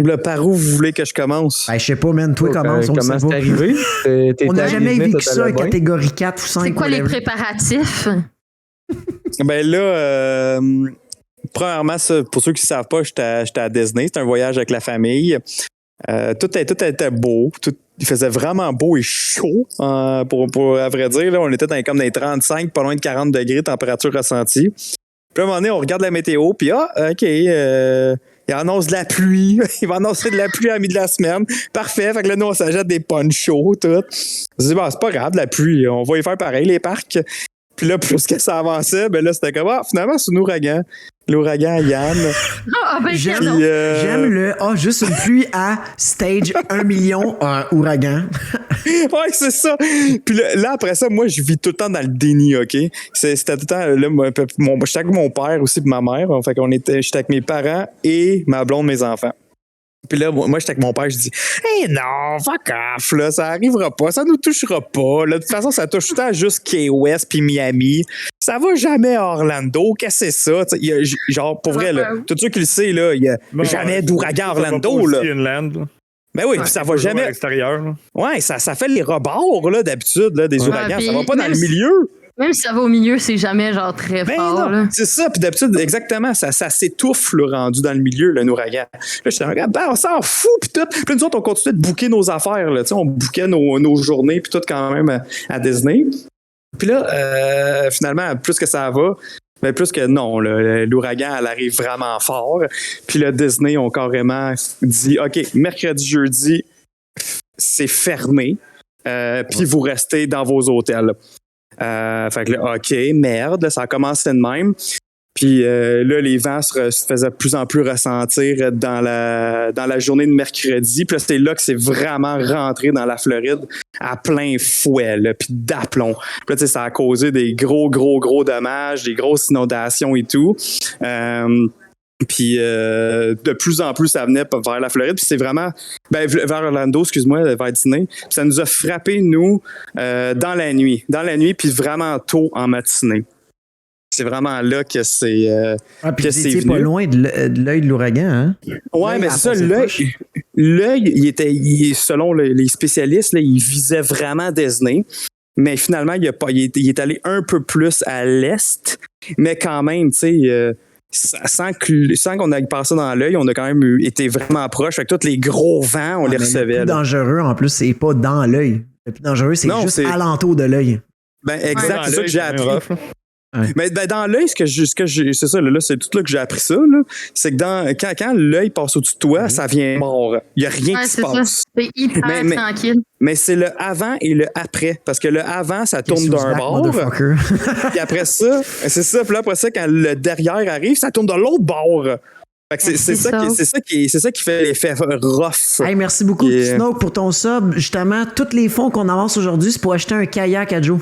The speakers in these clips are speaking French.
Là, par où vous voulez que je commence? Ben, je sais pas, man. Toi, commence. Comment c'est arrivé? On n'a jamais vécu ça, catégorie 4 ou 5. C'est quoi les préparatifs? Ben là, premièrement, ça, pour ceux qui ne savent pas, j'étais à Disney. C'était un voyage avec la famille. Tout était beau. Il faisait vraiment beau et chaud. Pour à vrai dire, là, on était comme dans les 35, pas loin de 40 degrés, température ressentie. Puis à un moment donné, on regarde la météo, puis OK, il annonce de la pluie. Il va annoncer de la pluie à la mi de la semaine. Parfait. Fait que là, nous, on s'achète des ponchos, tout. On se dit, c'est pas grave, de la pluie. On va y faire pareil, les parcs. Puis là, plus que ça avançait, ben là, c'était comme, finalement, c'est un ouragan. L'ouragan Yann. J'aime le, juste une pluie à stage 1 million ouragan. Ouais, c'est ça. Puis là, après ça, moi, je vis tout le temps dans le déni, OK? C'était tout le temps, là, j'étais avec mon père aussi, puis ma mère. Fait qu'on j'étais avec mes parents et ma blonde, mes enfants. Puis là, moi, j'étais avec mon père, je dis non, fuck off, là, ça arrivera pas, ça nous touchera pas. Là, de toute façon, ça touche tout le temps juste Key West puis Miami. Ça va jamais à Orlando. Qu'est-ce que c'est ça? Genre, pour vrai, là, tous ceux qui le savent, là, il y a jamais d'ouragan à Orlando. Là. Ben oui, puis ça va jamais. À l'extérieur, là. Ouais, ça fait les rebords là, d'habitude là, des ouragans. Ça va pas dans le milieu. Même si ça va au milieu, c'est jamais genre très fort. Là. C'est ça, puis d'habitude, exactement, ça s'étouffe le rendu dans le milieu, le ouragan. Là, j'étais regarde, on s'en fout, puis tout. Puis nous autres, on continuait de booker nos affaires, là, on bookait nos journées, puis tout quand même à Disney. Puis là, finalement, plus que ça va, mais plus que non, l'ouragan, elle arrive vraiment fort. Puis le Disney ont carrément dit, OK, mercredi, jeudi, c'est fermé, puis vous restez dans vos hôtels. Fait que là, OK, merde, là, ça a commencé de même. Puis là, les vents se faisaient de plus en plus ressentir dans la journée de mercredi. Puis là, c'était là que c'est vraiment rentré dans la Floride à plein fouet, là, puis d'aplomb. Puis là, tu sais, ça a causé des gros dommages, des grosses inondations et tout. Puis de plus en plus, ça venait vers la Floride. Puis c'est vraiment vers Orlando, excuse-moi, vers Disney. Puis ça nous a frappé, nous, dans la nuit, puis vraiment tôt en matinée. C'est vraiment là que c'est puis c'est pas loin de l'œil de l'ouragan, hein? Ouais, mais c'est ça, l'œil, selon les spécialistes, là, il visait vraiment Disney. Mais finalement, il est allé un peu plus à l'est. Mais quand même, tu sais... sans qu'on ait passé dans l'œil, on a quand même été vraiment proche. Fait que tous les gros vents, on les recevait. Le plus dangereux, en plus, c'est pas dans l'œil. Le plus dangereux, c'est juste alentour de l'œil. Ben, exact, c'est ça que j'ai appris. Mais dans l'œil, c'est ça, là, c'est tout là que j'ai appris ça. Là, c'est que quand l'œil passe au-dessus de toi, ça vient mort. Il n'y a rien qui se passe. C'est hyper tranquille. Mais c'est le avant et le après. Parce que le avant, ça tourne d'un bord. Puis après ça, c'est ça. Puis là, après ça, quand le derrière arrive, ça tourne de l'autre bord. Fait que c'est ça qui fait l'effet rough. Hey, merci beaucoup, Snoke, pour ton sub. Justement, tous les fonds qu'on avance aujourd'hui, c'est pour acheter un kayak à Joe.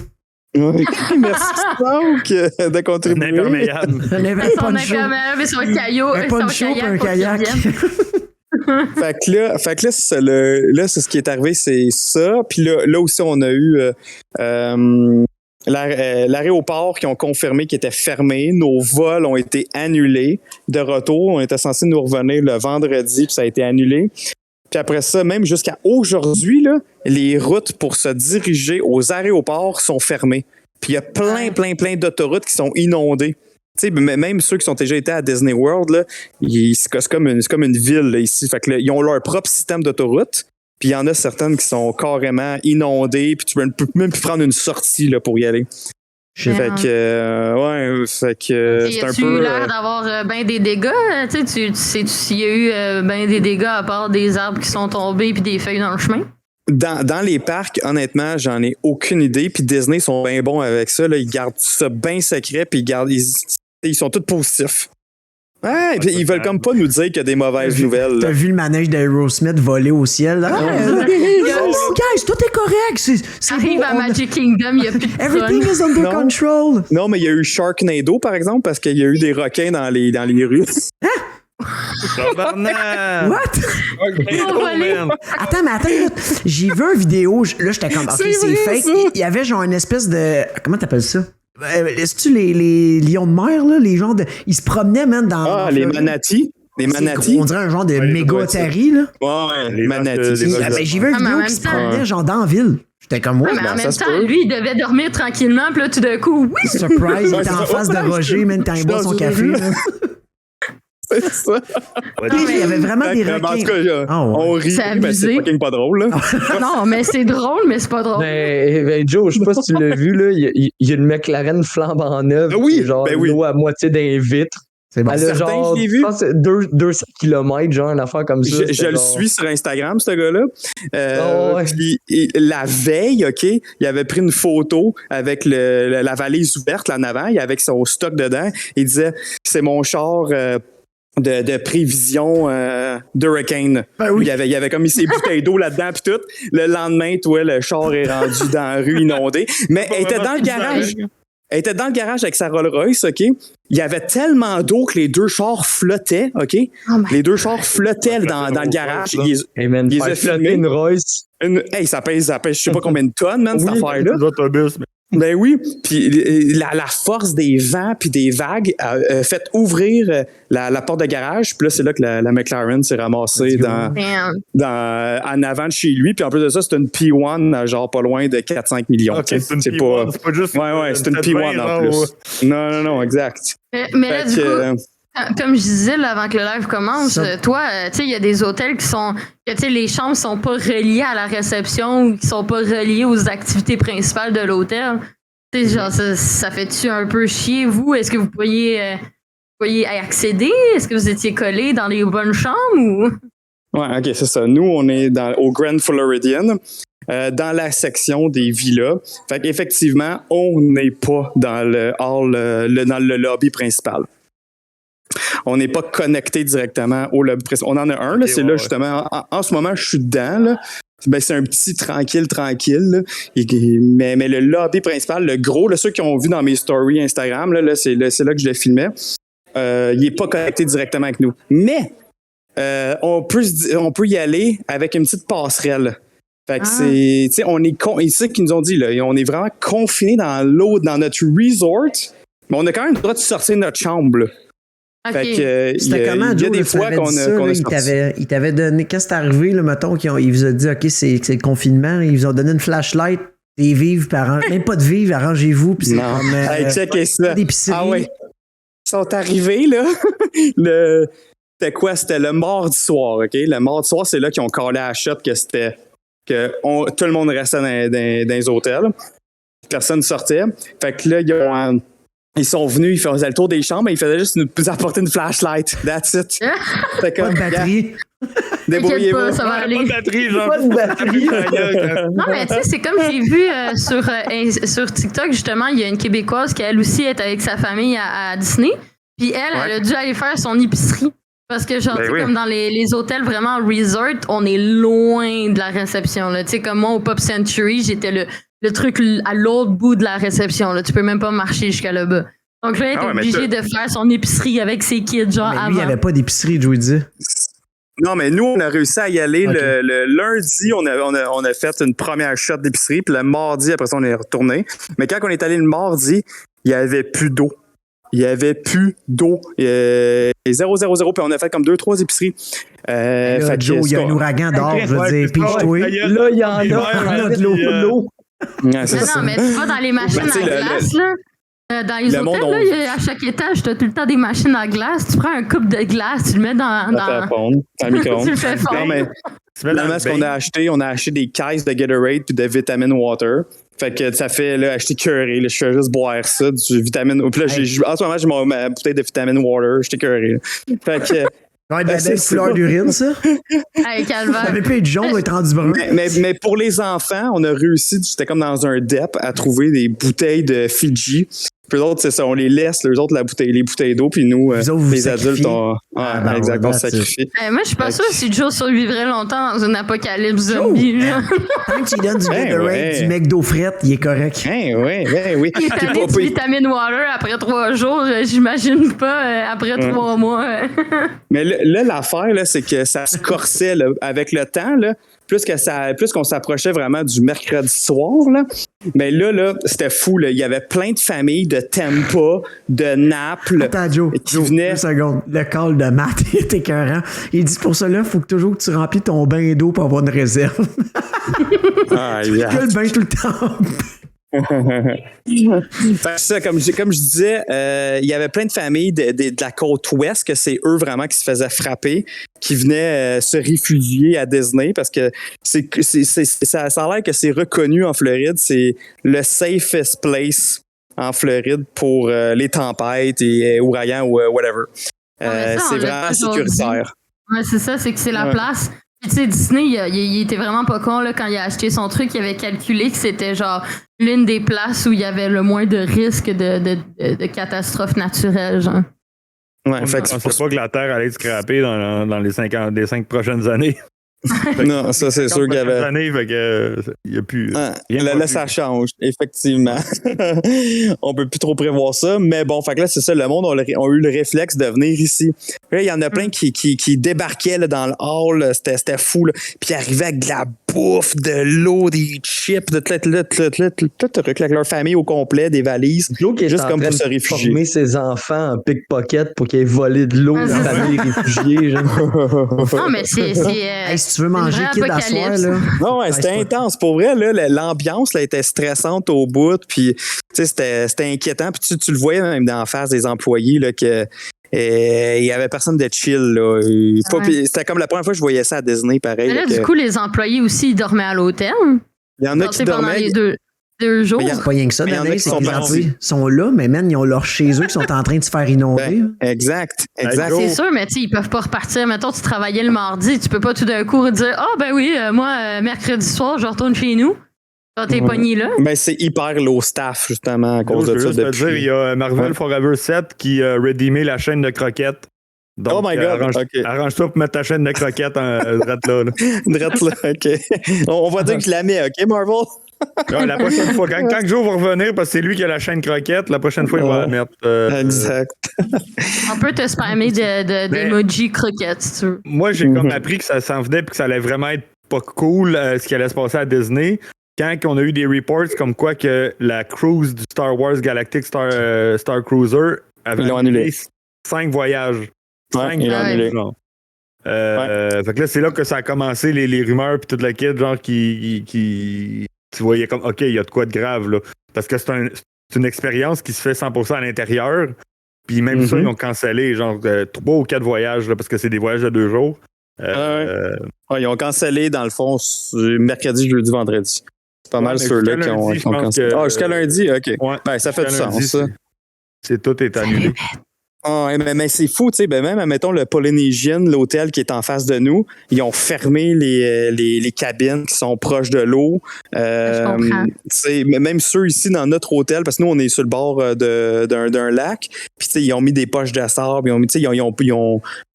Oui, merci Snoke de contribuer. Un imperméable. Mais sur un caillou. Un kayak. Fait que là, c'est ce qui est arrivé, c'est ça. Puis là aussi, on a eu l'aéroport qui ont confirmé qu'il était fermé. Nos vols ont été annulés de retour. On était censé nous revenir le vendredi, puis ça a été annulé. Puis après ça, même jusqu'à aujourd'hui, là, les routes pour se diriger aux aéroports sont fermées. Puis il y a plein d'autoroutes qui sont inondées. Tu sais, même ceux qui ont déjà été à Disney World, là, c'est comme une ville là, ici. Fait que là, ils ont leur propre système d'autoroute. Puis il y en a certaines qui sont carrément inondées. Puis tu peux même plus prendre une sortie là, pour y aller. Fait que c'est un peu. Tu l'air d'avoir bien des dégâts? Tu sais s'il y a eu bien des dégâts à part des arbres qui sont tombés puis des feuilles dans le chemin? Dans les parcs, honnêtement, j'en ai aucune idée. Puis Disney sont bien bons avec ça. Là. Ils gardent ça bien secret. Puis ils sont tous positifs. Ouais, puis ils veulent comme pas nous dire qu'il y a des mauvaises nouvelles. T'as vu le manège d'Aerosmith voler au ciel? Guys, tout est correct. Arrive à Magic Kingdom, il n'y a plus de Everything is under control. Non, mais il y a eu Sharknado, par exemple, parce qu'il y a eu des requins dans les rues. Hein? What? Attends, là, j'ai vu une vidéo. Là, j'étais comme, OK, c'est fake. Il y avait genre une espèce de... Comment t'appelles ça? Est-ce que les lions de mer, là? Les gens de... Ils se promenaient, même dans... les manatis? Des manatis. On dirait un genre de méga Atari, là. Ouais, Les manatis. J'ai vu une vidéo qui se promenait genre dans la ville. J'étais comme, ouais, mais en même se temps, peut. lui, il devait dormir tranquillement, puis là, tout d'un coup, oui! surprise, il était en face de Roger, même quand il boit son café. Là. C'est ça. Il y avait vraiment des En tout requins. cas, Ah ouais. on rit, C'est mais c'est abusé. fucking pas drôle. Là. Non, mais c'est drôle, mais c'est pas drôle. Ben, Joe, je sais pas si tu l'as vu, là. Il y a une McLaren flambant neuve. Ah oui, qui est genre ben oui. l'eau à moitié d'un vitre. C'est bon. Elle a Certains, genre, je l'ai vu. je pense, 200 km, genre, une affaire comme ça. Je le suis sur Instagram, ce gars-là. Oh, ouais. Puis, la veille, OK, il avait pris une photo avec la valise ouverte là en avant, il avait son stock dedans. Il disait, c'est mon char de prévision d'hurricane. Ben oui. Il avait comme mis ses bouteilles d'eau là-dedans puis tout. Le lendemain, toi, le char est rendu dans la rue inondée. Mais elle était dans le garage. Elle était dans le garage avec sa Rolls-Royce, OK? Il y avait tellement d'eau que les deux chars flottaient, OK? Oh my- Les deux chars flottaient dans le garage. Hey man, Ils faire ont flotter filmé. une Royce. Hey, ça pèse je sais pas combien de tonnes, man, cette affaire-là. Les autobus, mais Ben oui, puis la force des vents puis des vagues a fait ouvrir la porte de garage, puis là, c'est là que la McLaren s'est ramassée Damn. en avant de chez lui, puis en plus de ça, c'est une P1 à genre pas loin de 4-5 millions. ok, tu sais. c'est une C'est P1, pas... c'est pas juste. Ouais, c'est une P1 en genre, plus. Non, exact. Mais là, Fait du que, coup, comme je disais là, avant que le live commence, Ça- toi, tu sais, il y a des hôtels qui sont. Que, tu sais, les chambres sont pas reliées à la réception ou qui sont pas reliées aux activités principales de l'hôtel. Tu sais, genre, ça fait-tu un peu chier, vous? Est-ce que vous pourriez y accéder? Est-ce que vous étiez collés dans les bonnes chambres ou. Ouais, ok, c'est ça. Nous, on est au Grand Floridian, dans la section des villas. Fait qu'effectivement, on n'est pas dans le hall, dans le lobby principal. On n'est pas connecté directement au lobby principal. On en a un, là, Ok, c'est ouais, là ouais. justement. En ce moment, je suis dedans, là. Ben, c'est un petit tranquille. Là. Mais le lobby principal, le gros, là, ceux qui ont vu dans mes stories Instagram, là, c'est là que je le filmais. Il n'est pas connecté directement avec nous. Mais on peut y aller avec une petite passerelle. Fait que c'est, tu sais, c'est ça qu'ils nous ont dit, là. On est vraiment confinés dans l'eau, dans notre resort, mais on a quand même le droit de sortir de notre chambre, là. Ok. Fait que, C'était comment, il y a Joe, des là, tu fois m'avais qu'on dit a, ça, qu'on là, a sorti. il t'avait donné, quand c'est arrivé, là, mettons, il vous a dit, OK, c'est le confinement, ils vous ont donné une flashlight, des vivres, même pas de vivres, arrangez-vous, puis c'est Non. comme... Hey, checkez ça. d'épicerie. Ah ouais. Ils sont arrivés, là. C'était quoi? C'était le mardi soir, OK? Le mardi soir, c'est là qu'ils ont collé à la shop que tout le monde restait dans les hôtels. Personne sortait. Fait que là, ils sont venus, ils faisaient le tour des chambres, mais ils faisaient juste nous apporter une flashlight. That's it. Fait que, Pas de batterie. T'inquiète débrouillez-vous. pas, ça va Pas aller. de batterie, genre. Pas de batterie. Non, mais tu sais, c'est comme j'ai vu sur TikTok, justement, il y a une Québécoise qui, elle aussi, est avec sa famille à Disney. Puis elle a dû aller faire son épicerie. Parce que, genre, Ben tu sais, oui. comme dans les hôtels vraiment resort, on est loin de la réception. Tu sais, comme moi, au Pop Century, j'étais le truc à l'autre bout de la réception. Là. Tu peux même pas marcher jusqu'à là-bas. Donc là, elle est Ah ouais, mais obligée de faire son épicerie avec ses kids, genre, Mais lui, il avant. n'y avait pas d'épicerie, je vous dis. Non, mais nous, on a réussi à y aller. Ok. Le lundi, on a fait une première shot d'épicerie. Puis le mardi, après ça, on est retourné. Mais quand on est allé le mardi, il n'y avait plus d'eau. Il n'y avait plus d'eau. 0, 0, 0. Puis on a fait comme 2-3 épiceries. Là, Fait que Joe, il y a un ouragan d'or, je veux Ouais, dire, c'est ça, pitch-toi. ouais, Là, il y en Ouais, a de l'eau, l'eau. Ouais, c'est Non, ça. non, mais tu vas dans les machines Ben, tu sais, à glace, là. Dans les le hôtels, monde, là, il y a- à chaque étage, tu as tout le temps des machines à glace. Tu prends un coupe de glace, tu le mets dans. Ça fait fondre. Dans le Tu micro-ondes. le fais fondre. Non, mais Tu mets dans finalement, le ce qu'on bain. a acheté des caisses de Gatorade puis de Vitamin Water. Fait que ça fait, là, acheter curé. Là, je fais juste boire ça, du vitamine. Puis là, en ce moment, j'ai ma bouteille de Vitamin Water. J'étais curé. Là. Fait que. Ça va être de la C'est belle ça. couleur d'urine, ça. Hey, Ça calvaire. avait plus être jaune, ça va être rendu brun. Mais pour les enfants, on a réussi, c'était comme dans un DEP, à trouver des bouteilles de Fiji. Puis l'autre, c'est ça, on les laisse, eux autres, les bouteilles d'eau, puis nous, Vous autres, vous les sacrifiez. adultes, on ben, se sacrifie. Hey, moi, je suis pas sûre si Joe survivrait longtemps dans une apocalypse zombie. là. Tant que tu lui donnes du Ben Gatorade, ouais. du McDo frette, il est correct. Oui. Il est Puis tanné du Vitamin Water après 3 jours. J'imagine pas après 3 mois. Mais là, l'affaire, là, c'est que ça se corsait là, avec le temps. Là, plus qu'on s'approchait vraiment du mercredi soir, là, Mais là, c'était fou. Là. Il y avait plein de familles de Tampa, de Naples. Attends, Joe, qui venaient... 2 secondes. Le call de Matt est écœurant. Il dit pour cela, il faut que toujours que tu remplis ton bain d'eau pour avoir une réserve. Tu le bain tout le temps. Fait que ça, comme je disais, il y avait plein de familles de la côte ouest que c'est eux vraiment qui se faisaient frapper, qui venaient se réfugier à Disney parce que ça a l'air que c'est reconnu en Floride, c'est le safest place en Floride pour les tempêtes et ouragans ou whatever. C'est vraiment sécuritaire. Ouais, c'est ça, c'est que c'est la place. Puis, tu sais, Disney, il était vraiment pas con là, quand il a acheté son truc. Il avait calculé que c'était genre l'une des places où il y avait le moins de risques de catastrophes naturelles. Genre. Ouais, On ne sait pas que la Terre allait être scrappée dans les 5 prochaines années. Non, ça, c'est sûr qu'il y avait. Années, fait que, il y a plus. Là, ça change, effectivement. On peut plus trop prévoir ça, mais bon, fait que là, c'est ça, le monde a eu le réflexe de venir ici. Là, il y en a plein qui débarquaient là, dans le hall, c'était fou, là. Puis ils arrivaient avec de la bouffe, de l'eau, des chips, tout avec leur famille au complet, des valises, juste comme pour se réfugier. Former ses enfants en pickpocket pour qu'ils aient volé de l'eau dans la famille réfugiée. Non, mais c'est si tu veux manger kid à soir, là. Non, ouais, c'était intense. Pour vrai, là, l'ambiance là, était stressante au bout. Puis, c'était inquiétant. Puis, tu le voyais même d'en face des employés là, que. Il y avait personne de chill. Là. C'était comme la première fois que je voyais ça à Disney, pareil. Mais là, du coup, les employés aussi, ils dormaient à l'hôtel. Il y en a qui dormaient. Pendant les deux jours. C'est pas rien que ça, Danae, c'est qu'ils sont là, mais man, ils ont leur chez eux qui sont en train de se faire inonder. Exact. C'est sûr, mais ils peuvent pas repartir. Mettons, tu travaillais le mardi, tu peux pas tout d'un coup dire ben oui, moi, mercredi soir, je retourne chez nous. Quand t'es pogné là. Ben, c'est hyper low staff, justement, à cause de ça. Je veux juste te dire, il y a Marvel Forever 7 qui a redeemé la chaîne de croquettes. Donc, oh my God, arrange-toi pour mettre ta chaîne de croquettes en drette là. Drette là, OK. On va dire que je la mets, OK, Marvel? La prochaine fois, quand Joe va revenir, parce que c'est lui qui a la chaîne croquette, la prochaine fois, il va la mettre. Exact. On peut te spammer d'emoji croquettes, si tu veux. Moi, j'ai comme appris que ça s'en venait et que ça allait vraiment être pas cool ce qui allait se passer à Disney. Quand on a eu des reports comme quoi que la cruise du Star Wars Galactic Star Cruiser avait annulé 5 voyages. 5 ils l'ont annulé. Fait que là, c'est là que ça a commencé, les rumeurs puis toute la kit, genre qui tu voyais comme, OK, il y a de quoi de grave, là. Parce que c'est une expérience qui se fait 100% à l'intérieur. Puis même ça, ils ont cancellé, genre 3 ou 4 voyages, là, parce que c'est des voyages de 2 jours. Ils ont cancellé, dans le fond, mercredi, jeudi, vendredi. C'est pas mal ceux-là qui ont cancellé. Jusqu'à lundi, OK. Ouais, ben, ça fait du sens, ça. Tout est annulé. Mais c'est fou, tu sais, même, admettons, le Polynesian, l'hôtel qui est en face de nous, ils ont fermé les cabines qui sont proches de l'eau. Je comprends. Même ceux ici dans notre hôtel, parce que nous, on est sur le bord d'un lac, puis ils ont mis des poches de sable,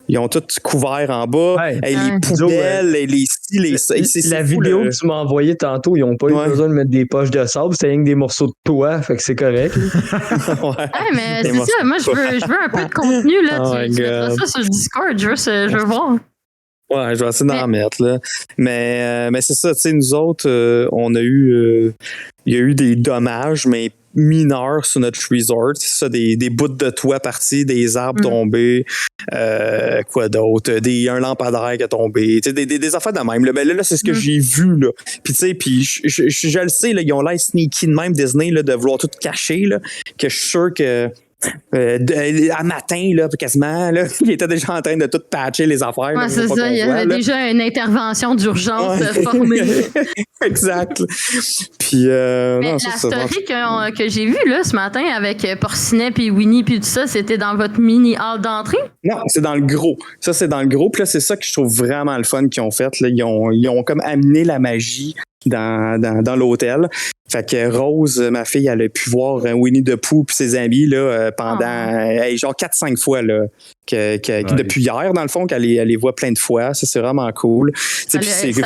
ils ont tout couvert en bas. Les poubelles, la vidéo que tu m'as envoyée tantôt, ils n'ont pas eu besoin de mettre des poches de sable, c'était rien que des morceaux de toit, fait que c'est correct. Mais c'est ça, moi je veux un peu de contenu, là. Tu mettras ça sur le Discord, je veux voir. Ouais, je vais essayer d'en mettre, là. Mais c'est ça, tu sais, nous autres, il y a eu des dommages, mais mineurs sur notre resort. C'est ça, des bouts de toit partis, des arbres tombés, quoi d'autre, un lampadaire qui a tombé, des affaires de même. Là. Ben là, c'est ce que j'ai vu, là. Puis tu sais, je le sais, là, ils ont l'air sneaky de même, Disney, là, de vouloir tout cacher, là, que je suis sûr que à matin, là, quasiment, là, il était déjà en train de tout patcher les affaires. Ouais, c'est ça, il y avait déjà une intervention d'urgence formée. Exact. Puis, mais la story que j'ai vue là, ce matin avec Porcinet puis Winnie puis tout ça, c'était dans votre mini hall d'entrée? Non, c'est dans le gros. Ça, c'est dans le gros. Puis là, c'est ça que je trouve vraiment le fun qu'ils ont fait. Là. Ils ont comme amené la magie dans l'hôtel. Fait que Rose, ma fille, elle a pu voir Winnie the Pooh et ses amis là, pendant genre 4-5 fois là, depuis hier, dans le fond, qu'elle les voit plein de fois. Ça, c'est vraiment cool. Ça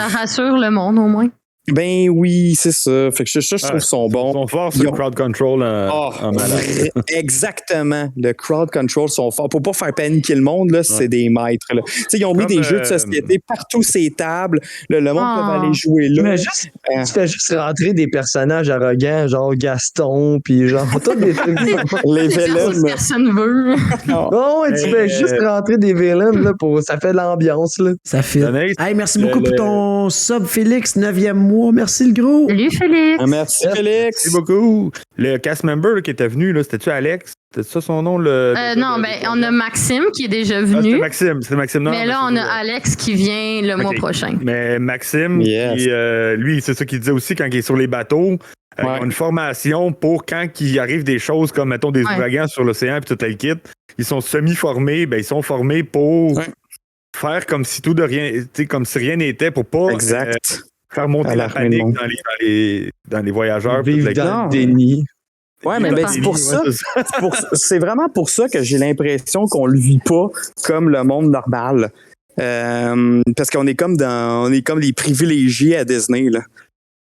rassure le monde au moins. Ben oui, c'est ça. Fait que je trouve qu'ils sont bons. Ils sont forts sur le crowd control en malade. Exactement. Le crowd control sont forts. Pour pas faire paniquer le monde, là, c'est des maîtres. Là. Ils ont mis des jeux de société partout ces tables. Le monde peut aller jouer là. Tu fais juste rentrer des personnages arrogants, genre Gaston, puis genre tous des trucs. Les villains. Personne veut. Non, tu fais juste rentrer des villains, là, ça fait de l'ambiance. Là. Ça fait. Hey, merci beaucoup pour ton sub, Félix, 9e mois. Merci, le gros. Salut, Félix. Merci, Félix. Merci beaucoup. Le cast member qui était venu, là, c'était-tu Alex? C'était ça son nom? Non, on a Maxime qui est déjà venu. C'est Maxime. Non, mais là, on a Alex qui vient le mois prochain. Mais Maxime, lui, c'est ça qu'il disait aussi quand il est sur les bateaux. Ils ont une formation pour quand il arrive des choses comme, mettons, des ouragans sur l'océan et tout le kit. Ils sont semi-formés. Ils sont formés pour faire comme si tout de rien, comme si rien n'était pour pas faire monter la panique dans les voyageurs. Vivre dans le déni. Ouais, mais c'est pour ça. C'est vraiment pour ça que j'ai l'impression qu'on le vit pas comme le monde normal. Parce qu'on est comme les privilégiés à Disney, là.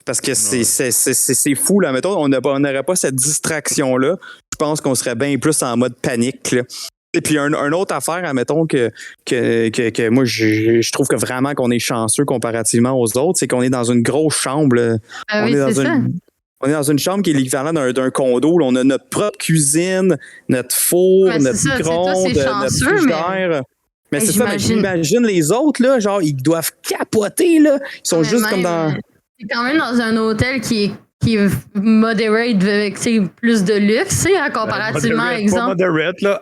Parce que c'est fou, là. Mettons, on n'aurait pas cette distraction-là. Je pense qu'on serait bien plus en mode panique, là. Et puis, une autre affaire, admettons, que moi, je trouve que vraiment qu'on est chanceux comparativement aux autres, c'est qu'on est dans une grosse chambre. On est dans une chambre qui est l'équivalent d'un condo. Là. On a notre propre cuisine, notre four, notre micro-ondes, notre frigidaire. Mais c'est ça, mais j'imagine les autres, là, genre, ils doivent capoter, là. Ils sont juste comme dans... C'est quand même dans un hôtel qui est moderate avec plus de luxe, comparativement, exemple. Pas moderate, là.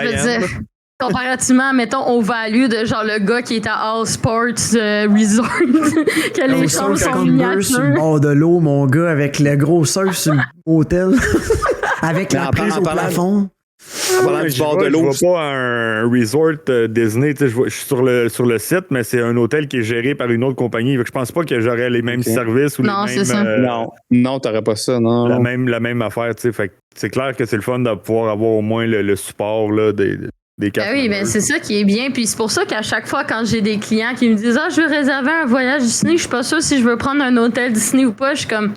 Je veux dire, comparativement, mettons, au value de genre le gars qui est à All Sports Resort, que les chambres sont miniatures. Sur le bord de l'eau, mon gars, avec le gros surf sur l'hôtel, avec la prise au plafond. Du bord de l'eau. Je vois pas un resort Disney. Je suis sur le site, mais c'est un hôtel qui est géré par une autre compagnie. Je pense pas que j'aurais les mêmes services ou les mêmes. C'est ça. Non, t'aurais pas ça. Non. La même affaire. Fait c'est clair que c'est le fun de pouvoir avoir au moins le support là, des cartes. Oui, mais c'est ça qui est bien. Puis c'est pour ça qu'à chaque fois, quand j'ai des clients qui me disent je veux réserver un voyage Disney, je suis pas sûre si je veux prendre un hôtel Disney ou pas. Je suis comme.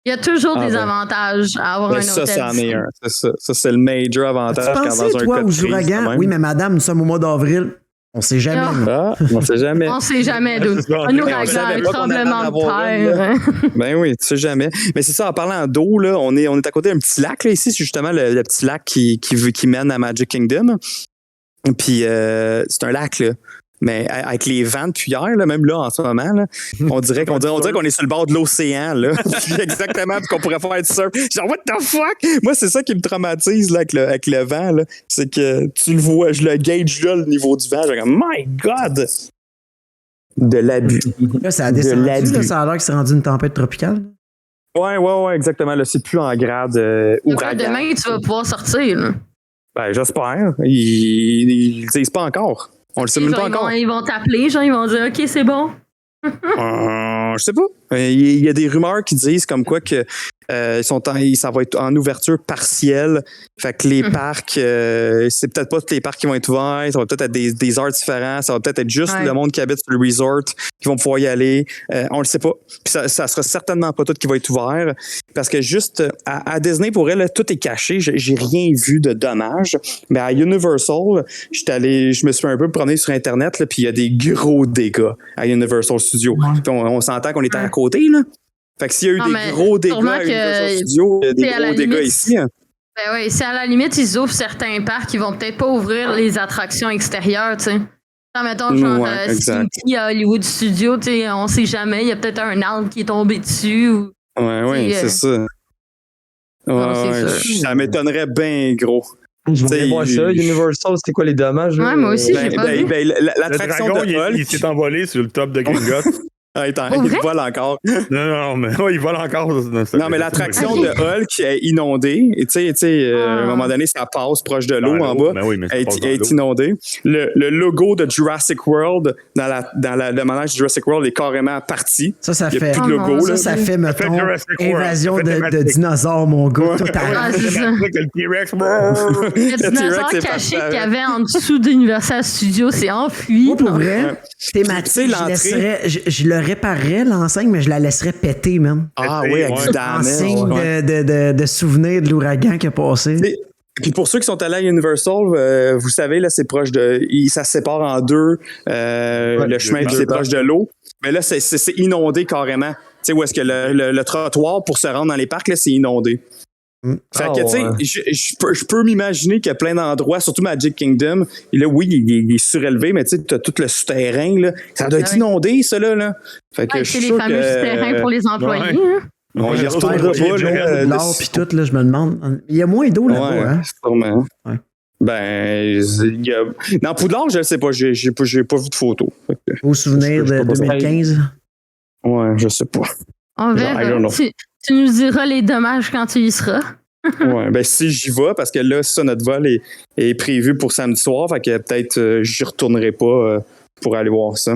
Il y a toujours des avantages à avoir un hôtel. Ça, c'en est un. C'est ça. Ça, c'est le major avantage. Tu pensais, toi, aux ouragans? Oui, mais madame, nous sommes au mois d'avril. On sait jamais. On sait jamais. On sait jamais d'où. Un ouragan, un tremblement de terre. Ben oui, tu sais jamais. Mais c'est ça, en parlant d'eau, là, on est à côté d'un petit lac. Là, ici, c'est justement le petit lac qui mène à Magic Kingdom. Puis c'est un lac, là. Mais avec les vents depuis hier, là, même là, en ce moment, là, on dirait qu'on est sur le bord de l'océan, là. Exactement, puis qu'on pourrait faire du surf. Genre, what the fuck? Moi, c'est ça qui me traumatise, là, avec le vent, là. C'est que tu le vois, je le gauge, là, le niveau du vent. J'ai comme, my God! De l'abus. Là, ça a descendu, là, ça a l'air que c'est rendu une tempête tropicale. Ouais, exactement. Là, c'est plus en grade ouragan. Demain, tu vas pouvoir sortir, là. Ben, j'espère. Ils le disent pas encore. On le sait même pas encore. Ils vont t'appeler, genre, ils vont dire OK, c'est bon. Je sais pas. Il y a des rumeurs qui disent comme quoi que ça va être en ouverture partielle. Fait que les parcs, c'est peut-être pas tous les parcs qui vont être ouverts. Ça va peut-être être des heures différentes. Ça va peut-être être juste le monde qui habite sur le resort qui vont pouvoir y aller. On le sait pas. Puis ça sera certainement pas tout qui va être ouvert. Parce que juste à Disney, pour elle, tout est caché. J'ai rien vu de dommage. Mais à Universal, je me suis un peu promené sur Internet, là, puis il y a des gros dégâts à Universal Studios. On s'entend qu'on est à côté, là. Fait que s'il y a eu des gros dégâts à Universal Studios, il y a des gros dégâts ici. Hein. Ben oui, c'est à la limite, ils ouvrent certains parcs, ils vont peut-être pas ouvrir les attractions extérieures, tu sais. Mettons, genre, Slinky à Hollywood Studio, tu sais, on sait jamais, il y a peut-être un arbre qui est tombé dessus. Ou, c'est ça. Ça m'étonnerait bien gros. Je voulais voir ça. Universal, c'était quoi les dommages? Ouais, moi aussi, j'ai pas vu. L'attraction de Hulk, il s'est envolé sur le top de Gringotts. Il vole encore. Non, mais il vole encore. Non, mais l'attraction de Hulk est inondée. Et tu sais, à un moment donné, ça passe proche de l'eau en bas. Elle est inondée. Le logo de Jurassic World dans le manège de Jurassic World est carrément parti. Ça fait. Plus de logo, ça fait, mettons, invasion de dinosaures, mon gars. Tout à le T-Rex. Le dinosaure caché qu'il y avait en dessous d'Universal Studios s'est enfui. Pour vrai, thématique, je l'aurais réparerais l'enseigne, mais je la laisserais péter, même. Ah oui, avec du En damage. signe de souvenir de l'ouragan qui a passé. Puis pour ceux qui sont allés à Universal, vous savez, là, c'est proche de. Ça se sépare en deux. Le chemin, puis c'est proche de l'eau. Mais là, c'est inondé carrément. Tu sais, où est-ce que le trottoir pour se rendre dans les parcs, là, c'est inondé. Fait que, tu sais, je peux m'imaginer qu'il y a plein d'endroits, surtout Magic Kingdom. Et là, oui, il est surélevé, mais tu sais, t'as tout le souterrain, là. Ça doit être inondé, ça, là. Fait que c'est les fameux souterrains pour les employés. Ouais. On y retournera pas, l'or puis tout, là, je me demande. Il y a moins d'eau là-bas, hein? Sûrement. Ouais. Ben, dans Poudlard, je ne sais pas, j'ai pas vu de photos. Au souvenir de 2015? Ouais, je sais pas. On verra. Tu nous diras les dommages quand tu y seras. Ouais, ben si j'y vais, parce que là, ça, notre vol est prévu pour samedi soir, fait que peut-être j'y retournerai pas pour aller voir ça.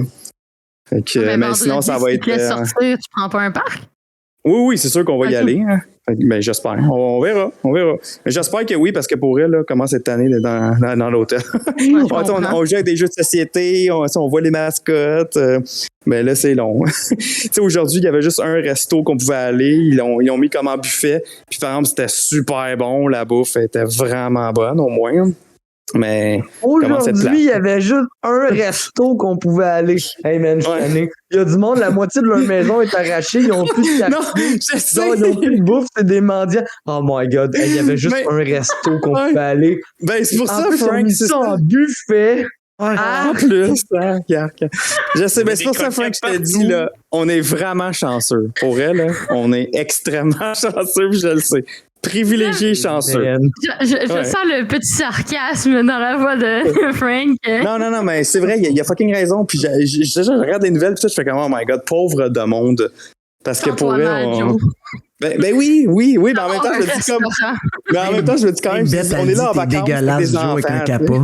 Fait que, mais sinon, ça va être. Sortir, tu prends pas un parc? Oui, c'est sûr qu'on va y aller. Hein. Ben, j'espère. On verra. Mais j'espère que oui, parce que pour elle, là, comment cette année là, dans l'hôtel. On joue avec des jeux de société, on voit les mascottes. Mais là, c'est long. Aujourd'hui, il y avait juste un resto qu'on pouvait aller. Ils ont mis comme en buffet. Puis par exemple, c'était super bon. La bouffe était vraiment bonne, au moins. Mais aujourd'hui, il y avait juste un resto qu'on pouvait aller. Hey man, il y a du monde, la moitié de leur maison est arrachée, ils ont plus de quartier. Non, je sais. Ils ont plus de bouffe, c'est des mendiants. Oh my god, il y avait juste un resto qu'on pouvait aller. Ben, c'est pour en ça, plus, Frank, c'est ça en buffet. En plus, je sais, mais c'est pour ça, Frank, je te dis, là, on est vraiment chanceux. Pour elle, là, on est extrêmement chanceux, puis je le sais. Privilégié chanceux. Je sens le petit sarcasme dans la voix de Frank. Non, mais c'est vrai, il y a fucking raison. Puis je regarde les nouvelles, puis je fais comme, oh my god, pauvre de monde. Parce que pour elle, ben oui, mais en même temps, je me dis comme. Mais en même temps, je me dis quand même, on est là en vacances. Dégueulasse, Joe, avec un capot.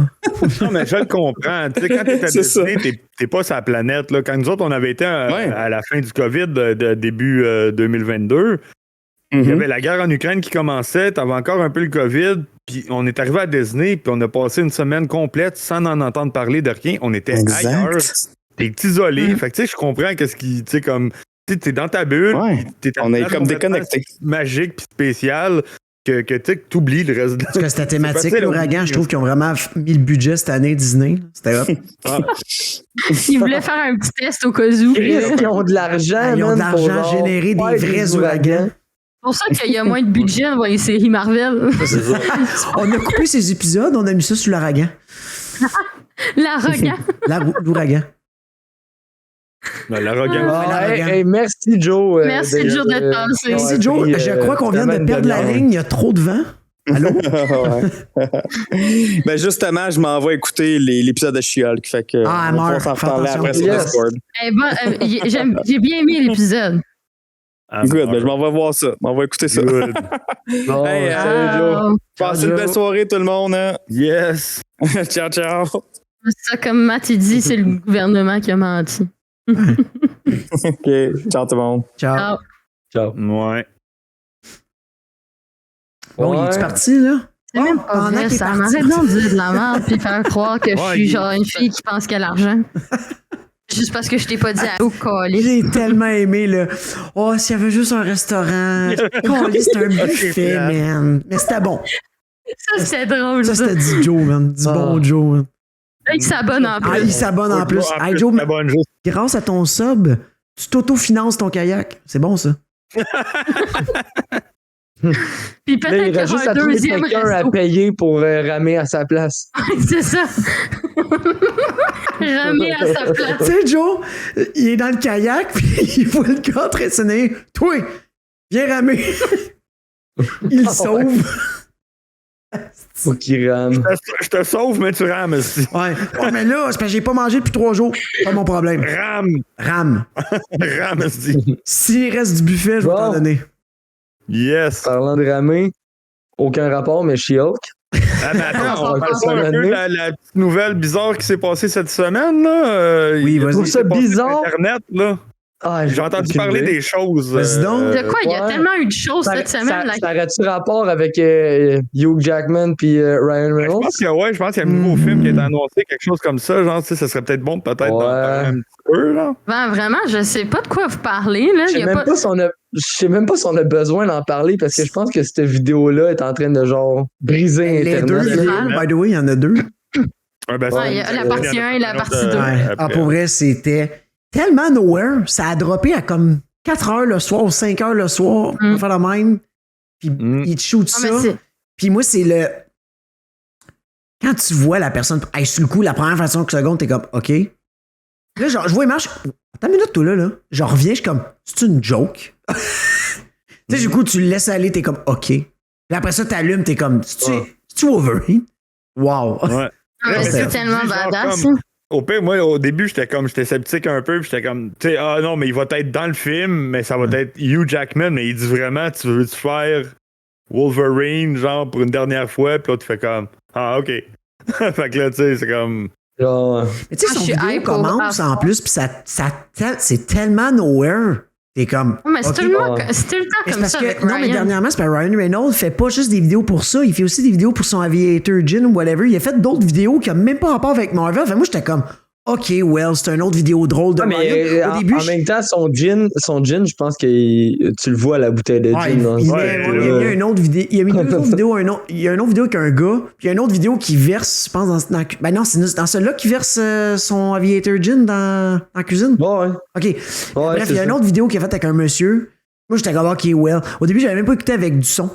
Non, mais je le comprends. Tu sais, quand t'es à Disney, t'es pas sur la planète. Là. Quand nous autres, on avait été à la fin du COVID, de début 2022, il y avait la guerre en Ukraine qui commençait, t'avais encore un peu le COVID, puis on est arrivé à Disney, puis on a passé une semaine complète sans en entendre parler de rien. On était ailleurs. T'es isolé. Fait que tu sais, je comprends qu'est-ce qui, tu sais, comme, t'es dans ta bulle. On est comme déconnecté. Magique puis spécial. Que tu oublies le reste de Parce que c'était thématique, l'ouragan, je trouve qu'ils ont vraiment mis le budget cette année, Disney. C'était hot. Ils voulaient faire un petit test au cas où. Ils ont de l'argent. Ils ont de l'argent, générer des vrais ouragans. C'est pour ça qu'il y a moins de budget dans les séries Marvel. On a coupé ces épisodes, on a mis ça sur l'ouragan. L'arrogant. L'ouragan. Hey, merci, Joe. Merci, Joe, d'être passé. Merci, Joe. Je crois qu'on vient de perdre la ligne. Il y a trop de vent. Allô? Ben justement, je m'en vais écouter l'épisode de She-Hulk. Fait que on va s'en reparler après sur Discord. J'ai bien aimé l'épisode. Good, ben je m'en vais voir ça. Je m'en vais écouter ça. Bon, salut, Joe. Passez une belle soirée, tout le monde. Hein? Yes. Ciao. Ça, comme Matt il dit, c'est le gouvernement qui a menti. OK. Ciao, tout le monde. Ciao. Ouais. Bon, il est parti, là? C'est même pas vrai, ça m'arrête de dire de la merde puis faire croire que je suis genre une fille qui pense qu'elle a l'argent. Juste parce que je t'ai pas dit à où coller. J'ai tellement aimé, là. Oh, s'il y avait juste un restaurant. Coller, c'était un buffet, man. Mais c'était bon. Ça, c'était drôle. Ça, c'était du Joe, man. Du bon Joe, man. Il s'abonne en plus. Il s'abonne en plus. Hey, Joe, grâce à ton sub, tu t'auto-finances ton kayak. C'est bon, ça. Puis peut-être qu'il y aura un deuxième quelqu'un à payer pour ramer à sa place. C'est ça. Ramer à sa place. Tu sais, Joe, il est dans le kayak, puis il voit le gars traîner. Toi, viens ramer. Il le sauve. Faut qu'il rame. Je te sauve, mais tu rames aussi. Ouais, mais là, c'est parce que j'ai pas mangé depuis 3 jours. Pas mon problème. Rame aussi. S'il reste du buffet, je vais t'en donner. Yes. Parlant de ramer, aucun rapport, mais She-Hulk. Ah, mais attends, on parle un peu de la petite nouvelle bizarre qui s'est passée cette semaine. Là. Oui, vas-y. C'est bizarre. Internet, là. J'ai entendu parler des choses. Vas-y donc. De quoi? Il y a Ouais. tellement eu de choses cette semaine. Ça aurait-tu rapport avec Hugh Jackman puis Ryan Je Reynolds? pense qu'il y a un nouveau film qui est annoncé, quelque chose comme ça. Genre, tu sais, ça serait peut-être bon, peut-être, d'en parler un petit peu, là. Ben, vraiment, je sais pas de quoi vous parlez. Là. Je sais même pas si on a besoin d'en parler parce que je pense que cette vidéo-là est en train de genre briser Les Internet. deux vidéos, by the way, il y en a deux. Il y a la partie 1 et la partie 2. Ah, pour vrai, c'était tellement nowhere. Ça a droppé à comme 4 heures le soir ou 5 heures le soir. On va faire la même. Puis ils te shootent ça. Puis moi, c'est le... Quand tu vois la personne... Hey, sur le coup, la première fraction de seconde, t'es comme, OK. Là, genre, je vois Emma, attends une minute, toi, là. Je reviens, je suis comme, c'est une joke? Tu sais, du coup, tu le laisses aller, t'es comme, OK. Puis après ça, t'allumes, t'es comme, c'est-tu Wolverine? Wow. Ouais. C'est tellement badass. Au pire, moi, au début, j'étais sceptique un peu, puis j'étais comme, tu sais, ah non, mais il va être dans le film, mais ça va être Hugh Jackman, mais il dit vraiment, tu veux-tu faire Wolverine, genre, pour une dernière fois, puis là, tu fais comme, ah, OK. Fait que là, tu sais, c'est comme... Genre, Mais tu sais, son vidéo commence en plus, puis c'est tellement nowhere. T'es comme. Mais c'est tout le temps comme ça. Avec Ryan. Non, mais dernièrement, c'est parce que Ryan Reynolds fait pas juste des vidéos pour ça. Il fait aussi des vidéos pour son Aviator Gin ou whatever. Il a fait d'autres vidéos qui n'ont même pas rapport avec Marvel. Fait moi, j'étais comme, OK, well, c'est une autre vidéo drôle de mais Ryan. Au début, en même temps, son gin, je pense que tu le vois à la bouteille de gin. Il y a une autre vidéo. Il a mis deux autres vidéos. Il y a une autre vidéo avec un gars. Puis il y a une autre vidéo qui verse, je pense, ben non, c'est dans celle-là qui verse son Aviator Gin dans la cuisine. Ouais. OK. Bref, il y a une autre vidéo qu'il a faite avec un monsieur. Moi, j'étais comme, OK, well. Au début, j'avais même pas écouté avec du son.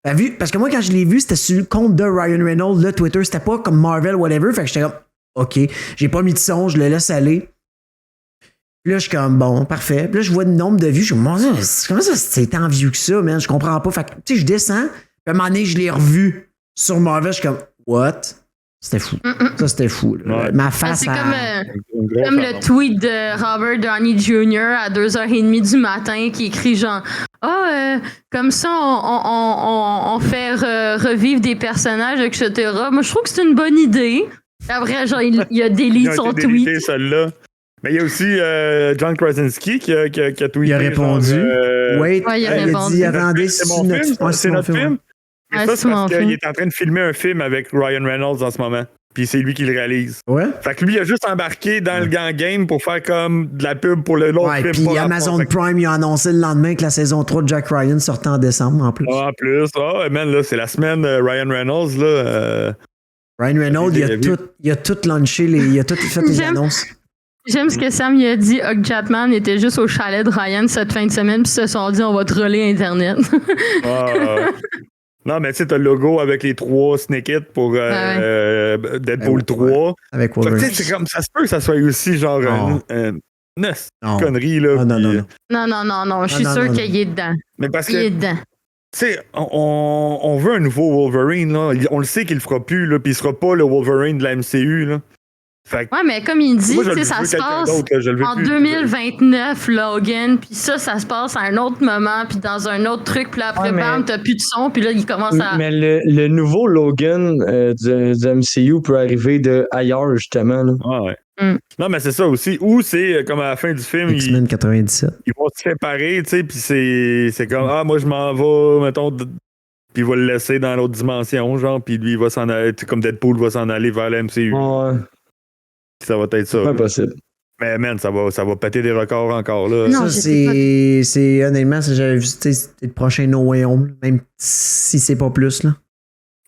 Parce que moi, quand je l'ai vu, c'était sur le compte de Ryan Reynolds, là, Twitter. C'était pas comme Marvel, whatever. Fait que j'étais comme, OK, j'ai pas mis de son, je le laisse aller. Puis là, je suis comme, bon, parfait. Puis là, je vois le nombre de vues. Je me dis, comment ça, c'est tant vieux que ça, man? Je comprends pas. Fait que, tu sais, je descends. Puis à un moment donné, je l'ai revu sur Marvel. Je suis comme, what? C'était fou. Ça, c'était fou. Ouais. Ma face C'est à... comme le tweet de Robert Downey Jr. à 2h30 du matin qui écrit genre comme ça on fait revivre des personnages, etc. Moi, je trouve que c'est une bonne idée. Après, genre, il a délité son tweet. Celle-là. Mais il y a aussi John Krasinski qui a tweeté. Il a répondu. Ouais, il a répondu. Dit, attendez, c'est mon film. C'est notre film. Et ça, c'est parce qu'il est en train de filmer un film avec Ryan Reynolds en ce moment. Puis c'est lui qui le réalise. Ouais. Fait que lui, il a juste embarqué dans le gang game pour faire comme de la pub pour l'autre film. Puis Amazon Prime, il a annoncé le lendemain que la saison 3 de Jack Ryan sortait en décembre, en plus. En plus. Man, là, c'est la semaine Ryan Reynolds, là. Ryan Reynolds, il a tout launché, il a tout fait les annonces. J'aime ce que Sam il a dit. Hugh Jackman était juste au chalet de Ryan cette fin de semaine, puis se sont dit on va troller Internet. Non, mais tu sais, t'as le logo avec les 3 snickets pour Deadpool 3. Avec Wolverine. Tu sais, c'est comme ça se peut que ça soit aussi genre une connerie, là. Non, je suis sûr qu'il est dedans. Mais parce Il est que, dedans. tu sais, on veut un nouveau Wolverine, là. On le sait qu'il le fera plus, là, puis il sera pas le Wolverine de la MCU, là. Fait que, Ouais, mais comme il dit, moi, ça se passe en 2029, Logan, puis ça se passe à un autre moment, puis dans un autre truc, puis là, après, bam, t'as plus de son, puis là, il commence à... Mais le nouveau Logan du MCU peut arriver de ailleurs, justement. Là. ouais. Non, mais c'est ça aussi. Ou c'est comme à la fin du film, X-Men 97. ils vont se séparer, tu sais, puis c'est comme, moi, je m'en vais, mettons, puis il va le laisser dans l'autre dimension, genre, puis lui, il va s'en aller, comme Deadpool va s'en aller vers la MCU. Ouais. Ça va être ça. C'est impossible. Mais man, ça va péter des records encore, là. Non, Ça, c'est honnêtement, j'avais vu, c'est le prochain No Way Home, même si c'est pas plus, là.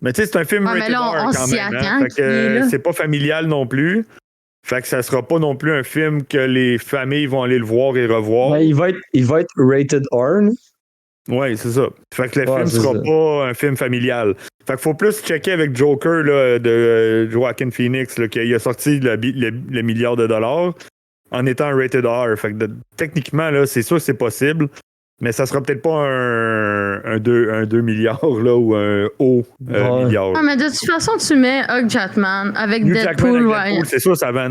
Mais tu sais, c'est un film mais là, on quand s'y même. attend. Fait que c'est pas familial non plus. Fait que ça sera pas non plus un film que les familles vont aller le voir et revoir. Ben, il va être rated R. Là. Ouais, c'est ça. Fait que le film sera pas un film familial. Fait qu'il faut plus checker avec Joker là, de Joaquin Phoenix là, qui a sorti le milliard de dollars en étant un rated R. Fait que techniquement, là, c'est sûr que c'est possible. Mais ça sera peut-être pas un 2 milliards là, ou un haut milliard. mais de toute façon, tu mets Hugh Jackman avec Deadpool. Ouais. C'est sûr, ça va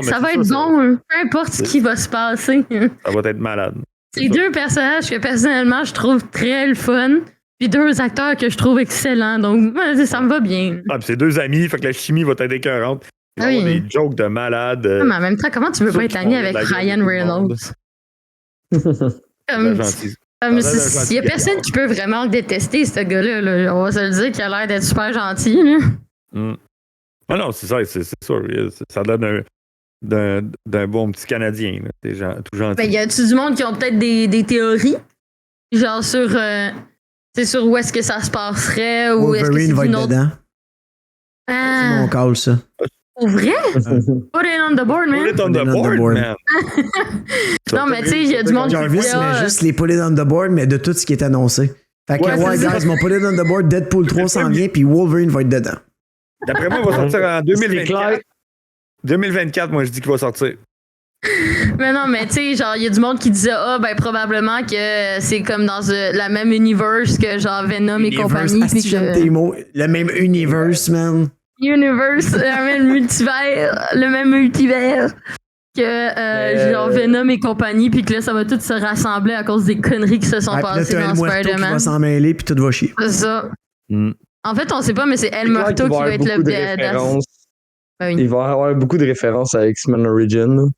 ça va être bon. Peu importe ce qui va se passer. Ça va être malade. C'est deux personnages que personnellement je trouve très le fun. Puis 2 acteurs que je trouve excellents. Donc, ça me va bien. Puis c'est 2 amis, fait que la chimie va être écœurante. Il va y avoir des jokes de malade. Mais en même temps, comment tu veux pas être ami avec Ryan Reynolds? Il y a personne qui peut vraiment le détester, ce gars-là. Là. On va se le dire qu'il a l'air d'être super gentil. Ah non, c'est ça, c'est sûr. Ça donne d'un bon petit Canadien. Là. Tout gentil. Ben, y a-tu du monde qui ont peut-être des théories? Genre sur, sur où est-ce que ça se passerait? Ou est-ce que c'est va une être autre... dedans. Ah. C'est mon call, ça. Pour vrai? Put it on the board, man. Put it on the board, man. Non, mais tu sais, il y a du monde qui Jarvis met juste les put it on the board, mais de tout ce qui est annoncé. Fait que, ouais, guys, mon put it on the board, Deadpool 3 s'en vient, puis Wolverine va être dedans. D'après moi, il va sortir en 2024. 2024, moi, je dis qu'il va sortir. Mais non, mais tu sais, genre, il y a du monde qui disait, probablement que c'est comme dans la même universe que genre Venom et compagnie. Puis j'aime tes mots. Le même universe, man. Universe, le même multivers que genre Venom et compagnie, puis que là, ça va tout se rassembler à cause des conneries qui se sont passées dans Spider-Man. Qui va s'en mêler, puis tout va chier. C'est ça. En fait, on sait pas, mais c'est El Muerto qui va être le badass. Il va y avoir beaucoup de références à X-Men Origin.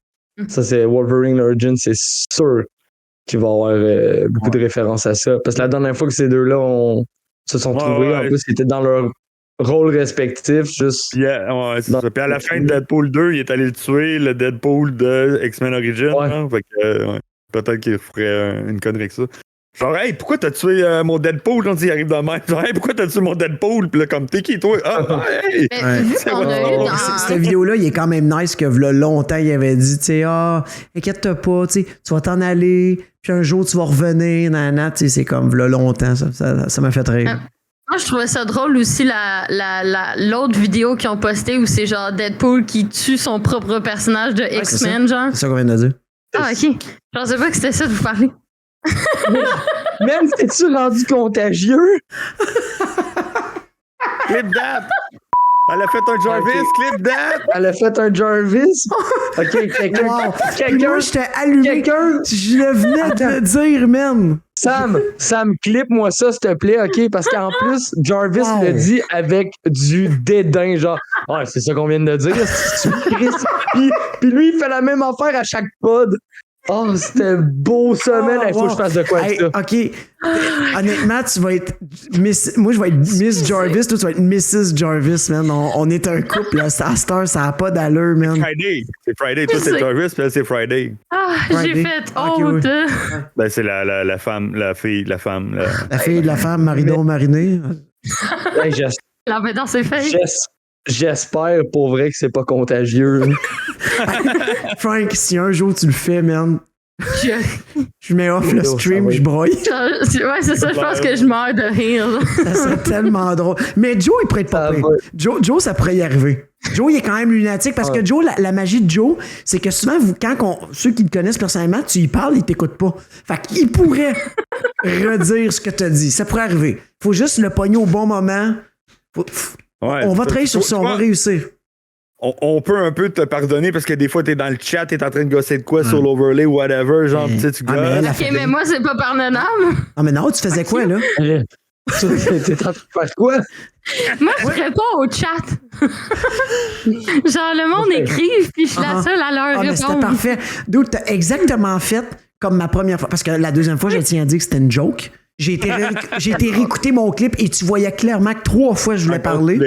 Ça, c'est Wolverine Origin, c'est sûr qu'il va y avoir beaucoup de références à ça. Parce que la dernière fois que ces deux-là se sont trouvés, en plus, ils étaient dans leur rôle respectif. Juste c'est ça. Puis à la fin de Deadpool 2, il est allé tuer le Deadpool de X-Men Origin. Hein? Fait que, peut-être qu'il ferait une connerie avec ça. Genre, hey, pourquoi t'as tué mon Deadpool quand il arrive dans le même? Genre, hey, pourquoi t'as tué mon Deadpool? Puis là, comme, t'es qui, toi? Hey! Cette vidéo-là, il est quand même nice que là, longtemps, il avait dit, tu sais, inquiète-toi pas, tu vas t'en aller, puis un jour, tu vas revenir, nanana, tu sais, c'est comme, là, longtemps, ça m'a fait rire. Moi, je trouvais ça drôle aussi, l'autre vidéo qu'ils ont postée où c'est genre Deadpool qui tue son propre personnage de X-Men, genre. C'est ça qu'on vient de dire. Ah, ok. Je pensais pas que c'était ça de vous parler. Même, t'es-tu rendu contagieux? Clip that! Elle a fait un Jarvis, clip that! Elle a fait un Jarvis? Ok, quelqu'un. Moi, j'étais allumé. Je le venais de le dire, man. Sam, clip-moi ça, s'il te plaît, ok? Parce qu'en plus, Jarvis le dit avec du dédain, genre, c'est ça qu'on vient de dire. Puis lui, il fait la même affaire à chaque pod. Oh, c'était beau semaine. Il faut que je fasse de quoi avec ça. OK. Honnêtement, tu vas être moi, je vais être Miss Jarvis. Toi, tu vas être Mrs. Jarvis, man. On est un couple, là. À cette heure, ça n'a pas d'allure, man. C'est Friday. Toi, c'est Jarvis, puis là, c'est Friday. Ah, j'ai fait honte. Ben, c'est la femme, la fille, la femme. La fille de la femme, Maridon Mariné. La main dans ses fesses. J'espère pour vrai que c'est pas contagieux. Frank, si un jour tu le fais, man, je mets off le stream, je broye. Ouais, c'est ça, je pense que je meurs de rire. Ça serait tellement drôle. Mais Joe, il pourrait être pas pire. Joe, ça pourrait y arriver. Joe, il est quand même lunatique parce que Joe, la magie de Joe, c'est que souvent, ceux qui le connaissent personnellement, tu y parles, il t'écoute pas. Fait qu'il pourrait redire ce que t'as dit. Ça pourrait arriver. Faut juste le pogner au bon moment. On va travailler sur ça, on va réussir. On peut un peu te pardonner parce que des fois, t'es dans le chat, t'es en train de gosser de quoi sur l'overlay, whatever, genre, tu sais, tu gosses. Ok, mais moi, c'est pas pardonnable. Ah, mais non, tu faisais quoi, là? T'es en train de faire quoi? Moi, je réponds au chat. Genre, le monde écrit, puis je suis la seule à leur répondre. C'était parfait. D'où t'as exactement fait comme ma première fois. Parce que la deuxième fois, je tiens à dire que c'était une joke. J'ai été réécouter mon clip et tu voyais clairement que 3 fois je voulais parler.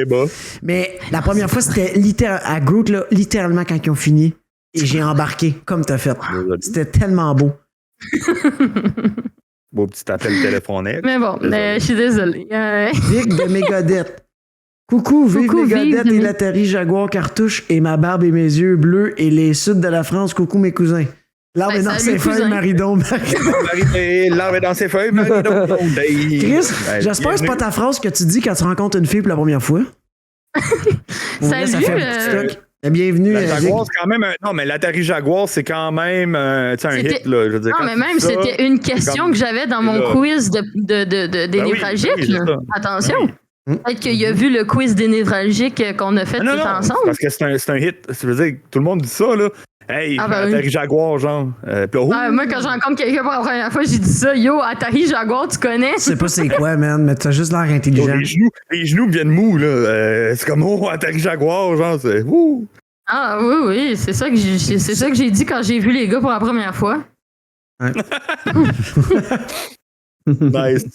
Mais la première fois, c'était à Groot, là, littéralement quand ils ont fini. Et j'ai embarqué, comme t'as fait. C'était tellement beau. Beau petit appel téléphonique. Mais bon, je suis désolée. Vic de Mégadette. Coucou, vive Mégadette et l'Atari Jaguar cartouche et ma barbe et mes yeux bleus et les suds de la France. Coucou mes cousins. L'arbre est dans ses feuilles, Maridon. L'arbre est dans ses feuilles, Maridon. Chris, j'espère que c'est pas ta phrase que tu dis quand tu rencontres une fille pour la première fois. Salut! Ça fait un petit stock. Bienvenue. La Jaguar, c'est quand même non, mais l'Atari Jaguar, c'est quand même un hit, là. Je veux dire, non, mais même, c'était une question que j'avais dans mon quiz des névralgiques. Attention! Peut-être qu'il a vu le quiz des névralgiques qu'on a fait tous ensemble. Parce que c'est un hit. Ça veut dire que tout le monde dit ça, là. Hey, Atari Jaguar, genre. Moi, quand je rencontre quelqu'un pour la première fois, j'ai dit ça. Yo, Atari Jaguar, tu connais? Je sais pas c'est quoi, man, mais t'as juste l'air intelligent. Les genoux viennent mous, là. C'est comme, Atari Jaguar, genre, c'est. Ah, oui, c'est ça que j'ai dit quand j'ai vu les gars pour la première fois. Ouais. Nice.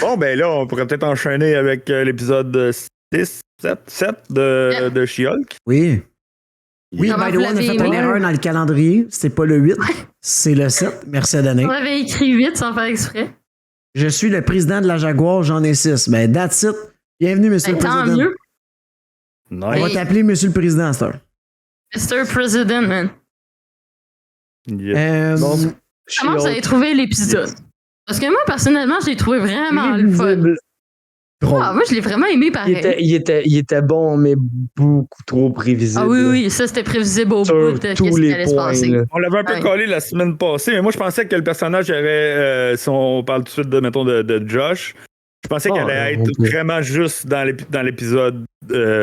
Bon, ben là, on pourrait peut-être enchaîner avec l'épisode 7 de She-Hulk. Oui. Oui, Comment by the vous way, on a l'avez fait aimé? une erreur dans le calendrier. C'est pas le 8, c'est le 7. Merci à donner. On avait écrit 8 sans faire exprès. Je suis le président de la Jaguar, j'en ai 6. Ben, that's it. Bienvenue, monsieur Ben, le tant président. mieux. On va Nice. t'appeler monsieur le président à cette heure. Mr. President, man. Yeah. Bon, Comment vous avez trouvé l'épisode? Parce que moi, personnellement, j'ai trouvé vraiment le fun. Prévisible. Drôle. Ah, moi, je l'ai vraiment aimé pareil. Il était bon, mais beaucoup trop prévisible. Ah oui, ça, c'était prévisible au Sur bout de qu'est-ce tous qui les allait se points. passer. là. On l'avait un peu Ouais. collé la semaine passée, mais moi, je pensais que le personnage aurait. Si on parle tout de suite de, mettons, de Josh, je pensais qu'elle allait être vraiment juste dans l'épisode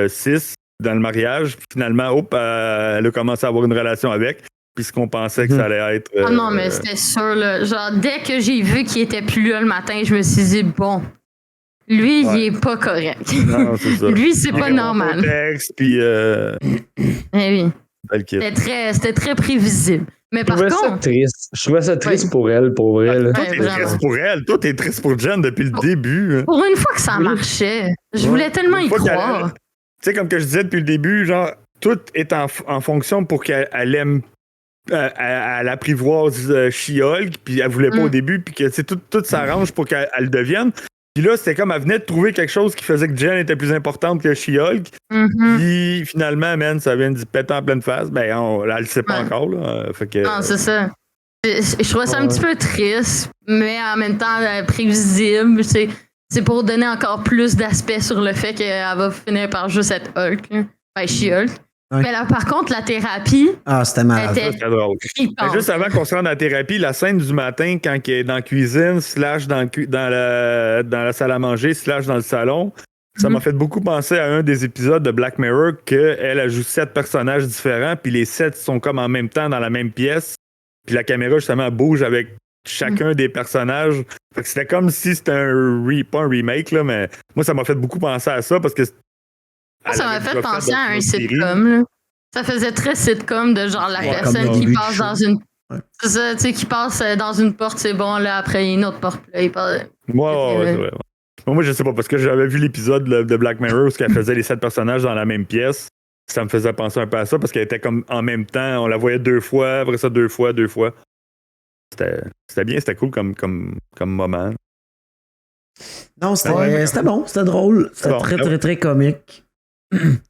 6, dans le mariage. Puis finalement, elle a commencé à avoir une relation avec. Puis ce qu'on pensait que ça allait être. Ah non, mais c'était sûr, là. Genre, dès que j'ai vu qu'il était plus là le matin, je me suis dit, bon, lui, il est pas correct. Non, c'est ça. Lui, c'est pas Bon normal. contexte, puis. Eh oui. Belle kid. C'était très prévisible. Mais Je par trouvais ça contre, triste. Je trouvais ça triste Ouais. pour elle, pour vrai. là. Toi, Ouais, t'es vraiment. triste pour elle. Toi, t'es triste pour Jen depuis le début. hein. pour une fois que ça marchait, je voulais tellement y Une fois qu'elle- croire. Tu sais, comme que je disais depuis le début, genre, tout est en fonction pour qu'elle aime. Elle apprivoise She-Hulk, puis elle voulait pas au début, puis que tu sais, tout s'arrange pour qu'elle le devienne. Puis là, c'était comme elle venait de trouver quelque chose qui faisait que Jen était plus importante que She-Hulk. Mhm. Puis finalement, man, ça vient d'y péter en pleine face. Ben, elle le sait pas Ouais. encore. Là. Fait que, Non, c'est ça. Je trouvais ça un Ouais. petit peu triste, mais en même temps prévisible. C'est pour donner encore plus d'aspect sur le fait qu'elle va finir par juste être Hulk. Là. Ben, She-Hulk. Ouais. Mais là, par contre, la thérapie Ah, c'était malade. était c'est drôle. trippante. Ben, juste avant qu'on se rende à la thérapie, la scène du matin, quand elle est dans la cuisine, slash dans la salle à manger, slash dans le salon, ça m'a fait beaucoup penser à un des épisodes de Black Mirror qu'elle joue 7 personnages différents, puis les 7 sont comme en même temps dans la même pièce, puis la caméra, justement, bouge avec chacun des personnages. Fait que c'était comme si c'était pas un remake, là, mais moi, ça m'a fait beaucoup penser à ça, parce que Moi, ça m'a elle avait fait déjà penser à un d'autres séries. sitcom. Là. Ça faisait très sitcom de genre la Ouais, personne comme qui Début passe du dans show. une. Ouais. C'est ça, tu sais, qui passe dans une porte, c'est bon, là, après une autre porte. Là, il parle. Ouais, c'est vrai. Moi, je sais pas, parce que j'avais vu l'épisode de Black Mirror où elle faisait les 7 personnages dans la même pièce. Ça me faisait penser un peu à ça parce qu'elle était comme en même temps. On la voyait 2 fois, après ça 2 fois. C'était bien, c'était cool comme moment. Non, c'était Ouais. c'était bon, c'était drôle. C'était Bon, très, ouais. très, très comique.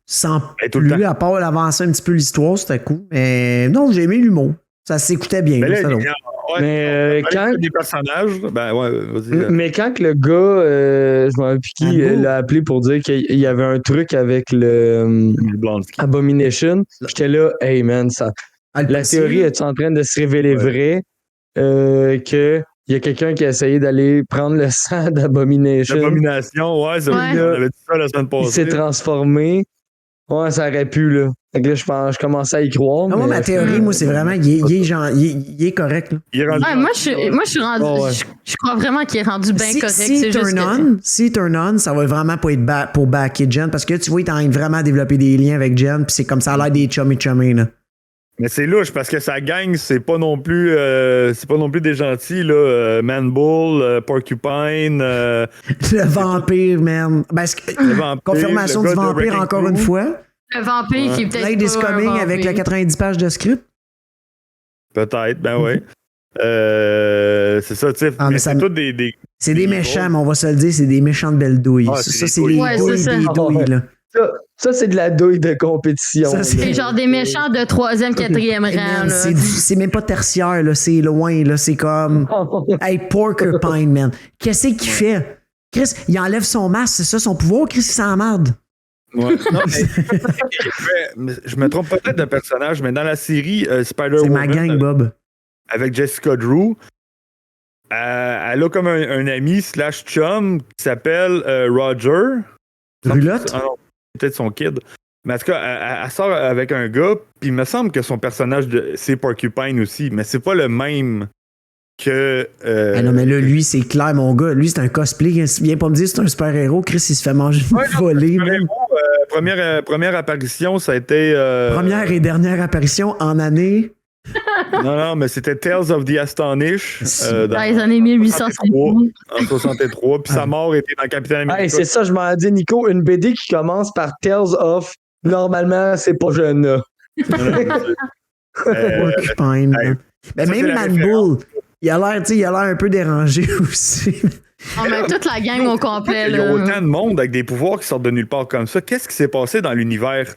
Sans Ben, tout le plus, temps. à part l'avancer un petit peu l'histoire, c'était cool. Mais non, j'ai aimé l'humour. Ça s'écoutait bien. Mais là, c'était drôle. ouais, Mais, on parlait quand- des personnages, ben ouais, vas-y. Mais quand que le gars, je m'en rappelle plus qui, Rambo. l'a appelé pour dire qu'il y avait un truc avec le Blonsky. Abomination, j'étais là, hey man, Ah, le la policier, théorie est en train de se révéler vraie, que il y a quelqu'un qui a essayé d'aller prendre le sang d'Abomination. L'abomination, ouais, c'est Ouais. on avait dit ça la semaine Il s'est passée. transformé. Ouais, ça aurait pu, là. Fait que là, je commençais à y croire. Ah, moi, mais- ma théorie, moi, c'est vraiment, il est correct. Là. Il est rendu- Ouais, moi, je suis rendu. Oh, ouais. Je crois vraiment qu'il est rendu bien correct. Si C'est juste que- turn on, ça va vraiment pas être pour backer Jen, parce que tu vois, il est en train de vraiment développer des liens avec Jen, puis c'est comme ça a l'air des chummy, là. Mais c'est louche parce que sa gang, c'est pas non plus des gentils, là. Manbull, Porcupine, Le vampire, man. Ben, le vampire, confirmation le du gars de vampire Wrecking encore Crew. une fois. Le vampire qui est peut-être. Blade is pas un coming avec vampire. le 90 pages de script. Peut-être, ben oui. C'est ça, tu sais. Ah, mais mais ça c'est me- tout des. C'est des Des méchants, drôles. mais on va se le dire, c'est des méchants de belles douilles. Ah, ça, c'est c'est des les douilles. Ouais, douilles c'est des ça. douilles, là. Ça, c'est de la douille de compétition. Ça, là. c'est- C'est genre des méchants de 3e, 4e Hey, rang. man, là. c'est même pas tertiaire, là. C'est loin, là. C'est comme. Hey, Porcupine, man. Qu'est-ce qu'il fait? Chris, il enlève son masque, c'est ça son pouvoir? Chris, il s'emmerde. Ouais. Non, mais je me trompe peut-être de personnage, mais dans la série C'est Spider-Woman ma gang, Bob. avec Jessica Drew, elle a comme un ami slash chum qui s'appelle Roger. Brulotte? Ah non, c'est peut-être son kid. Mais en tout cas, elle sort avec un gars, puis il me semble que son personnage, c'est Porcupine aussi, mais c'est pas le même que... Ah non, mais là, lui, c'est clair, mon gars. Lui, c'est un cosplay. Viens pas me dire que c'est un super-héros. Chris, il se fait manger Ouais, non, voler, c'est un man. héros, première apparition, ça a été... Première et dernière apparition en année Non, mais c'était Tales of the Astonished. Dans les années 1863. En 63. Puis sa mort était dans Capitaine America. Hey, c'est ça, je m'en dis, Nico, une BD qui commence par Tales of. Normalement, c'est pas jeune, là. Porcupine. Ben, même Manbull, il a l'air un peu dérangé aussi. On met toute la gang au complet. Il y a Là. autant de monde avec des pouvoirs qui sortent de nulle part comme ça. Qu'est-ce qui s'est passé dans l'univers?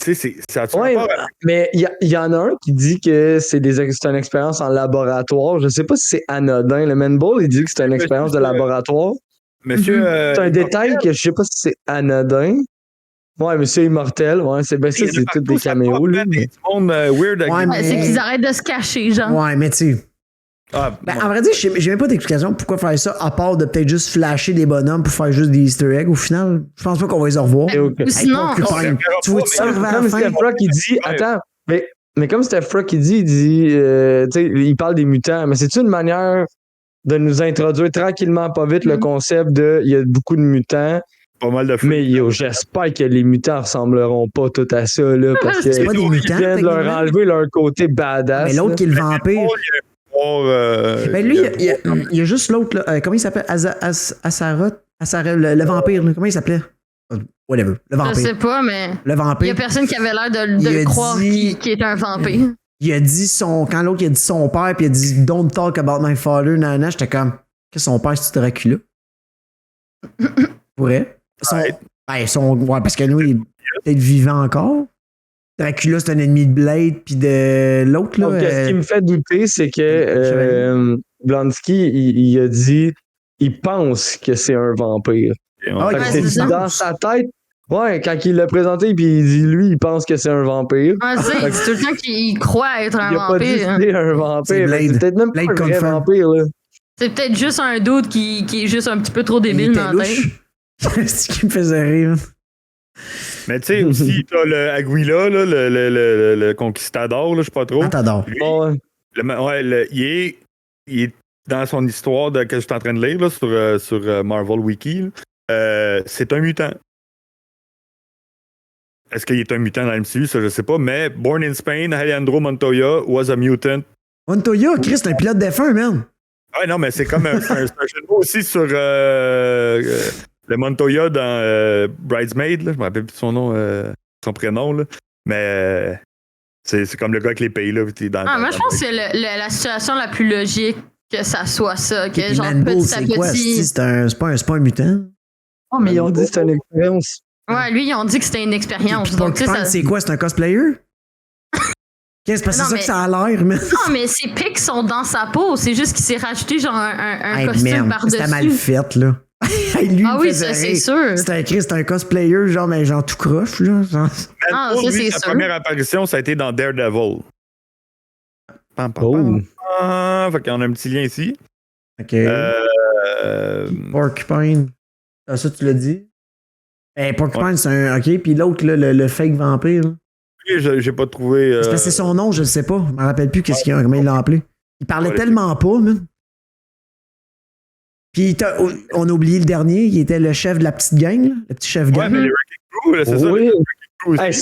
Tu sais, ça a-tu rapport à... Mais il y en a un qui dit que c'est une expérience en laboratoire. Je sais pas si c'est anodin. Le Manbull, il dit que c'est une expérience de laboratoire. Monsieur... C'est un détail que je sais pas si c'est anodin. Ouais, Monsieur Immortel. Ouais, c'est ça, c'est tous des caméos. Là. Du monde weird avec Ouais, C'est qu'ils arrêtent de se cacher, genre. Ouais, mais tu sais. Ah, En vrai dire, j'ai même pas d'explication pourquoi faire ça, à part de peut-être juste flasher des bonhommes pour faire juste des Easter eggs. Au final, je pense pas qu'on va les revoir. Ou sinon, Tu vois-tu ça vers la Comme fin? Steph Rock, il dit... Attends, mais comme Steph Rock, il dit... tu sais, il parle des mutants, mais c'est-tu une manière de nous introduire tranquillement, pas vite, le concept de... Il y a beaucoup de mutants, pas mal de fou. mais j'espère que les mutants ressembleront pas tout à ça, là, parce que C'est pas des ils mutants, viennent de leur techniquement. enlever leur côté badass. Mais l'autre là. qui est le vampire. Ben lui, il y a juste l'autre, là. Comment il s'appelle? Asaroth? Le vampire, là. Comment il s'appelait? Whatever. Le je vampire. sais pas, mais Le il y a vampire. personne qui avait l'air de Il a le croire dit- qu'il est un vampire. Il a dit quand l'autre il a dit son père, puis il a dit Don't talk about my father, nana, j'étais comme, que son père, c'est Dracula? Pourrait. Ouais, parce que nous, il est peut-être vivant encore. Dracula, c'est un ennemi de Blade, puis de l'autre, là. Donc, ce qui me fait douter, c'est que Blonsky, il a dit il pense que c'est un vampire. Ah, Fait que ouais, c'est c'est ça. dans sa tête. Ouais, quand il l'a présenté, puis il dit lui, il pense que c'est un vampire. Ouais, tu sais, il dit tout le temps qu'il croit être un Il a pas dit vampire. que c'est un C'est vampire. Blade. C'est peut-être même pas Blade un vrai confirm. vampire, là. C'est peut-être juste un doute qui est juste un petit peu trop Il débile était dans la tête. louche. C'est ce qui me faisait rire. Mais tu sais, aussi, t'as le Aguila, là, le conquistador, là, je sais pas trop. Ah, t'adores. Lui, Ouais. il est dans son histoire que je suis en train de lire là, sur Marvel Wiki. Là. C'est un mutant. Est-ce qu'il est un mutant dans l'MCU? Ça, je sais pas. Mais Born in Spain, Alejandro Montoya was a mutant. Montoya, Chris, c'est un pilote d'F1, man. Ouais, non, mais c'est comme c'est un jeu de mots aussi sur le Montoya dans Bridesmaid. Là. Je me rappelle plus de son nom, son prénom. Là. Mais c'est comme le gars avec les pays. Là, Moi, je pense que c'est la situation la plus logique que ça soit ça. Que Puis genre Manbull, petit à c'est quoi? petit. C'est pas un mutant. Oh, mais ils ont dit que c'était une expérience. Ouais, lui, ils ont dit que c'était une expérience. Donc, tu sais, Porcupine, ça. c'est quoi? C'est un cosplayer? Qu'est-ce que c'est Non, ça mais- que ça a l'air, man? Non, mais ses pics sont dans sa peau. C'est juste qu'il s'est rajouté genre un Hey, costume merde, par-dessus. c'était mal fait, là. Hey, lui, Ah il me oui, faisait ça, c'est rire. sûr. C'est un cosplayer, genre, mais genre tout croche, là. Genre. Ah, Manbull, ça, lui, c'est sa sûr. première apparition, ça a été dans Daredevil. Pam, pam, Oh. pam. Fait qu'on a un petit lien ici. OK. Euh, Porcupine. Ah, ça, tu l'as dit? Porcupine, c'est un. OK, puis l'autre, là, le fake vampire. Là. j'ai pas trouvé. C'est parce que c'est son nom, je le sais pas. Je me rappelle plus comment il l'a appelé. Il parlait tellement pas, man. Puis on a oublié le dernier, il était le chef de la petite gang, là, le petit chef Ouais, gang. mais les Wrecking Crew, là, c'est ça. Oui. Les Wrecking Crew aussi. Hey,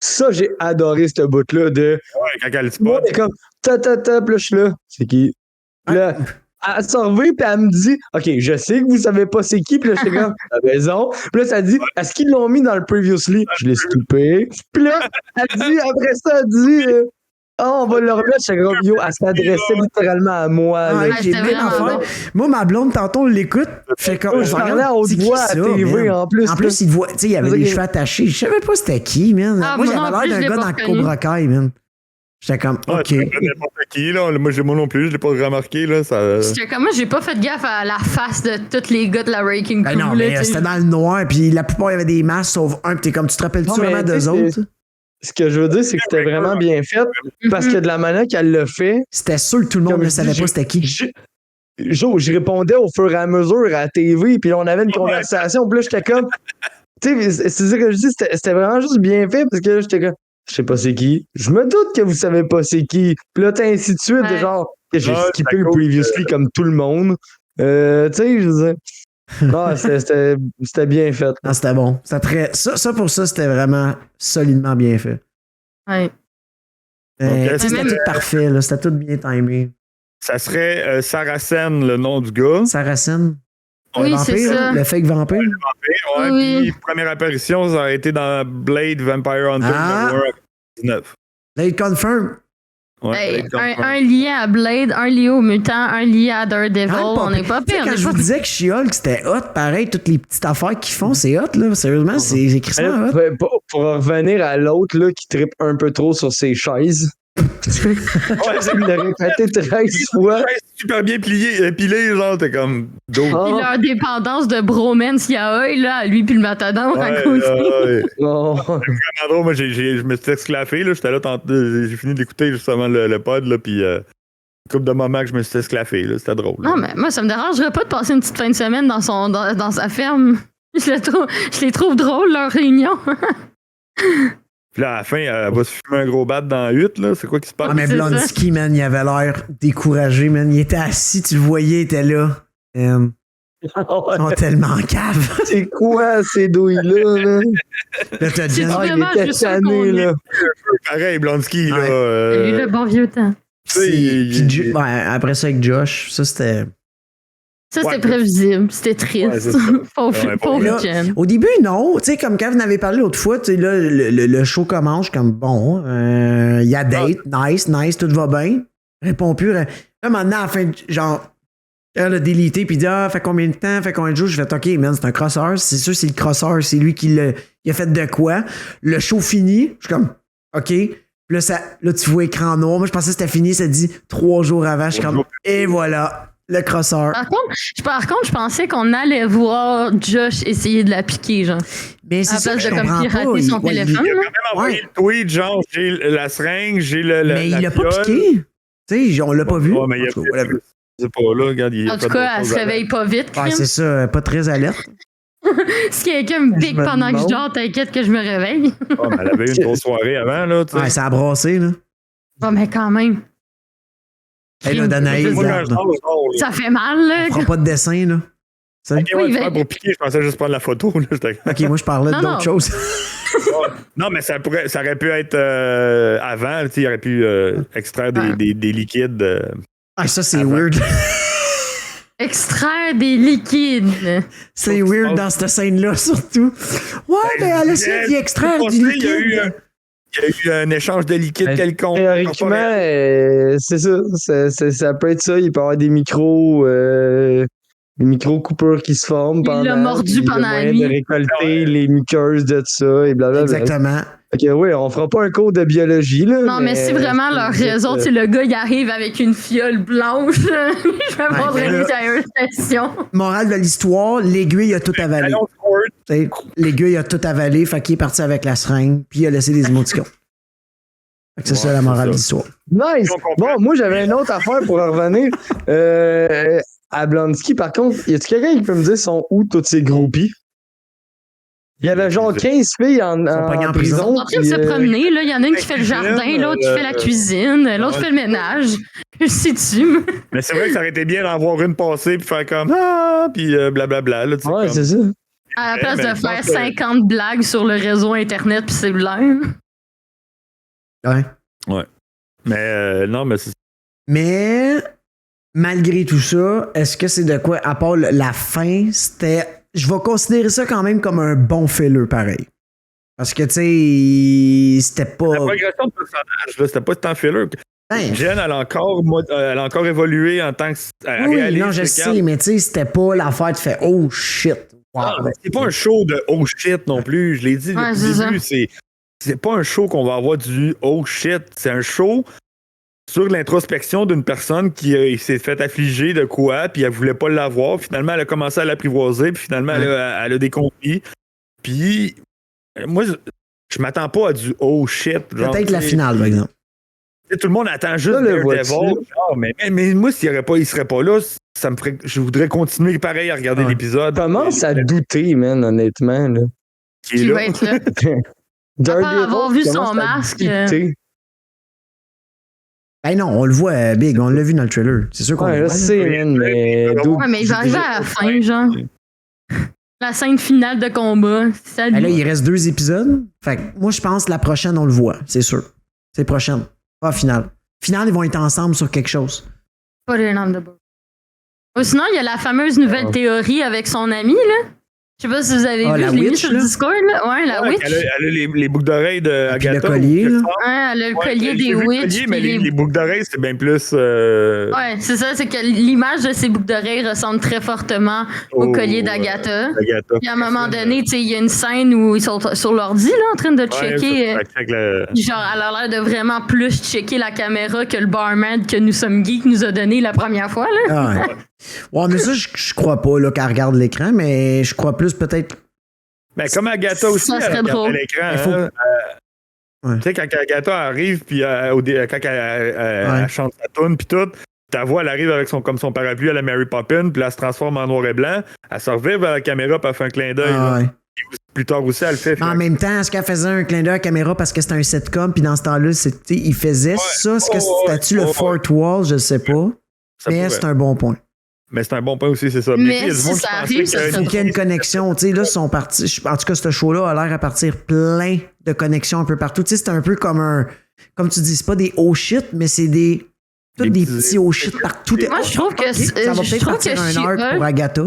ça j'ai adoré ce bout-là de. Ouais, quand elle dit Moi, pas. c'est comme ta, puis là, je suis là. C'est qui? Puis là, elle s'en revient, puis elle me dit, OK, je sais que vous savez pas c'est qui, puis là, j'étais comme, t'as raison. Puis là, ça dit, est-ce qu'ils l'ont mis dans le previously? Je l'ai skippé. Puis là, elle dit, après ça, elle dit, on va le remettre. J'étais comme, yo, elle s'adressait littéralement à moi. Ah, là. ouais, j'ai c'était bien vraiment affaire. bon. Moi, ma blonde, tantôt, on l'écoute. Fait comme, Je parlais à haute c'est qui voix à ça, TV man? en plus. En plus, il voit, tu sais, il avait C'est les ça cheveux attachés. Je savais pas c'était qui, man. Ah, moi, moi non j'avais plus, l'air je l'ai d'un gars pas dans reconnu. Cobra Kai, man. J'étais comme, Ouais, OK. tu connais n'importe qui, là. Moi non plus, je l'ai pas remarqué, là. Ça... J'étais comme moi, j'ai pas fait gaffe à la face de tous les gars de la Wrecking Crew. Ben non, là, mais tu sais. c'était dans le noir, puis la plupart, il y avait des masques, sauf un, puis t'es comme, tu te rappelles-tu Non, mais vraiment tu sais, d'eux autres? Ce que je veux dire, c'est que c'était vraiment bien fait parce que de la manière qu'elle l'a fait, C'était sûr que tout le monde Comme ne je savait dis, pas c'était qui. je répondais au fur et à mesure à la TV, puis là, on avait une conversation, puis là, j'étais comme. Tu sais, c'est ça que je dis, c'était vraiment juste bien fait parce que là, j'étais comme. Je sais pas c'est qui. Je me doute que vous savez pas c'est qui. Puis là, t'as ainsi de suite, Ouais. genre, j'ai Ouais, skippé c'est le à cause previously comme tout le monde. Tu sais, je veux dire. Non, c'était bien fait. Non, c'était bon. Ça pour ça, c'était vraiment solidement bien fait. Ouais. C'était tout parfait, là. C'était tout bien timé. Ça serait Saracen, le nom du gars. Saracen. Oui, le c'est ça. Le fake vampire. Oui. Puis première apparition, ça a été dans Blade Vampire Hunter numéro 19. Blade Confirm. Ouais, Un lié à Blade, un lié aux mutants, un lié à Daredevil. On n'est pas pire. Quand je vous disais que She-Hulk c'était hot, pareil, toutes les petites affaires qu'ils font, c'est hot, là. Sérieusement, c'est crissement hot. Pour revenir à l'autre là, qui trippe un peu trop sur ses chaises. Il l'a répété 13 fois. Super bien pilé, genre, t'es comme. Puis leur dépendance de bromance yaoi, là, lui puis le matador à côté. C'est vraiment drôle. Moi, je me suis esclaffé, là. J'étais là, j'ai fini d'écouter justement le pod, là, puis une couple de moments que je me suis esclaffé, là. C'était drôle. Non, mais moi, ça me dérangerait pas de passer une petite fin de semaine dans sa ferme. Je les trouve drôles, leur réunion. Puis là, à la fin, elle va se fumer un gros bat dans la hutte, là. C'est quoi qui se passe? Ah, mais Blonsky, man, il avait l'air découragé, man. Il était assis, tu le voyais, il était là. Ils sont tellement caves. C'est quoi ces douilles-là, là? Là, t'as dit, vraiment il était tanné, là. Pareil, Blonsky, là. Lui, le bon vieux temps. Puis, après ça, avec Josh, ça, c'était... Ça, c'était prévisible. C'était triste. Pauvre Jen. Au début, non. Tu sais, comme quand vous en avez parlé l'autre fois, tu sais, là, le show commence, je suis comme, bon, il y a date, nice, tout va bien. Réponds plus. Là, maintenant, à la fin, genre, elle a délité, puis il dit, fait combien de temps, fait combien de jours? Je fais, OK, man, c'est un crosseur. C'est sûr, c'est le crosseur, c'est lui qui il a fait de quoi. Le show fini, je suis comme, OK. Puis là, tu vois écran noir. Moi, je pensais que c'était fini, ça dit 3 jours avant. Je suis comme, et voilà. Le crosseur. Par contre, je pensais qu'on allait voir Josh essayer de la piquer, genre. Mais c'est ça, je comprends pirater son téléphone. Il a quand même envoyé le tweet, genre, j'ai la seringue, j'ai mais il l'a pas piqué. Tu sais, on l'a pas vu. Ouais, mais il a c'est pas là, regarde. En tout cas, elle se réveille pas vite. Ouais, c'est ça, pas très alerte. Si quelqu'un me pique pendant que je dors, t'inquiète que je me réveille. Mais elle avait eu une grosse soirée avant, là, tu sais. Ouais, ça a brassé, là. Bon, mais quand même. Hey, là, Danaïs, ça fait mal, là. On fera pas de dessin, là. Pour piquer, je pensais juste prendre la photo. Là, OK, moi, je parlais d'autres choses. Non, mais ça aurait pu être avant. Il aurait pu extraire des liquides. Ah, ça, c'est weird. Extraire des liquides. C'est weird dans cette scène-là, surtout. Ouais, mais elle essaie d'y extraire du liquide. Il y a eu un échange de liquide quelconque. Théoriquement, c'est ça. Ça peut être ça. Il peut y avoir des micro-coupures qui se forment. Il l'a mordu pendant la nuit. De récolter les muqueuses de ça et blablabla. Exactement. Ok, oui, on fera pas un cours de biologie, là. Non, mais si vraiment leur raison, c'est le gars, il arrive avec une fiole blanche. Je vais prendre une sérieuse question. Morale de l'histoire, l'aiguille a tout avalé. L'aiguille a tout avalé, fait qu'il est parti avec la seringue, puis il a laissé des émoticons. C'est ça la morale de l'histoire. Nice! Bon, moi, j'avais une autre affaire pour en revenir. À Blonsky, par contre, y a-tu quelqu'un qui peut me dire sont où tous ces groupies? Il y avait genre 15 filles en prison. Ils sont en train de se promener. Là. Il y en a une qui fait le jardin, l'autre qui fait la cuisine, l'autre fait le ménage. Je sais-tu. Mais c'est vrai que ça aurait été bien d'en voir une passer puis faire comme puis blablabla. Là, ouais, c'est ça. À la place de faire 50 blagues sur le réseau Internet puis cellulaire. Ouais. Mais non, mais c'est... Mais malgré tout ça, est-ce que c'est de quoi, à part la fin, c'était... Je vais considérer ça quand même comme un bon filler, pareil. Parce que, tu sais, c'était pas... La progression de personnage, là, c'était pas tant filler. Ben, Jen, elle a encore évolué en tant que oui, non, je sais, mais tu sais, c'était pas l'affaire de faire « Oh, shit! » Wow. C'est pas un show de « Oh, shit » non plus. Je l'ai dit depuis le début, c'est pas un show qu'on va avoir du « Oh, shit ». C'est un show sur l'introspection d'une personne qui s'est fait affliger de quoi, puis elle voulait pas l'avoir. Finalement, elle a commencé à l'apprivoiser, puis finalement, elle a décompris. Puis, moi, je m'attends pas à du « Oh, shit ». Peut-être la finale, par exemple. Tout le monde attend juste Daredevil. Mais moi, il serait pas là, ça me ferait. Je voudrais continuer pareil à regarder l'épisode. Je commence à douter, man, honnêtement. Là. Qui va être là. Après avoir vu son masque. Ben non, on le voit, Big, on l'a vu dans le trailer. C'est sûr qu'on le voit. Je sais, man, mais... Ouais, mais il va arriver à la fin, genre. La scène finale de combat. Ben là, il reste 2 épisodes. Fait que moi, je pense que la prochaine, on le voit, c'est sûr. C'est prochaine. Pas finale. Finale, ils vont être ensemble sur quelque chose. Put it on the board. Sinon, il y a la fameuse nouvelle théorie avec son ami, là. Je sais pas si vous avez vu, la je l'ai mis witch, sur le là? Discord, là. Ouais, la witch. Elle a les boucles d'oreilles de Puis Agatha. le collier, là. Ouais, elle a le collier des witches. Mais les boucles d'oreilles, c'est bien plus. Ouais, c'est ça, c'est que l'image de ces boucles d'oreilles ressemble très fortement au collier d'Agatha. Puis à un moment donné, tu sais, il y a une scène où ils sont sur l'ordi, là, en train de checker. Genre, elle a l'air de vraiment plus checker la caméra que le barman que Nous sommes geeks nous a donné la première fois, là. Ouais, mais ça, je crois pas, là, qu'elle regarde l'écran, mais je crois plus peut-être. Ben, comme Agatha aussi, Ça serait elle regarde drôle. l'écran. Tu sais, quand Agatha arrive, puis quand elle chante sa tune, puis tout, ta voix, elle arrive avec son parapluie à la Mary Poppins, puis elle se transforme en noir et blanc. Elle se revient vers la caméra, puis elle fait un clin d'œil. Plus tard aussi, elle le fait. En même temps, est-ce qu'elle faisait un clin d'œil à la caméra parce que c'était un sitcom, puis dans ce temps-là, il faisait ça? Est-ce que c'était-tu le fourth wall? Je sais pas. Mais c'est un bon point. Mais c'est un bon point aussi, c'est ça. Mais si ça arrive, ça Il faut qu'il y ait une connexion. Tu sais, là, ils sont partis. En tout cas, ce show-là a l'air à partir plein de connexions un peu partout. Tu sais, c'est un peu comme un. Comme tu dis, c'est pas des oh shit, mais c'est des. Tous des petits oh shit partout. Moi, je trouve que ça va peut-être partir un arc pour Agatha.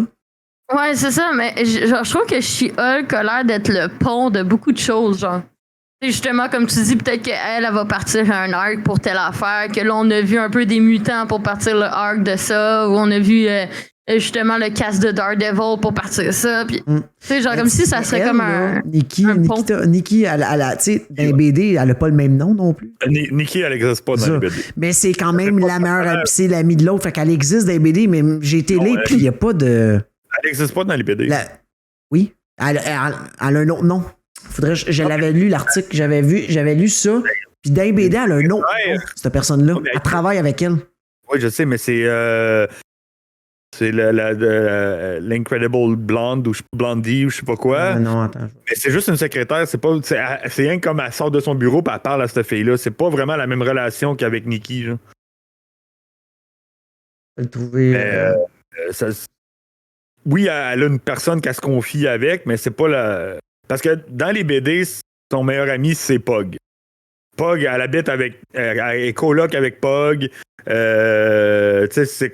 Ouais, c'est ça, mais je trouve que She-Hulk a l'air d'être le pont de beaucoup de choses, genre. C'est justement, comme tu dis, peut-être qu'elle va partir un arc pour telle affaire, que là, on a vu un peu des mutants pour partir le arc de ça, ou on a vu justement le cast de Daredevil pour partir ça, puis tu sais, genre comme si ça serait comme un Nikki, pont. tu sais, dans les BD, elle a pas le même nom non plus. Nikki, elle n'existe pas dans les BD. Mais c'est quand même la meilleure, c'est l'amie de l'autre, fait qu'elle existe dans les BD, mais j'ai été là, puis il n'y a pas de... Elle n'existe pas dans les BD. Oui, elle a un autre nom. Je l'avais lu, l'article, j'avais lu ça. Puis dans les BD, elle a un autre nom, cette personne-là. Elle travaille avec elle. Oui, je sais, mais c'est l'Incredible Blonde ou Blondie ou je sais pas quoi. Non, attends. Mais c'est juste une secrétaire. C'est rien comme elle sort de son bureau et elle parle à cette fille-là. C'est pas vraiment la même relation qu'avec Nikki. Genre. Je vais le trouver. Oui, elle a une personne qu'elle se confie avec, mais c'est pas la. Parce que dans les BD, son meilleur ami, c'est Pog. Pog, elle habite avec. Elle est coloc avec Pog. C'est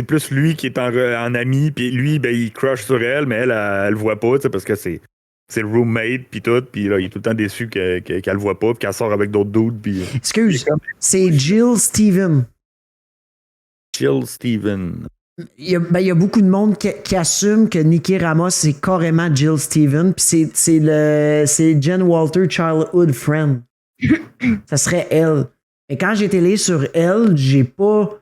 plus lui qui est en ami, puis lui, ben, il crush sur elle, mais elle le voit pas, parce que c'est le roommate, puis tout, puis là, il est tout le temps déçu qu'elle le voit pas, puis qu'elle sort avec d'autres dudes, puis. Excuse, c'est Jill Steven. Jill Steven. Il y a beaucoup de monde qui assume que Nikki Ramos, c'est carrément Jill Steven, puis c'est Jen Walter Childhood Friend. Ça serait elle. Mais quand j'ai été allé sur elle, j'ai pas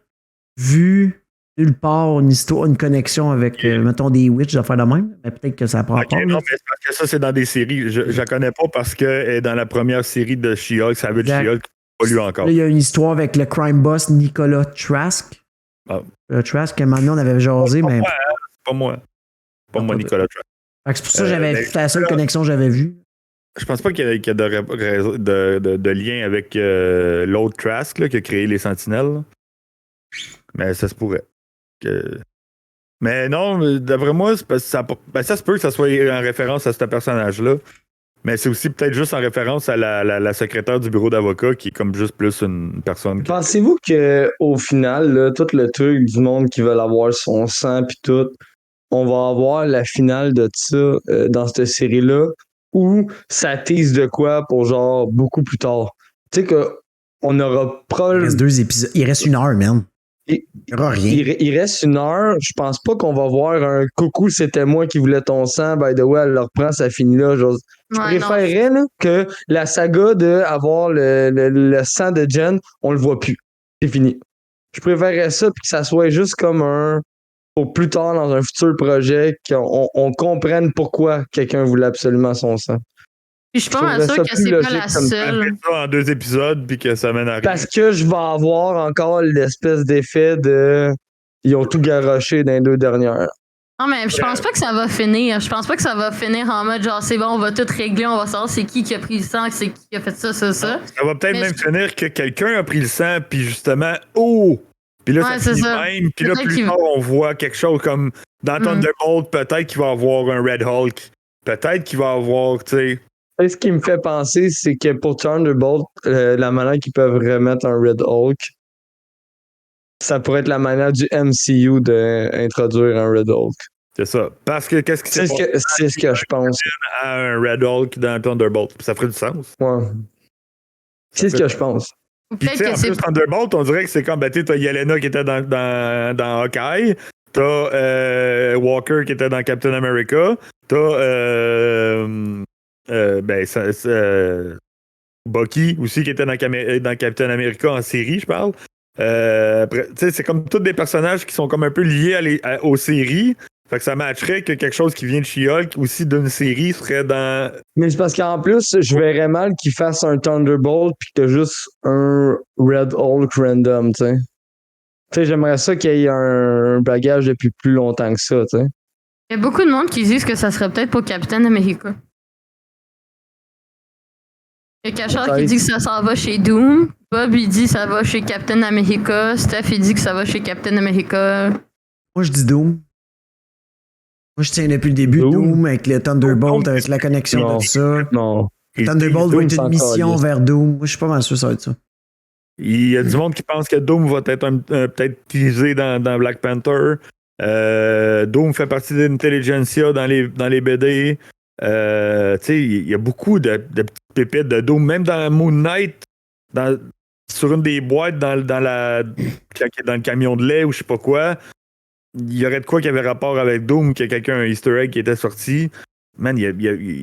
vu nulle part une connexion avec, mettons, des witches, des affaires de même. Mais peut-être que ça prend pas. Non, mais parce que ça, c'est dans des séries. Je la connais pas parce qu'elle est dans la première série de She-Hulk. Ça veut dire She-Hulk, pas lu encore. Là, il y a une histoire avec le crime boss Nicolas Trask. Trask, maintenant, on avait jasé, mais. C'est pas moi. Pas moi, Nicolas Trask. C'est pour ça que c'était la seule connexion que j'avais vue. Je pense pas qu'il y ait de lien avec l'autre Trask là, qui a créé les Sentinelles. Là. Mais ça se pourrait. Mais non, d'après moi, ça se peut que ça soit en référence à ce personnage-là. Mais c'est aussi peut-être juste en référence à la secrétaire du bureau d'avocat qui est comme juste plus une personne. Pensez-vous qu'au final, là, tout le truc du monde qui veut avoir son sang puis tout, on va avoir la finale de ça dans cette série-là ou ça tease de quoi pour genre beaucoup plus tard? Tu sais qu'on aura probablement... Il reste 2 épisodes. Il reste 1 heure, man. Il n'y aura rien. Il reste 1 heure. Je pense pas qu'on va voir un coucou, c'était moi qui voulais ton sang. By the way, elle le reprend, ça finit là. Je préférerais là, que la saga d'avoir le sang de Jen, on le voit plus. C'est fini. Je préférerais ça puis que ça soit juste comme un. Pour plus tard dans un futur projet, qu'on comprenne pourquoi quelqu'un voulait absolument son sang. Puis je suis pas mal sûr que c'est pas la seule. Ça en 2 épisodes puis que ça mène à rien. Parce que je vais avoir encore l'espèce d'effet de. Ils ont tout garoché dans les 2 dernières. Non, mais je pense pas que ça va finir. Je pense pas que ça va finir en mode genre c'est bon, on va tout régler, on va savoir c'est qui a pris le sang, c'est qui a fait ça. Ça va peut-être même finir que quelqu'un a pris le sang, puis justement, oh! Puis là, ça finit même. Puis là, plus tard, on voit quelque chose comme dans Thunderbolt, peut-être qu'il va y avoir un Red Hulk. Peut-être qu'il va y avoir, tu sais. Et ce qui me fait penser, c'est que pour Thunderbolt, la manière qu'ils peuvent remettre un Red Hulk, ça pourrait être la manière du MCU d'introduire un Red Hulk. C'est ça. Parce que qu'est-ce qui C'est ce que je pense. À un Red Hulk dans Thunderbolt? Ça ferait du sens. Ouais. C'est ce que je pense. Puis tu sais, en plus, Thunderbolt, on dirait que c'est comme, tu t'as Yelena qui était dans Hawkeye, t'as Walker qui était dans Captain America, t'as Bucky aussi qui était dans Captain America en série, je parle. C'est comme tous des personnages qui sont comme un peu liés aux séries. Fait que ça matcherait que quelque chose qui vient de She-Hulk aussi d'une série serait dans. Mais c'est parce qu'en plus, je verrais mal qu'ils fassent un Thunderbolt puis que t'as juste un Red Hulk random, tu sais. Tu sais, j'aimerais ça qu'il y ait un bagage depuis plus longtemps que ça, tu sais. Il y a beaucoup de monde qui disent que ça serait peut-être pour Captain America. Il y a Cachard qui dit que ça s'en va chez Doom. Bob, il dit que ça va chez Captain America. Steph, il dit que ça va chez Captain America. Moi, je dis Doom. Moi, je tiens depuis le début Doom avec le Thunderbolt, avec la connexion de tout ça. Non. Thunderbolt va être une mission vers Doom. Moi, je suis pas mal sûr que ça va être ça. Il y a du monde qui pense que Doom va être peut-être utilisé dans Black Panther. Doom fait partie d'Intelligentsia dans les BD. Il y a beaucoup de petites pépites de Doom. Même dans Moon Knight, sur une des boîtes dans le camion de lait ou je sais pas quoi, il y aurait de quoi qui avait rapport avec Doom, qu'il y a quelqu'un, un Easter egg qui était sorti. Man, il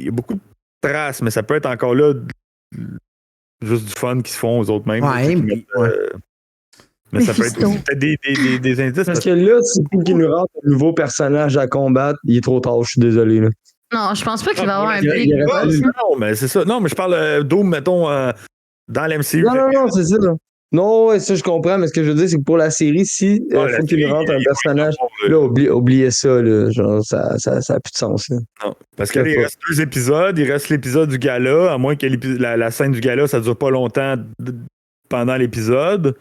y a beaucoup de traces, mais ça peut être encore là juste du fun qui se font aux autres mêmes. Ouais, mais ça peut être aussi peut-être des indices. Parce que là, c'est pour qu'il nous rentre un nouveau personnage à combattre, il est trop tard, je suis désolé. Là. Non, je pense pas qu'il va y avoir un big Non, mais c'est ça. Non, mais je parle Doom, mettons, dans l'MCU. Non, c'est ça. Là. Non, ouais, ça, je comprends, mais ce que je veux dire, c'est que pour la série, si faut qu'il nous rentre un personnage, là, oubliez ça, là. Genre, ça a plus de sens. Là. Non, parce qu'il reste 2 épisodes. Il reste l'épisode du gala, à moins que la scène du gala, ça dure pas longtemps pendant l'épisode.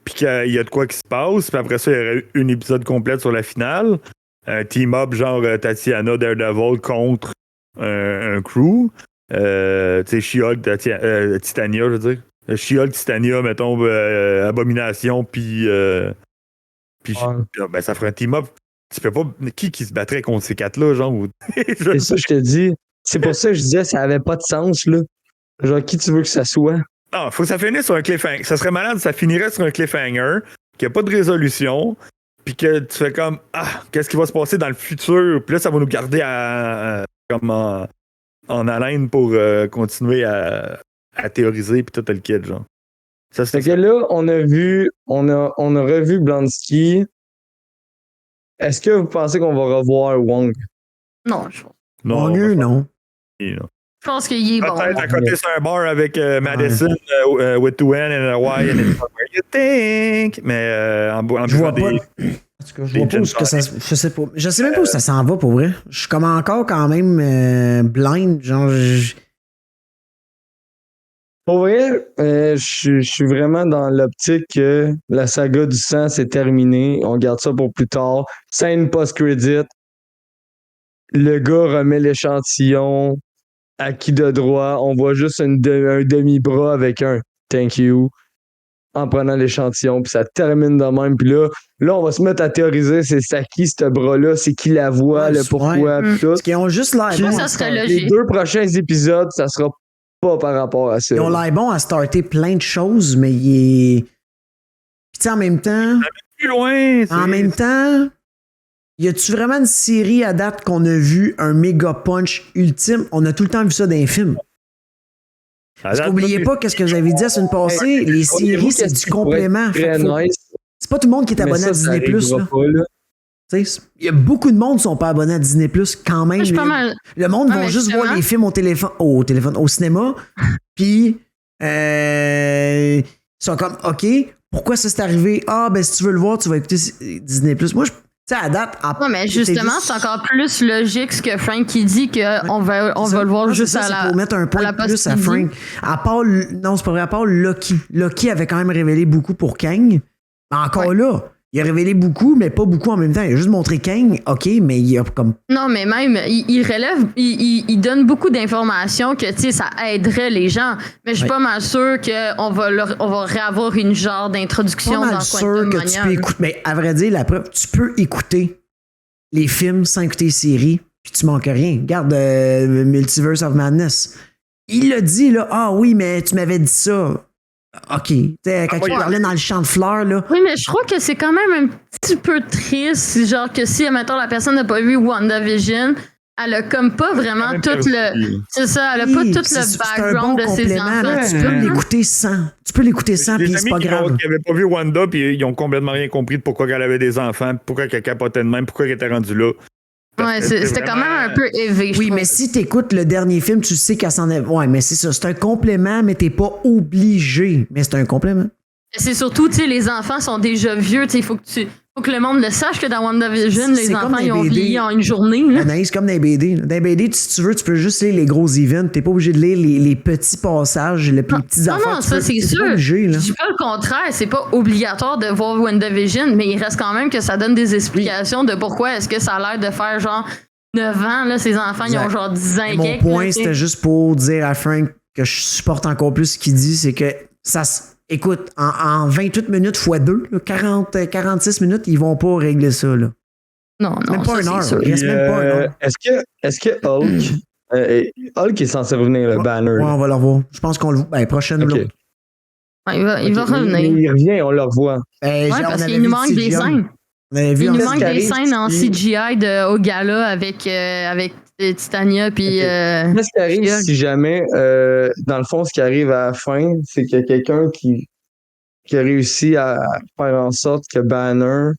Puis qu'il y a de quoi qui se passe. Puis après ça, il y aurait un épisode complet sur la finale. Un team-up genre Tatiana, Daredevil contre un crew. Tu sais, She-Hulk, Titania, je veux dire. She-Hulk, Titania, mettons, Abomination, puis ben, ça ferait un team-up. Tu peux pas. Qui se battrait contre ces 4-là, genre? C'est ça, je te dis. C'est pour ça que je disais, ça avait pas de sens, là. Genre, qui tu veux que ça soit? Non, faut que ça finisse sur un cliffhanger. Ça serait malade, ça finirait sur un cliffhanger, qu'il n'y a pas de résolution, puis que tu fais comme, qu'est-ce qui va se passer dans le futur? Puis là, ça va nous garder comme en haleine pour continuer à théoriser, puis tout le kit, genre. Ça, fait que là, on a revu Blonsky. Est-ce que vous pensez qu'on va revoir Wong? Non, je pense. Non. Non. Je pense qu'il est bon. Peut-être à côté sur un bar avec Madison, with two N and a Y and where you think. Mais en je vois pas. En tout cas, je vois pas où ça. Je sais pas. Je sais même pas où ça s'en va pour vrai. Je suis comme encore quand même blind. Genre. Pour vrai, je suis vraiment dans l'optique que la saga du sang, c'est terminé. On garde ça pour plus tard. Scène post-credit. Le gars remet l'échantillon. Acquis de droit. On voit juste un demi-bras avec un « thank you » en prenant l'échantillon. Puis ça termine de même. Puis là, on va se mettre à théoriser c'est à qui ce bras-là, c'est qui la voit, le pourquoi, puis tout. Parce qu'ils ont juste l'air bon. Ça serait logique. Les 2 prochains épisodes, ça sera pas par rapport à ça. Ils ont l'air bon à starter plein de choses, mais il est... Puis tu sais, en même temps... Plus loin, en même temps... Y a-tu vraiment une série à date qu'on a vu un méga punch ultime? On a tout le temps vu ça dans les films. Parce qu'oubliez pas qu'est-ce que vous avez dit la semaine passée, les séries, c'est du complément. C'est pas tout le monde qui est abonné à Disney+. Il y a beaucoup de monde qui sont pas abonnés à Disney+, quand même. Le monde va juste voir les films au cinéma, puis ils sont comme, OK, pourquoi ça s'est arrivé? Ben si tu veux le voir, tu vas écouter Disney+. Moi, à date, mais justement, c'est encore plus logique ce que Frank qui dit qu'on va le voir juste à la. Pour mettre un point de plus à Frank. Non, c'est pas vrai. À part Loki. Loki avait quand même révélé beaucoup pour Kang. Mais encore là, Il a révélé beaucoup, mais pas beaucoup en même temps. Il a juste montré Kang, OK, mais il a comme... Non, mais même, il relève, il donne beaucoup d'informations que, tu sais, ça aiderait les gens. Mais je suis pas mal sûre qu'on va, on va réavoir une genre d'introduction Pas dans mal sûr Quantum que Mania. tu peux écouter... Mais à vrai dire, la preuve, tu peux écouter les films sans écouter les séries, puis tu manques rien. Regarde Multiverse of Madness. Il l'a dit, là, ah oui, mais tu m'avais dit ça. OK. T'sais, quand il parlait dans le champ de fleurs, là. Oui, mais je trouve que c'est quand même un petit peu triste, genre que si, admettons, la personne n'a pas vu WandaVision, elle a comme pas vraiment tout le... C'est ça, elle a pas tout le background de ses enfants. Tu peux l'écouter sans. Tu peux l'écouter sans, puis c'est pas grave. Ils n'avaient pas vu Wanda, puis ils ont complètement rien compris de pourquoi elle avait des enfants, pourquoi elle capotait de même, pourquoi elle était rendue là. Ouais, c'était quand même un peu élevé. Oui, mais si t'écoutes le dernier film, tu sais qu'elle s'en est. Ouais, mais c'est ça. C'est un complément, mais t'es pas obligé. Mais c'est un complément. C'est surtout, tu sais, les enfants sont déjà vieux. Tu sais, il faut que le monde le sache que dans WandaVision, les enfants, ils ont vieilli en une journée. C'est comme dans les BD. Dans les BD, si tu veux, tu peux juste lire les gros events. T'es pas obligé de lire les petits passages, les petites affaires. Non, ça, c'est sûr. Je dis pas le contraire. C'est pas obligatoire de voir WandaVision, mais il reste quand même que ça donne des explications de pourquoi est-ce que ça a l'air de faire genre 9 ans. Là, ces enfants, ils ont genre 10 ans et mon point, c'était juste pour dire à Frank que je supporte encore plus ce qu'il dit, c'est que ça écoute, en 28 minutes x 2, 46 minutes, ils vont pas régler ça. Là. Non, même pas une heure. Il reste même pas une heure. Est-ce que Hulk... Hulk est censé revenir, le banner. Ouais, on va le revoir. Je pense qu'on le voit. Prochaine. Okay. Il va revenir. Il revient, on le revoit. Parce qu'il nous manque des scènes. Il nous manque des scènes en CGI au gala avec Titania puis Qu'est-ce qui arrive si jamais dans le fond ce qui arrive à la fin, c'est qu'il y a quelqu'un qui a réussi à faire en sorte que Banner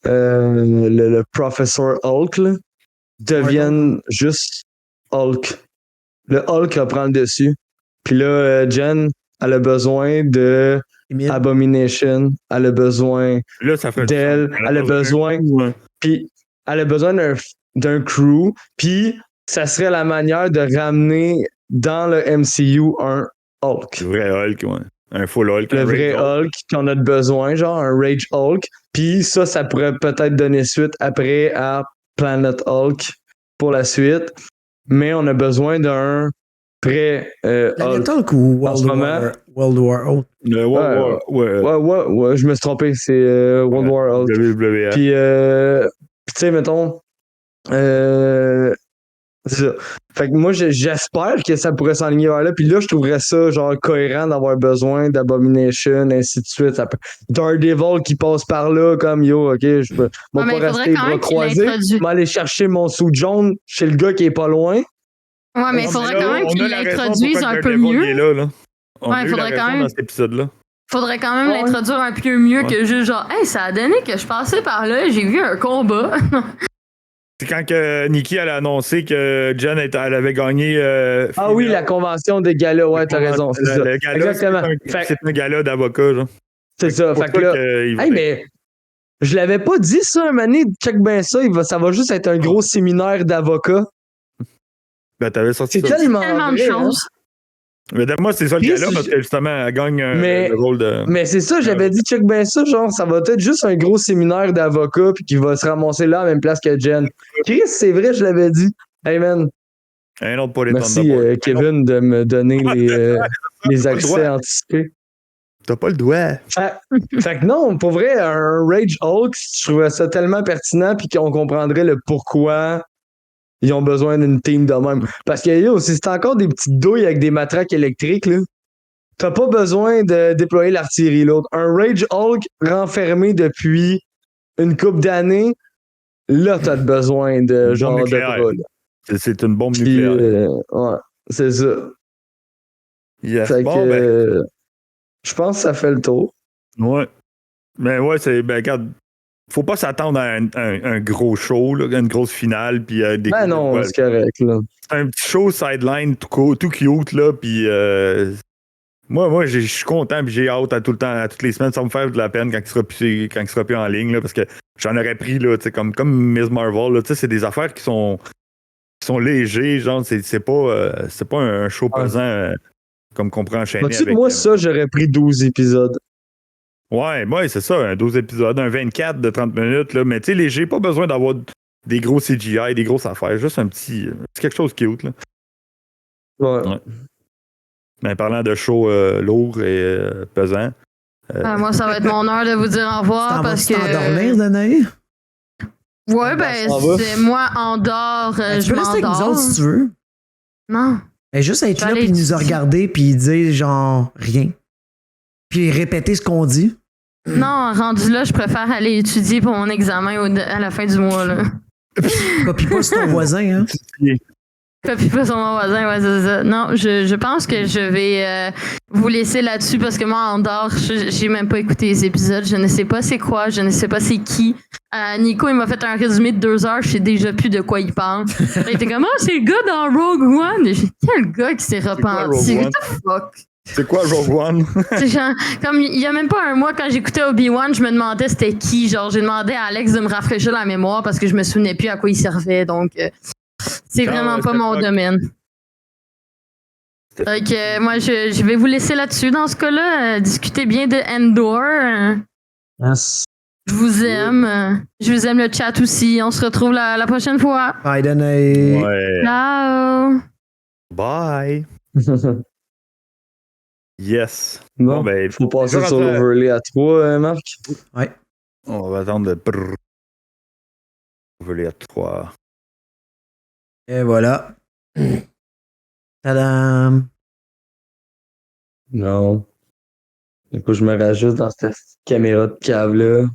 le Professor Hulk là, devienne juste Hulk. Le Hulk reprend le dessus. Puis là Jen elle a besoin de Abomination, elle a besoin d'elle, elle a besoin puis elle a besoin d'un crew, puis ça serait la manière de ramener dans le MCU un Hulk. Le vrai Hulk, ouais. Un full Hulk. Le vrai Hulk qu'on a besoin, genre un Rage Hulk. Puis ça pourrait peut-être donner suite après à Planet Hulk pour la suite. Mais on a besoin d'un vrai Planet Hulk ou World War Hulk? Ouais, je me suis trompé. C'est World War Hulk. WWE. Puis tu sais, mettons, c'est ça. Fait que moi, j'espère que ça pourrait s'enligner vers là. Puis là, je trouverais ça, genre, cohérent d'avoir besoin d'Abomination, ainsi de suite. Daredevil qui passe par là, comme yo, ok, je peux pas rester bras croisés. Je vais aller chercher mon suit jaune chez le gars qui est pas loin. Ouais, mais il faudrait quand même qu'il l'introduise un peu mieux. Il faudrait quand même. Dans cet épisode-là. Faudrait quand même l'introduire un peu mieux que juste genre, hey, ça a donné que je passais par là, j'ai vu un combat. C'est quand que Nikki elle a annoncé que Jen elle avait gagné. Oui, la convention des galas, ouais, t'as raison. C'est ça. Le gala, exactement. C'est un gala d'avocat, genre. C'est ça. Fait que là. Hey, mais je l'avais pas dit ça un moment donné, check bien ça, ça va juste être un gros séminaire d'avocats. Ben, t'avais sorti ça. C'est tellement de choses. Mais moi, c'est ça le gala, parce que justement, elle gagne le rôle de. Mais c'est ça, j'avais dit, check bien ça, genre, ça va être juste un gros séminaire d'avocats, puis qui va se ramasser là à la même place que Jen. Chris, c'est vrai, je l'avais dit. Hey man. Un autre pour les merci Kevin de me donner les accès anticipés. T'as pas le doigt. Fait que non, pour vrai, un Rage Hulk, je trouvais ça tellement pertinent, puis qu'on comprendrait le pourquoi ils ont besoin d'une team de même. Parce que yo, si c'est encore des petites douilles avec des matraques électriques, là, t'as pas besoin de déployer l'artillerie. L'autre. Un Rage Hulk renfermé depuis une couple d'années, là, t'as besoin de une genre de bras. C'est une bombe nucléaire. Ouais, c'est ça. Yes. Fait que, je pense que ça fait le tour. Ouais. Mais ouais, regarde. Faut pas s'attendre à un gros show, là, une grosse finale, puis des. Ben non, c'est correct, là. C'est un petit show sideline tout cute, là, puis moi, je suis content, puis j'ai hâte à toutes les semaines, ça va me faire de la peine quand il sera plus en ligne, là, parce que j'en aurais pris, là, tu sais, comme Ms. Marvel, là, tu sais, c'est des affaires qui sont légers, genre, c'est pas un show pesant comme qu'on peut enchaîner. Moi, ça, j'aurais pris 12 épisodes. Ouais, c'est ça, un 12 épisodes, un 24 de 30 minutes, là, mais tu sais, léger, pas besoin d'avoir des gros CGI, des grosses affaires, juste un petit quelque chose cute, là. Ouais. Mais parlant de show lourd et pesant. Moi, ça va être mon heure de vous dire au revoir parce que. T'endormir, Danae? Ouais, ben, c'est moi, Andorre, Tu je peux rester avec nous m'endors. autres si tu veux. Non. Mais juste être là, aller puis nous étudier. regarder, puis dire genre rien. Puis répéter ce qu'on dit. Non, rendu là, je préfère aller étudier pour mon examen à la fin du mois, là. Copie pas sur ton voisin, hein. Copie pas sur mon voisin, ouais, c'est ça. Non, je pense que je vais vous laisser là-dessus parce que moi, Andorre, j'ai même pas écouté les épisodes. Je ne sais pas c'est quoi, je ne sais pas c'est qui. Nico, il m'a fait un résumé de 2 heures, je sais déjà plus de quoi il parle. Il était comme, c'est le gars dans Rogue One. Et j'ai dit, quel gars qui s'est repenti? What the fuck? C'est quoi Rogue One? C'est genre, comme il y a même pas un mois, quand j'écoutais Obi-Wan, je me demandais c'était qui. Genre, j'ai demandé à Alex de me rafraîchir la mémoire parce que je me souvenais plus à quoi il servait. Donc, c'est vraiment pas mon domaine. Donc, moi, je vais vous laisser là-dessus dans ce cas-là. Discutez bien de Endor. Yes. Je vous aime. Je vous aime le chat aussi. On se retrouve la prochaine fois. Bye, Danae. Ouais. Ciao! Bye. Yes. Bon, ben, faut passer je sur rentre- l'overlay à 3, Marc. Ouais. On va attendre de brrr. On veut les 3. Et voilà. Tadam. Non. Du coup, je me rajoute dans cette caméra de cave-là.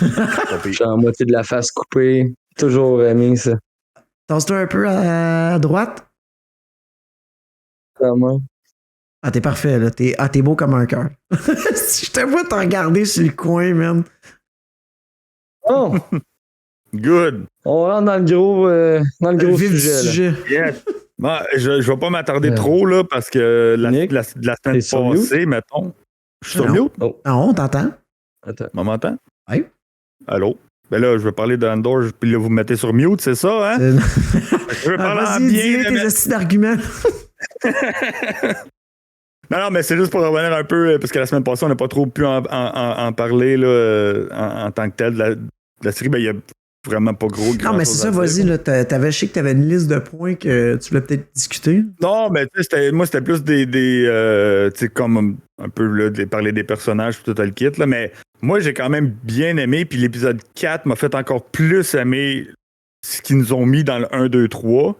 Je suis en moitié de la face coupée. Toujours aimé ça. Tasse-toi un peu à droite. Comment? Ah, t'es parfait, là. T'es beau comme un cœur. Si je te vois te regarder sur le coin, man. Oh! Good. On rentre dans le gros Vif du sujet. Là. Yes. Bon, je vais pas m'attarder Ouais. trop, là, parce que Nick, la semaine t'es sur passée, mettons. Je suis sur Non. mute? Oh, Ah, on t'entend? attends. On m'entend? Oui. Allô? Ben là, je vais parler d'Andor, puis là, vous me mettez sur mute, c'est ça, hein? Je veux parler en Vas-y, bien. dis tes astuces d'arguments. Non, mais c'est juste pour revenir un peu, parce que la semaine passée, on n'a pas trop pu en parler là, en tant que tel de la série. Ben, il y a vraiment pas gros. Non, mais c'est ça, vas-y, là. Je sais que t'avais une liste de points que tu voulais peut-être discuter. Non, mais tu sais, moi, c'était plus des tu sais, comme un peu là, de parler des personnages puis tout le kit, là, mais moi, j'ai quand même bien aimé, puis l'épisode 4 m'a fait encore plus aimer ce qu'ils nous ont mis dans le 1, 2, 3.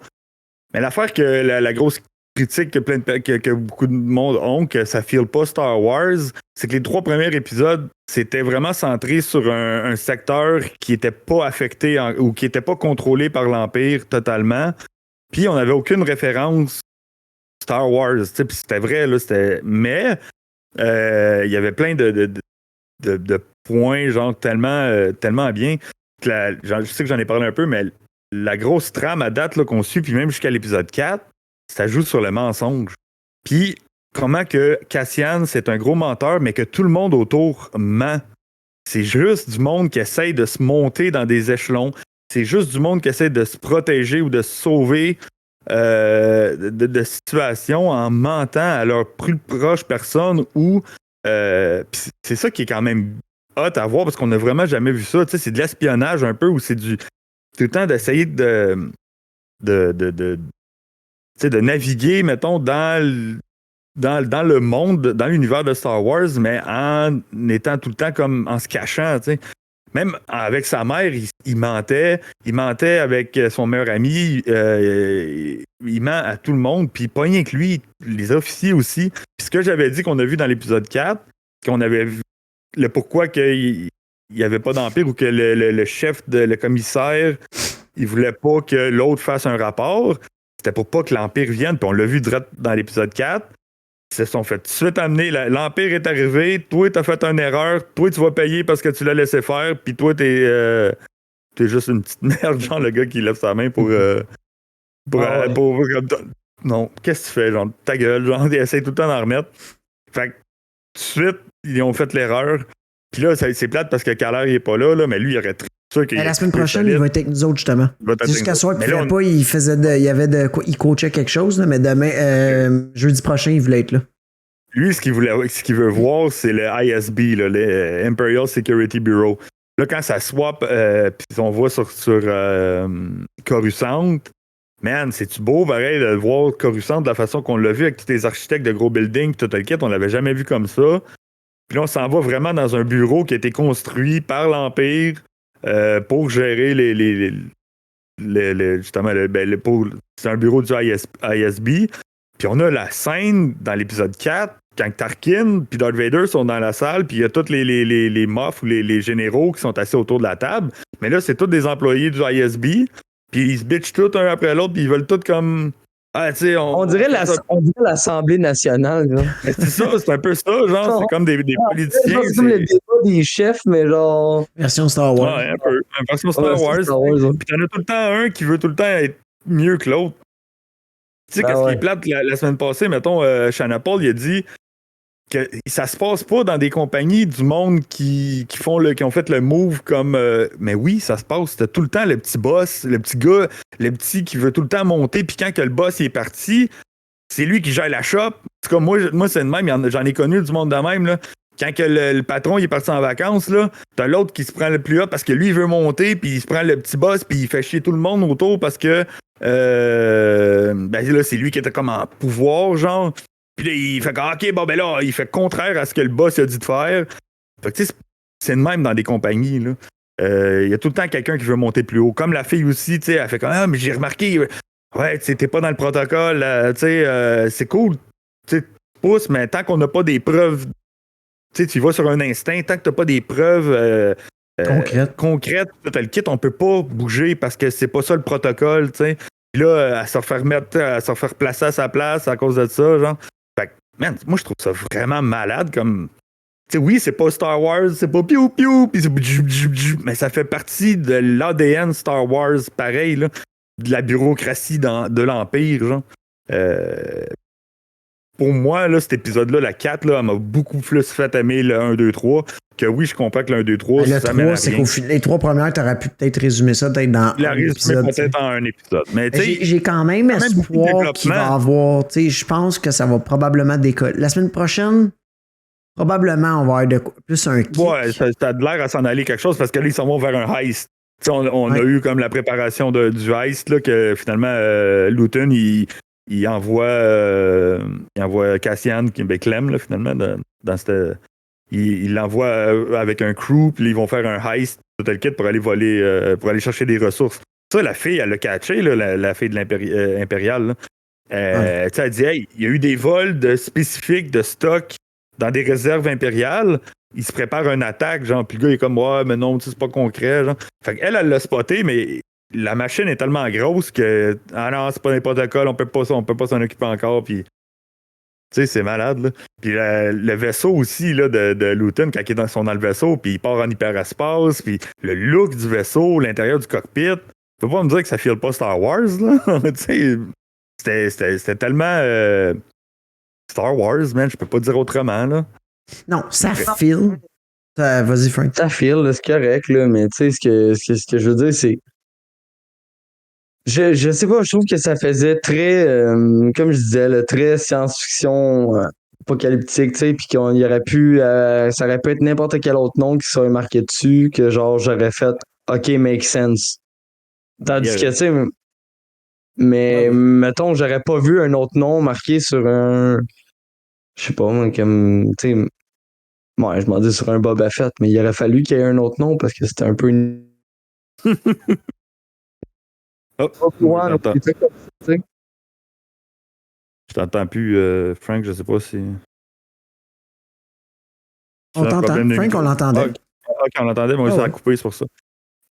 Mais l'affaire que la grosse critique que beaucoup de monde ont, que ça file pas Star Wars, c'est que les 3 premiers épisodes, c'était vraiment centré sur un secteur qui était pas affecté ou qui était pas contrôlé par l'Empire totalement. Puis on n'avait aucune référence Star Wars, tu sais, puis c'était vrai, là, mais il y avait plein de points, genre, tellement bien. Je sais que j'en ai parlé un peu, mais la grosse trame à date là, qu'on suit, puis même jusqu'à l'épisode 4, ça joue sur le mensonge. Puis comment que Cassian, c'est un gros menteur, mais que tout le monde autour ment. C'est juste du monde qui essaye de se monter dans des échelons. C'est juste du monde qui essaie de se protéger ou de se sauver de situations en mentant à leur plus proche personne ou c'est ça qui est quand même hot à voir parce qu'on n'a vraiment jamais vu ça. Tu sais, c'est de l'espionnage un peu ou c'est tout le temps d'essayer de naviguer, mettons, dans le monde, dans l'univers de Star Wars, mais en étant tout le temps comme en se cachant, tu sais. Même avec sa mère, il mentait. Il mentait avec son meilleur ami. Il ment à tout le monde. Puis pas rien que lui, les officiers aussi. Puis ce que j'avais dit qu'on a vu dans l'épisode 4, qu'on avait vu le pourquoi qu'il n'y avait pas d'empire ou que le chef, le commissaire, il voulait pas que l'autre fasse un rapport. C'était pour pas que l'empire vienne. Puis on l'a vu direct dans l'épisode 4. Ils se sont fait tout de suite amener. L'Empire est arrivé. Toi, t'as fait une erreur. Toi, tu vas payer parce que tu l'as laissé faire. Puis toi, t'es juste une petite merde, genre le gars qui lève sa main pour non, qu'est-ce que tu fais? Genre, ta gueule. Genre, ils essayent tout le temps d'en remettre. Fait que, tout de suite, ils ont fait l'erreur. Puis là, c'est plate parce que Kaler, il est pas là, mais lui, il aurait sûr qu'il la semaine prochaine, il va être avec nous autres, justement. Jusqu'à soir, il ne pas, il coachait quelque chose, là, mais demain, jeudi prochain, il voulait être là. Lui, ce qu'il veut voir, c'est le ISB, là, le Imperial Security Bureau. Là, quand ça swap, puis on voit sur Coruscant, man, c'est-tu beau, pareil, de voir Coruscant de la façon qu'on l'a vu avec tous les architectes de gros buildings, tout le kit, on l'avait jamais vu comme ça. Puis là, on s'en va vraiment dans un bureau qui a été construit par l'Empire pour gérer justement, c'est un bureau du ISB. Puis on a la scène dans l'épisode 4, quand Tarkin puis Darth Vader sont dans la salle, puis il y a tous les Moff ou les généraux qui sont assis autour de la table. Mais là, c'est tous des employés du ISB. Puis ils se bitchent tous un après l'autre, puis ils veulent tous comme... Ah, tu sais, on dirait l'Assemblée nationale. Genre. C'est ça, c'est un peu ça, genre, c'est comme des politiciens. C'est comme le débat des chefs, mais genre... Version Star Wars. Ouais, un peu. Version Star Wars. Puis t'en as tout le temps un qui veut tout le temps être mieux que l'autre. Tu sais, qu'est-ce qui est plate la semaine passée, mettons, Shanna Paul, il a dit que ça se passe pas dans des compagnies du monde qui ont fait le move comme... mais oui, ça se passe. T'as tout le temps le petit boss, le petit gars, le petit qui veut tout le temps monter, puis quand que le boss il est parti, c'est lui qui gère la shop. En tout cas, moi c'est de même, j'en ai connu du monde de même, là. Quand que le patron il est parti en vacances, là, t'as l'autre qui se prend le plus haut parce que lui, il veut monter, puis il se prend le petit boss, puis il fait chier tout le monde autour parce que là, c'est lui qui était comme en pouvoir, genre. Puis là, il fait OK, bon, ben là, il fait contraire à ce que le boss a dit de faire. Fait que, tu sais, c'est de même dans des compagnies, là. Il y a tout le temps quelqu'un qui veut monter plus haut. Comme la fille aussi, tu sais, elle fait comme mais j'ai remarqué, ouais, tu sais, t'es pas dans le protocole, tu sais, c'est cool, tu sais, pousse, mais tant qu'on n'a pas des preuves, tu sais, tu vas sur un instinct, tant que t'as pas des preuves concrètes, t'as le kit, on peut pas bouger parce que c'est pas ça le protocole, tu sais. Puis là, à se refaire placer à sa place à cause de ça, genre. Fait que, man, moi, je trouve ça vraiment malade comme. Tu sais, oui, c'est pas Star Wars, c'est pas piou-piou, pis mais ça fait partie de l'ADN Star Wars, pareil, là, de la bureaucratie de l'Empire, genre. Pour moi, là, cet épisode-là, la 4, là, elle m'a beaucoup plus fait aimer le 1, 2, 3, que oui, je comprends que le 1, 2, 3, le ça 3, c'est qu'au final, les 3 premières, t'aurais pu peut-être résumer ça peut-être dans un épisode. Peut-être en un épisode. Mais j'ai quand même espoir qu'il va avoir, tu sais, je pense que ça va probablement décoller. La semaine prochaine, probablement, on va avoir plus un kick. Ouais, ça a l'air à s'en aller quelque chose parce que là, ils s'en vont vers un heist. On a eu comme la préparation du heist, là, que finalement, Luton, il envoie Cassian, Clem, là, finalement, dans cette... Il l'envoie avec un crew, puis ils vont faire un heist, tout le kit, pour aller voler, pour aller chercher des ressources. Ça, la fille, elle l'a catché, là, la fille de l'Impériale. Elle dit, hey, il y a eu des vols spécifiques de stock dans des réserves impériales. Il se prépare une attaque, genre, puis le gars, il est comme, ouais, mais non, c'est pas concret, genre. Fait qu'elle, elle l'a spoté, mais la machine est tellement grosse que, ah non, c'est pas des protocoles, on peut pas s'en occuper encore, puis. Tu sais, c'est malade, là. Puis le vaisseau aussi, là, de Luton, quand ils sont dans le vaisseau, puis il part en hyperespace, puis le look du vaisseau, l'intérieur du cockpit, tu peux pas me dire que ça file pas Star Wars, là. Tu sais, c'était tellement Star Wars, man, je peux pas dire autrement, là. Non, ça file. Vas-y, Frank. Ça file, c'est correct, là, mais tu sais, ce que je veux dire, c'est... Je sais pas, je trouve que ça faisait très, comme je disais, là, très science-fiction apocalyptique, tu sais, puis qu'il aurait pu, ça aurait pu être n'importe quel autre nom qui serait marqué dessus, que genre j'aurais fait OK, make sense. Tandis que, tu sais, mais mettons, j'aurais pas vu un autre nom marqué sur un, je sais pas, moi, comme, tu sais, ouais, je m'en dis sur un Boba Fett, mais il aurait fallu qu'il y ait un autre nom parce que c'était un peu une. Oh, je t'entends plus, Frank, je sais pas si. On t'entend, Frank, on l'entendait. Ok, on l'entendait, mais ça a coupé, c'est pour ça.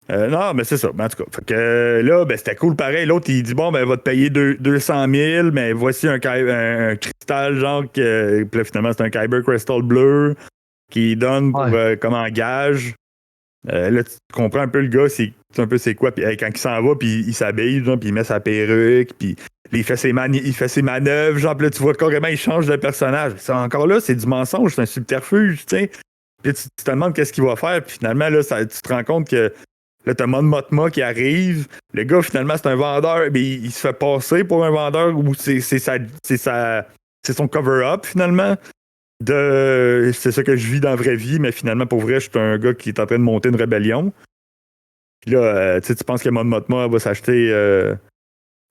Non, mais c'est ça. En tout cas, fait que là, ben, c'était cool pareil. L'autre, il dit bon, ben, va te payer 200 000, mais voici un cristal, genre, puis là, finalement, c'est un Kyber Crystal bleu qui donne pour, comme en gage. Là, tu comprends un peu le gars, c'est quoi. Puis quand il s'en va, puis il s'habille, genre, puis il met sa perruque, puis il fait ses manœuvres, genre, puis là, tu vois carrément, il change de personnage. Ça, encore là, c'est du mensonge, c'est un subterfuge, tu sais. Puis tu te demandes qu'est-ce qu'il va faire, puis finalement, là, tu te rends compte que là, t'as Mon Mothma qui arrive. Le gars, finalement, c'est un vendeur, mais il se fait passer pour un vendeur ou c'est son cover-up, finalement. c'est ça que je vis dans la vraie vie, mais finalement, pour vrai, je suis un gars qui est en train de monter une rébellion. Puis là, tu penses que Mon Mothma va s'acheter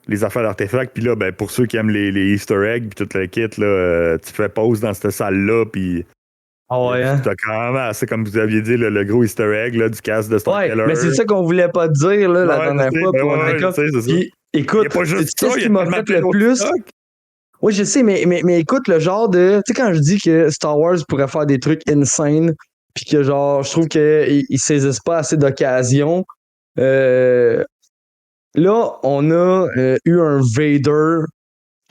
les affaires d'artefacts, puis là, ben, pour ceux qui aiment les Easter eggs, puis toute la kit, là, tu fais pause dans cette salle-là, puis t'as quand même, c'est comme vous aviez dit, le gros Easter egg là, du casque de Starkiller. Mais c'est ça qu'on voulait pas dire là, la dernière fois. Puis, écoute, tu sais ce qui m'a fait le plus? Oui, je sais, mais écoute, le genre de... Tu sais, quand je dis que Star Wars pourrait faire des trucs insane, puis que genre, je trouve qu'ils saisissent pas assez d'occasions, là, on a eu un Vader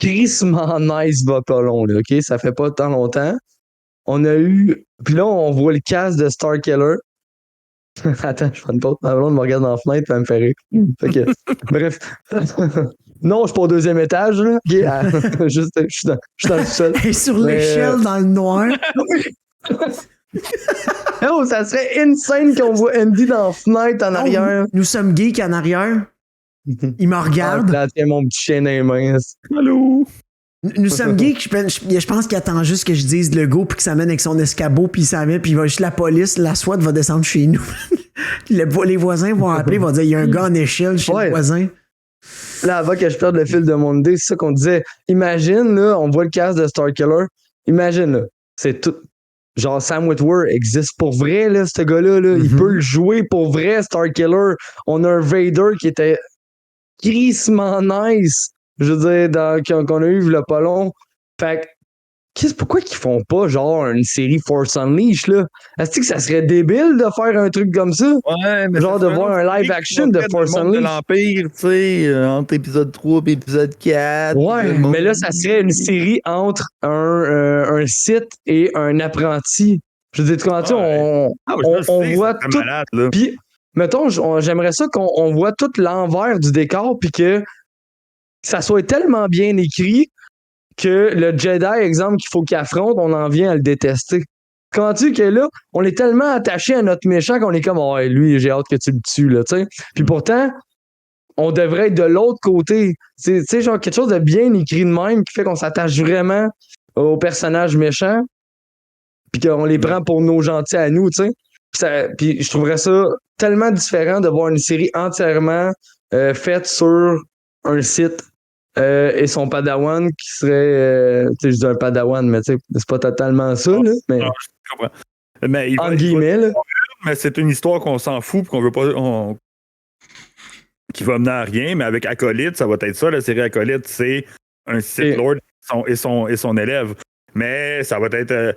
crissement nice va pas long, là, OK? Ça fait pas tant longtemps. On a eu... Puis là, on voit le casque de Starkiller. Attends, je prends une pause. Ma blonde me regarde dans la fenêtre, ça va me faire rire. Fait que, bref. Non, je suis pas au deuxième étage, là. Okay, juste, je suis dans le sol. Et sur l'échelle, dans le noir. Oh, ça serait insane qu'on voit Andy dans la fenêtre en arrière. Nous sommes geeks en arrière. Il me regarde. Là, tiens mon petit chien dans les mains. Allô? Nous sommes geeks. Je pense qu'il attend juste que je dise le go puis qu'il s'amène avec son escabeau puis il s'amène puis il va juste la police, la SWAT va descendre chez nous. Les voisins vont appeler, vont dire il y a un gars en échelle chez le voisin. Là, avant que je perde le fil de mon idée, c'est ça qu'on disait. Imagine, là, on voit le casque de Starkiller. Imagine, là, c'est tout. Genre, Sam Witwer existe pour vrai, là, ce gars-là. Là. Il peut le jouer pour vrai, Starkiller. On a un Vader qui était crissement nice. Je veux dire, qu'on a eu il y a pas long. Fait que, pourquoi qu'ils font pas, genre, une série Force Unleashed, là? Est-ce que ça serait débile de faire un truc comme ça? Ouais, mais genre de voir un live action de Force Unleashed. De l'Empire, tu sais, entre épisode 3 et épisode 4. Ouais, mais là, ça serait une série entre un Sith et un apprenti. Je veux dire, comment tu on voit tout. Puis, mettons, j'aimerais ça qu'on voit tout l'envers du décor, puis que ça soit tellement bien écrit que le Jedi, exemple, qu'il faut qu'il affronte, on en vient à le détester. Comment tu que là, on est tellement attaché à notre méchant qu'on est comme, ouais, lui, j'ai hâte que tu le tues, là, tu sais. Puis pourtant, on devrait être de l'autre côté. Tu sais, genre quelque chose de bien écrit de même qui fait qu'on s'attache vraiment aux personnages méchants, puis qu'on les prend pour nos gentils à nous, tu sais. Puis je trouverais ça tellement différent de voir une série entièrement faite sur un site et son padawan qui serait tu sais, je dis un padawan, mais tu sais, c'est pas totalement ça, là, mais non, je comprends. Mais en guillemets, là. Mais c'est une histoire qu'on s'en fout, qu'on veut pas, qui va mener à rien, mais avec Acolyte, ça va être ça, la série Acolyte, c'est un Sith Lord et son élève. Mais ça va être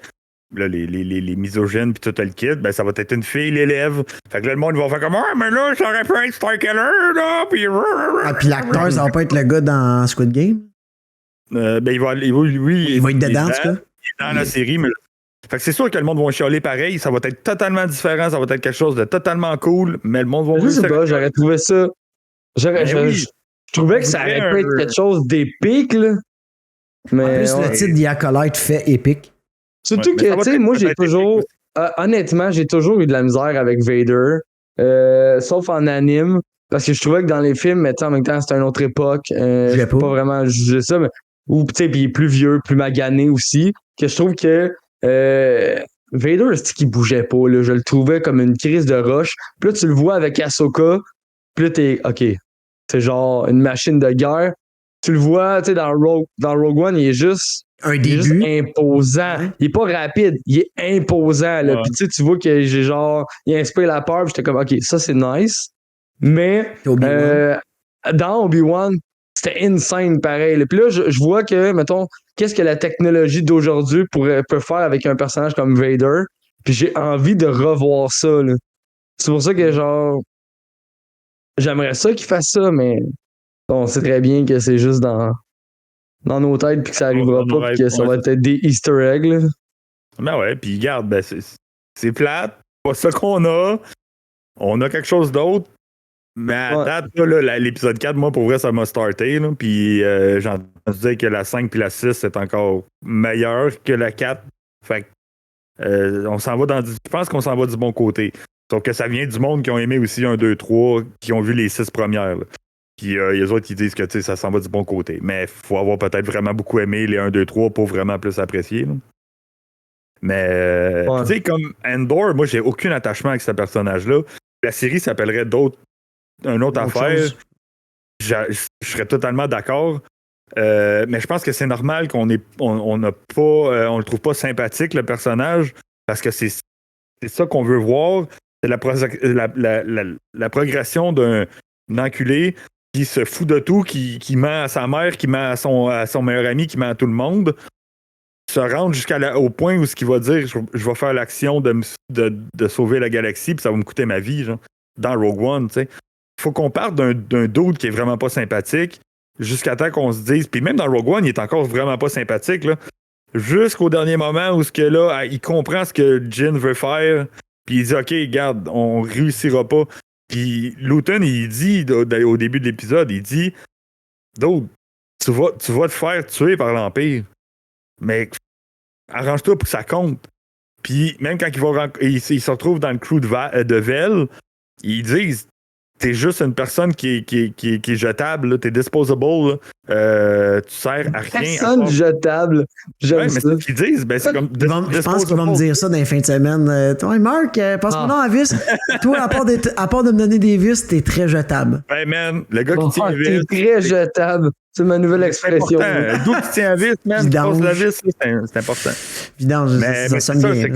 là, les misogynes puis tout le kit, ben ça va être une fille, l'élève. Fait que là, le monde va faire comme mais là, ça aurait pu être Starkiller, là, puis... Ah, puis l'acteur, ça va pas être le gars dans Squid Game? Ben il va être dedans, en tout cas. Il est dans la série, mais... Fait que c'est sûr que le monde va chialer pareil, ça va être totalement différent, ça va être quelque chose de totalement cool, mais le monde va... Je sais pas, j'aurais trouvé ça... Je trouvais que ça aurait pu être quelque chose d'épique, là. Mais, en plus, le titre d'Acolyte fait épique. Surtout que, tu sais, moi, j'ai toujours... honnêtement, j'ai toujours eu de la misère avec Vader, sauf en anime, parce que je trouvais que dans les films, mais en même temps, c'était une autre époque. Je peux pas vraiment juger ça, mais... Ou, tu sais, puis il est plus vieux, plus magané aussi, que je trouve que... Vader, c'est qu'il bougeait pas, là. Je le trouvais comme une crise de roche. Puis là, tu le vois avec Ahsoka, puis là, t'es... OK, c'est genre une machine de guerre. Tu le vois, tu sais, dans Rogue One, il est juste... Il est juste imposant. Il est pas rapide, il est imposant. Là. Puis tu vois que j'ai genre... Il inspire la peur, puis j'étais comme, OK, ça, c'est nice. Mais dans Obi-Wan, c'était insane pareil. Là. Puis là, je vois que, mettons, qu'est-ce que la technologie d'aujourd'hui peut faire avec un personnage comme Vader. Puis j'ai envie de revoir ça. Là. C'est pour ça que, genre... J'aimerais ça qu'il fasse ça, mais on sait très bien que c'est juste dans nos têtes puis que ça arrivera pas puis que ça va être des Easter eggs. Là. Ben ouais, puis regarde, ben c'est plate, pas ça qu'on a. On a quelque chose d'autre. Mais à date, là, l'épisode 4, moi, pour vrai, ça m'a starté. Là, puis j'ai entendu dire que la 5 puis la 6, c'est encore meilleur que la 4. Fait que on s'en va je pense qu'on s'en va du bon côté. Sauf que ça vient du monde qui ont aimé aussi 1, 2, 3, qui ont vu les 6 premières. Là. Puis les autres qui disent que ça s'en va du bon côté. Mais il faut avoir peut-être vraiment beaucoup aimé les 1, 2, 3 pour vraiment plus apprécier. Là. Mais, tu sais, comme Andor, moi, j'ai aucun attachement avec ce personnage-là. La série s'appellerait une autre affaire. Je serais totalement d'accord. Mais je pense que c'est normal qu'on on le trouve pas sympathique, le personnage, parce que c'est ça qu'on veut voir. C'est la progression d'un enculé qui se fout de tout, qui ment à sa mère, qui ment à son meilleur ami, qui ment à tout le monde, se rendre au point où ce qu'il va dire, je vais faire l'action de sauver la galaxie, puis ça va me coûter ma vie, genre, dans Rogue One, tu sais. Faut qu'on parte d'un dude qui est vraiment pas sympathique, jusqu'à temps qu'on se dise, puis même dans Rogue One, il est encore vraiment pas sympathique, là. Jusqu'au dernier moment où il comprend ce que Jyn veut faire, puis il dit, OK, regarde, on réussira pas. Puis Luton, il dit, au début de l'épisode, il dit, dude, tu vas te faire tuer par l'Empire. Mais arrange-toi pour que ça compte. Puis même quand il se retrouve dans le crew de Vel, ils disent, t'es juste une personne qui est jetable, là. T'es disposable, là. Tu sers à rien. Personne jetable. J'aime ça. Mais c'est ce qu'ils disent. Ben, c'est comme Je pense qu'ils vont me dire ça dans les fins de semaine. Toi, Marc, passe-moi donc à vis. Toi, à part de me donner des vis, t'es très jetable. Ben, man, le gars qui tient à vis. T'es très jetable. C'est ma nouvelle expression. D'où qui tient à vis, man. Tu passes la vis, c'est important. Vidange, ça sonne bien.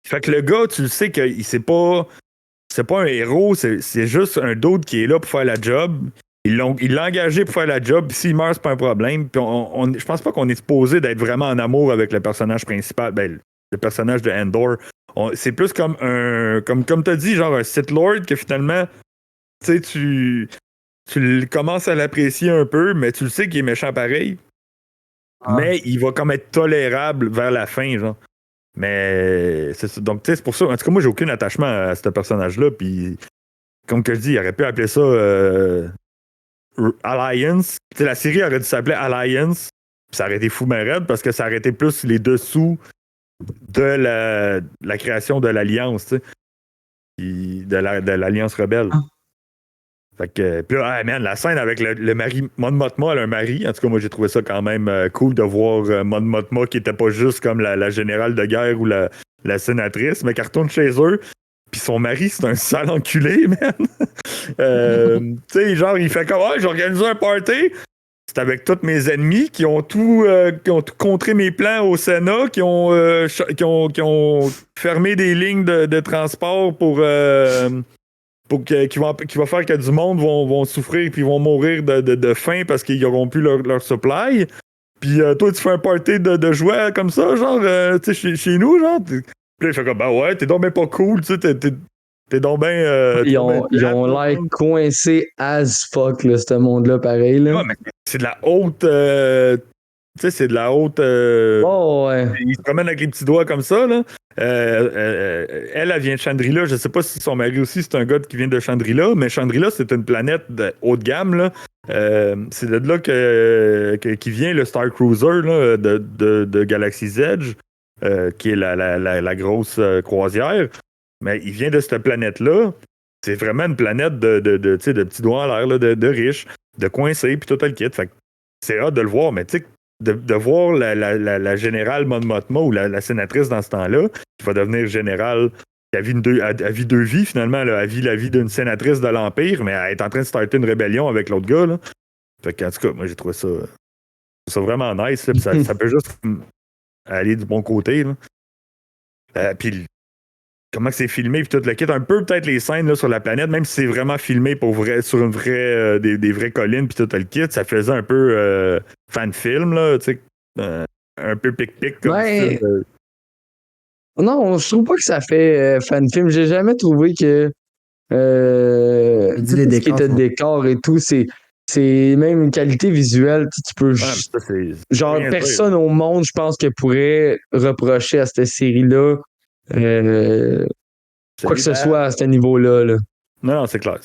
Fait que le gars, tu le sais qu'il sait pas. C'est pas un héros, c'est juste un dude qui est là pour faire la job. Il l'a engagé pour faire la job, puis s'il meurt, c'est pas un problème. Puis je pense pas qu'on est supposé d'être vraiment en amour avec le personnage principal, le personnage de Andor. C'est plus comme comme t'as dit, genre un Sith Lord que finalement, tu sais, tu commences à l'apprécier un peu, mais tu le sais qu'il est méchant pareil. Mais il va comme être tolérable vers la fin, genre. Mais c'est ça. Donc, tu sais, c'est pour ça. En tout cas, moi, j'ai aucun attachement à ce personnage-là. Puis, comme que je dis, il aurait pu appeler ça Alliance. Tu sais, la série aurait dû s'appeler Alliance. Puis ça aurait été fou raide parce que ça aurait été plus les dessous de la création de l'Alliance, tu sais. De l'Alliance rebelle. Fait que, puis là, man, la scène avec le mari, Mon Mothma, elle a un mari. En tout cas, moi, j'ai trouvé ça quand même cool de voir Mon Mothma qui était pas juste comme la générale de guerre ou la sénatrice, mais qui retourne chez eux. Puis son mari, c'est un sale enculé, man. Tu sais, genre, il fait comme, j'ai organisé un party. C'est avec tous mes ennemis qui ont tout contré mes plans au Sénat, qui ont fermé des lignes de transport qui va faire que du monde vont souffrir puis vont mourir de faim parce qu'ils n'auront plus leur supply. Puis toi, tu fais un party de jouets comme ça, genre, tu sais, chez nous, genre. Puis là, il fait comme, ouais, t'es donc ben pas cool, tu sais, t'es donc ben... ils ont l'air coincés as fuck, là, ce monde-là, pareil, là. Ouais, mais c'est de la haute... tu sais, c'est de la haute... ouais. Il se promène avec les petits doigts comme ça, là. Elle vient de Chandrila. Je sais pas si son mari aussi, c'est un gars qui vient de Chandrila, mais Chandrila, c'est une planète de haut de gamme, là. C'est de là qui vient le Star Cruiser là, de Galaxy's Edge, qui est la grosse croisière. Mais il vient de cette planète-là. C'est vraiment une planète de petits doigts en l'air, là, de riches, de coincés, puis tout le kit. Fait que c'est hâte de le voir, mais tu sais, de voir la générale Mon Mothma ou la sénatrice dans ce temps-là, qui va devenir générale, qui a vit deux vies finalement, là, elle vit la vie d'une sénatrice de l'Empire, mais elle est en train de starter une rébellion avec l'autre gars. Là. Fait qu'en tout cas, moi j'ai trouvé ça vraiment nice. Là, ça peut juste aller du bon côté. Puis comment c'est filmé, puis tout le kit, un peu peut-être les scènes là, sur la planète, même si c'est vraiment filmé pour vrai, sur une vraie, des vraies collines, puis tout le kit, ça faisait un peu fan-film, là, tu sais, un peu pic-pic comme ça. Non, je trouve pas que ça fait fan-film. J'ai jamais trouvé que tout ce qui était décor et tout, c'est même une qualité visuelle. Tu peux genre, personne au monde, je pense, que pourrait reprocher à cette série-là quoi que ce soit à ce niveau-là. Là. Non, c'est clair.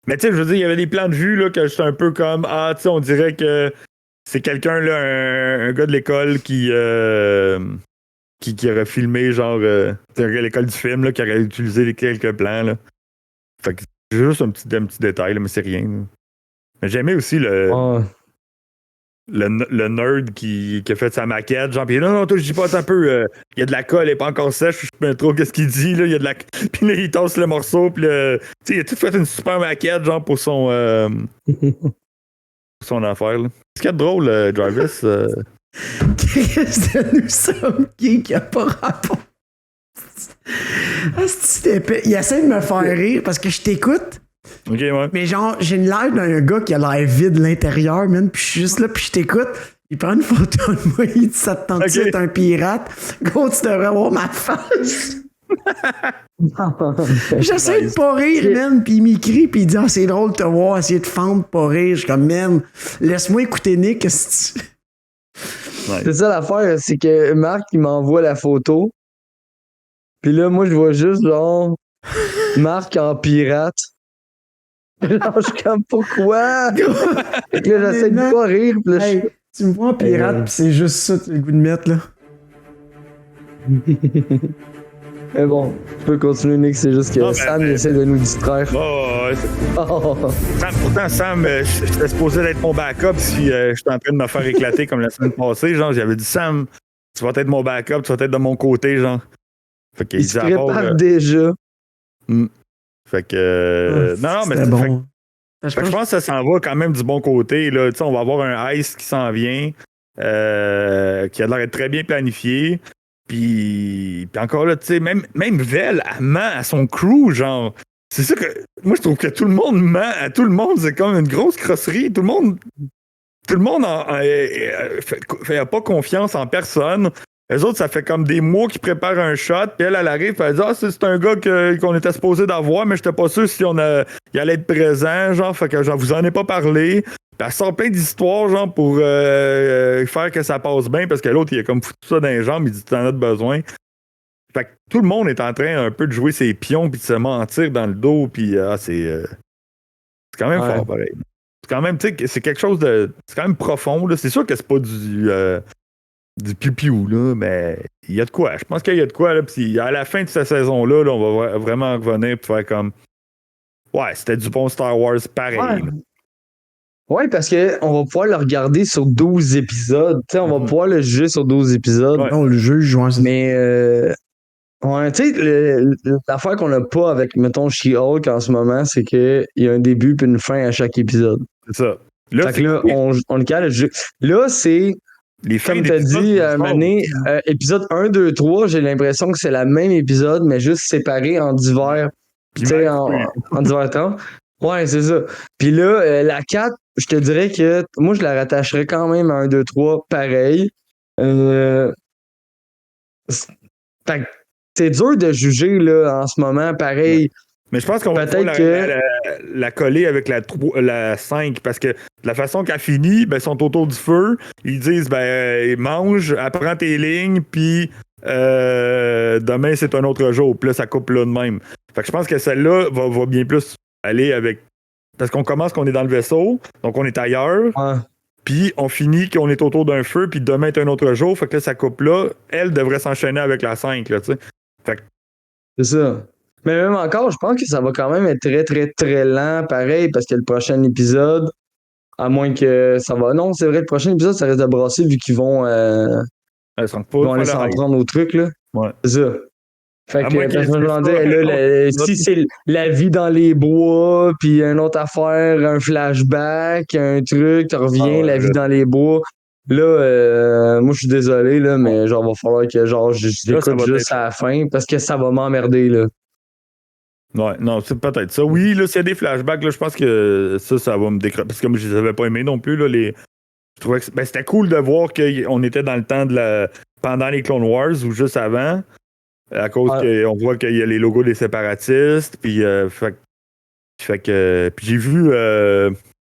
Mais tu sais, je veux dire, il y avait des plans de vue là, que j'étais un peu comme, tu sais, on dirait que c'est quelqu'un, là, un gars de l'école qui aurait filmé, genre, l'école du film, là, qui aurait utilisé quelques plans, là. Fait que c'est juste un petit détail, là, mais c'est rien. Là. Mais j'aimais aussi le nerd qui a fait sa maquette, genre, pis non, toi, je dis pas un peu, il y a de la colle, elle est pas encore sèche, je sais pas trop qu'est-ce qu'il dit, là, il y a de la. Puis là, il tasse le morceau, pis tu sais, il a tout fait une super maquette, genre, pour son affaire, là. Ce qui est drôle, Jarvis. Chris de nous sommes qui a pas rapport. Il essaie de me faire rire parce que je t'écoute. Ok, ouais. Mais genre, j'ai une l'air d'un gars qui a l'air vide de l'intérieur, man. Puis je suis juste là, puis je t'écoute. Il prend une photo de moi, il dit ça te tente d'être un pirate. Gros, tu devrais voir ma face. J'essaie de pas rire, man. Puis il m'écrit, puis il dit c'est drôle de te voir essayer de fendre, pas rire. Je suis comme, man, laisse-moi écouter Nick. C'est ça l'affaire, c'est que Marc, il m'envoie la photo. Puis là, moi, je vois juste, genre, Marc en pirate. Genre, je suis comme, pourquoi? Fait que là, j'essaie de pas rire. Puis là, hey, tu me vois en pirate, pis c'est juste ça, tu as le goût de mettre, là. Mais bon, tu peux continuer, Nick, c'est juste que Sam, il essaie de nous distraire. Ouais. Pourtant, Sam, j'étais supposé être mon backup si j'étais en train de me faire éclater comme la semaine passée. Genre, j'avais dit, Sam, tu vas être mon backup, tu vas être de mon côté, genre. Fait qu'il il se prépare déjà. Fait que. non, mais c'est bon. Je pense que ça s'en va quand même du bon côté. Là. On va avoir un ice qui s'en vient, qui a l'air d'être très bien planifié. Puis encore là, tu sais, même Vel, elle ment à son crew, genre. C'est ça que. Moi, je trouve que tout le monde ment à tout le monde. C'est comme une grosse crosserie. Tout le monde fait pas confiance en personne. Les autres, ça fait comme des mois qu'ils préparent un shot, puis elle arrive, puis elle dit c'est un gars qu'on était supposé d'avoir, mais j'étais pas sûr si il allait être présent, genre, fait que genre, vous en ai pas parlé. Puis elle sort plein d'histoires, genre, pour faire que ça passe bien, parce que l'autre, il a comme foutu ça dans les jambes, il dit t'en as besoin. Fait que tout le monde est en train un peu de jouer ses pions, puis de se mentir dans le dos, puis c'est quand même fort, pareil. C'est quand même, tu sais, c'est quelque chose de. C'est quand même profond, là. C'est sûr que c'est pas du pipiou, là, mais il y a de quoi. Je pense qu'il y a de quoi, là. Puis à la fin de cette saison-là, là, on va vraiment revenir pour faire comme. Ouais, c'était du bon Star Wars pareil. Ouais, parce qu'on va pouvoir le regarder sur 12 épisodes. Tu sais, on va pouvoir le juger sur 12 épisodes. Ouais. On le juge, ouais. Mais, ouais, tu sais, l'affaire qu'on n'a pas avec, mettons, She-Hulk en ce moment, c'est qu'il y a un début puis une fin à chaque épisode. C'est ça. Là, fait que là, on le cale. Là, c'est. Comme tu as dit, Mané, épisode 1, 2, 3, j'ai l'impression que c'est la même épisode, mais juste séparé en divers. Tu sais, en divers temps. Ouais, c'est ça. Puis là, la 4, je te dirais que moi, je la rattacherais quand même à 1, 2, 3, pareil. C'est dur de juger là, en ce moment, pareil. Ouais. Mais je pense qu'on va pouvoir la coller avec la 5 parce que de la façon qu'elle finit, ben, ils sont autour du feu. Ils disent, mange, apprends tes lignes, puis demain, c'est un autre jour. Puis là, ça coupe là de même. Fait que je pense que celle-là va bien plus aller avec. Parce qu'on commence qu'on est dans le vaisseau, donc on est ailleurs. Ouais. Puis on finit qu'on est autour d'un feu, puis demain est un autre jour. Fait que là, ça coupe là. Elle devrait s'enchaîner avec la 5, là, tu sais. Fait que. C'est ça. Mais même encore, je pense que ça va quand même être très, très, très lent, pareil, parce que le prochain épisode, à moins que ça va. Non, c'est vrai, le prochain épisode, ça risque de brasser vu qu'ils vont. Ils vont aller s'en prendre au truc, là. Ouais. C'est ça. Fait que, parce que je me demandais, là, si c'est la vie dans les bois, puis une autre affaire, un flashback, un truc, tu reviens, la vie dans les bois. Là, moi, je suis désolé, là, mais genre, va falloir que genre, je l'écoute juste à la fin, parce que ça va m'emmerder, là. Ouais, non, c'est peut-être ça. Oui, là, s'il y a des flashbacks, là, je pense que ça va me décrocher. Parce que moi, je les avais pas aimés non plus, là, Je trouvais que c'était cool de voir qu'on était dans le temps pendant les Clone Wars ou juste avant. À cause qu'on voit qu'il y a les logos des séparatistes. Puis, fait que puis j'ai vu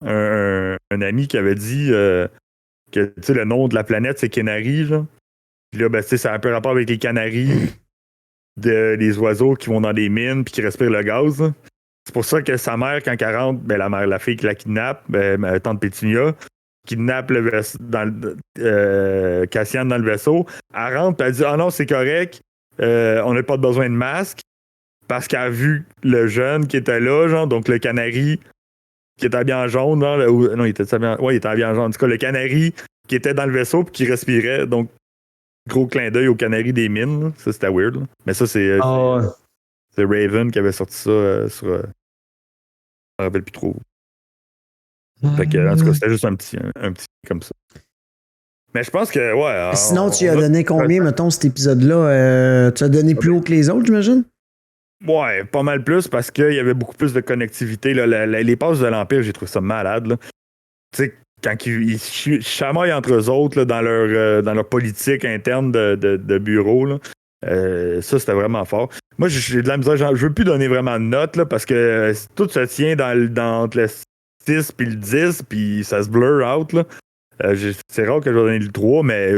un ami qui avait dit que le nom de la planète, c'est Kenari. Là. Puis là, ça a un peu rapport avec les Canaries. Les oiseaux qui vont dans des mines puis qui respirent le gaz. Là. C'est pour ça que sa mère, quand elle rentre, la fille qui la kidnappe, ma tante Pétunia, kidnappe Cassian dans le vaisseau. Elle rentre et elle dit ah non, c'est correct, on n'a pas besoin de masque parce qu'elle a vu le jeune qui était là, genre, donc le canari qui était habillé en jaune. Non, il était habillé en jaune. En tout cas, le canari qui était dans le vaisseau puis qui respirait. Donc, gros clin d'œil au canari des mines. Là. Ça, c'était weird. Là. Mais ça, c'est Raven qui avait sorti ça sur... je me rappelle plus trop. Fait que, en tout cas, c'était juste un petit comme ça. Mais je pense que, ouais... Sinon, tu as donné combien, mettons, cet épisode-là? Tu as donné plus haut que les autres, j'imagine? Ouais, pas mal plus parce qu'il y avait beaucoup plus de connectivité. Là. Les passes de l'Empire, j'ai trouvé ça malade. Tu sais, quand ils chamaillent entre eux autres là, dans leur politique interne de bureau, là, ça, c'était vraiment fort. Moi, j'ai de la misère. Je veux plus donner vraiment de notes là, parce que tout se tient entre le 6 puis le 10, puis ça se blur out. Là. C'est rare que je vais donner le 3, mais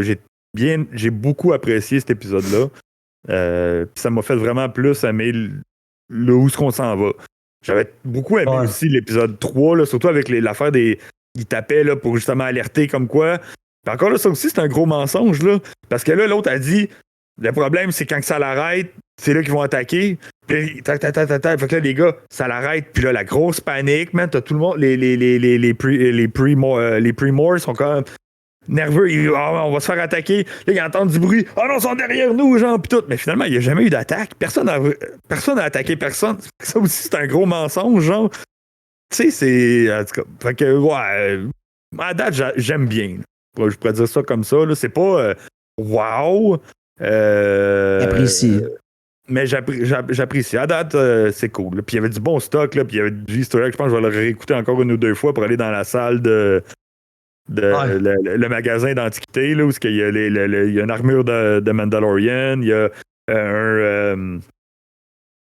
j'ai beaucoup apprécié cet épisode-là. Puis ça m'a fait vraiment plus aimer où est-ce qu'on s'en va. J'avais beaucoup aimé aussi l'épisode 3, là, surtout avec l'affaire des... Ils tapaient là, pour justement alerter comme quoi. Puis encore là, ça aussi, c'est un gros mensonge. Là, parce que là, l'autre a dit le problème, c'est quand ça l'arrête, c'est là qu'ils vont attaquer. Puis tac. Fait que là, les gars, ça l'arrête. Puis là, la grosse panique, man. T'as tout le monde. Les pre-morts sont quand même nerveux. On va se faire attaquer. Là, ils entendent du bruit. Oh non, ils sont derrière nous, genre, pis tout. Mais finalement, il n'y a jamais eu d'attaque. Personne n'a attaqué personne. Ça aussi, c'est un gros mensonge, genre. Tu sais, c'est. En tout cas, fait que, ouais. À date, j'aime bien. Je pourrais dire ça comme ça. Là. C'est pas. Wow. J'apprécie. Mais j'apprécie. À date, c'est cool. Là. Puis il y avait du bon stock. Là, puis il y avait du easter egg. Je pense que je vais le réécouter encore une ou deux fois pour aller dans la salle le magasin d'antiquité, là, où il y a une armure de Mandalorian. Il y a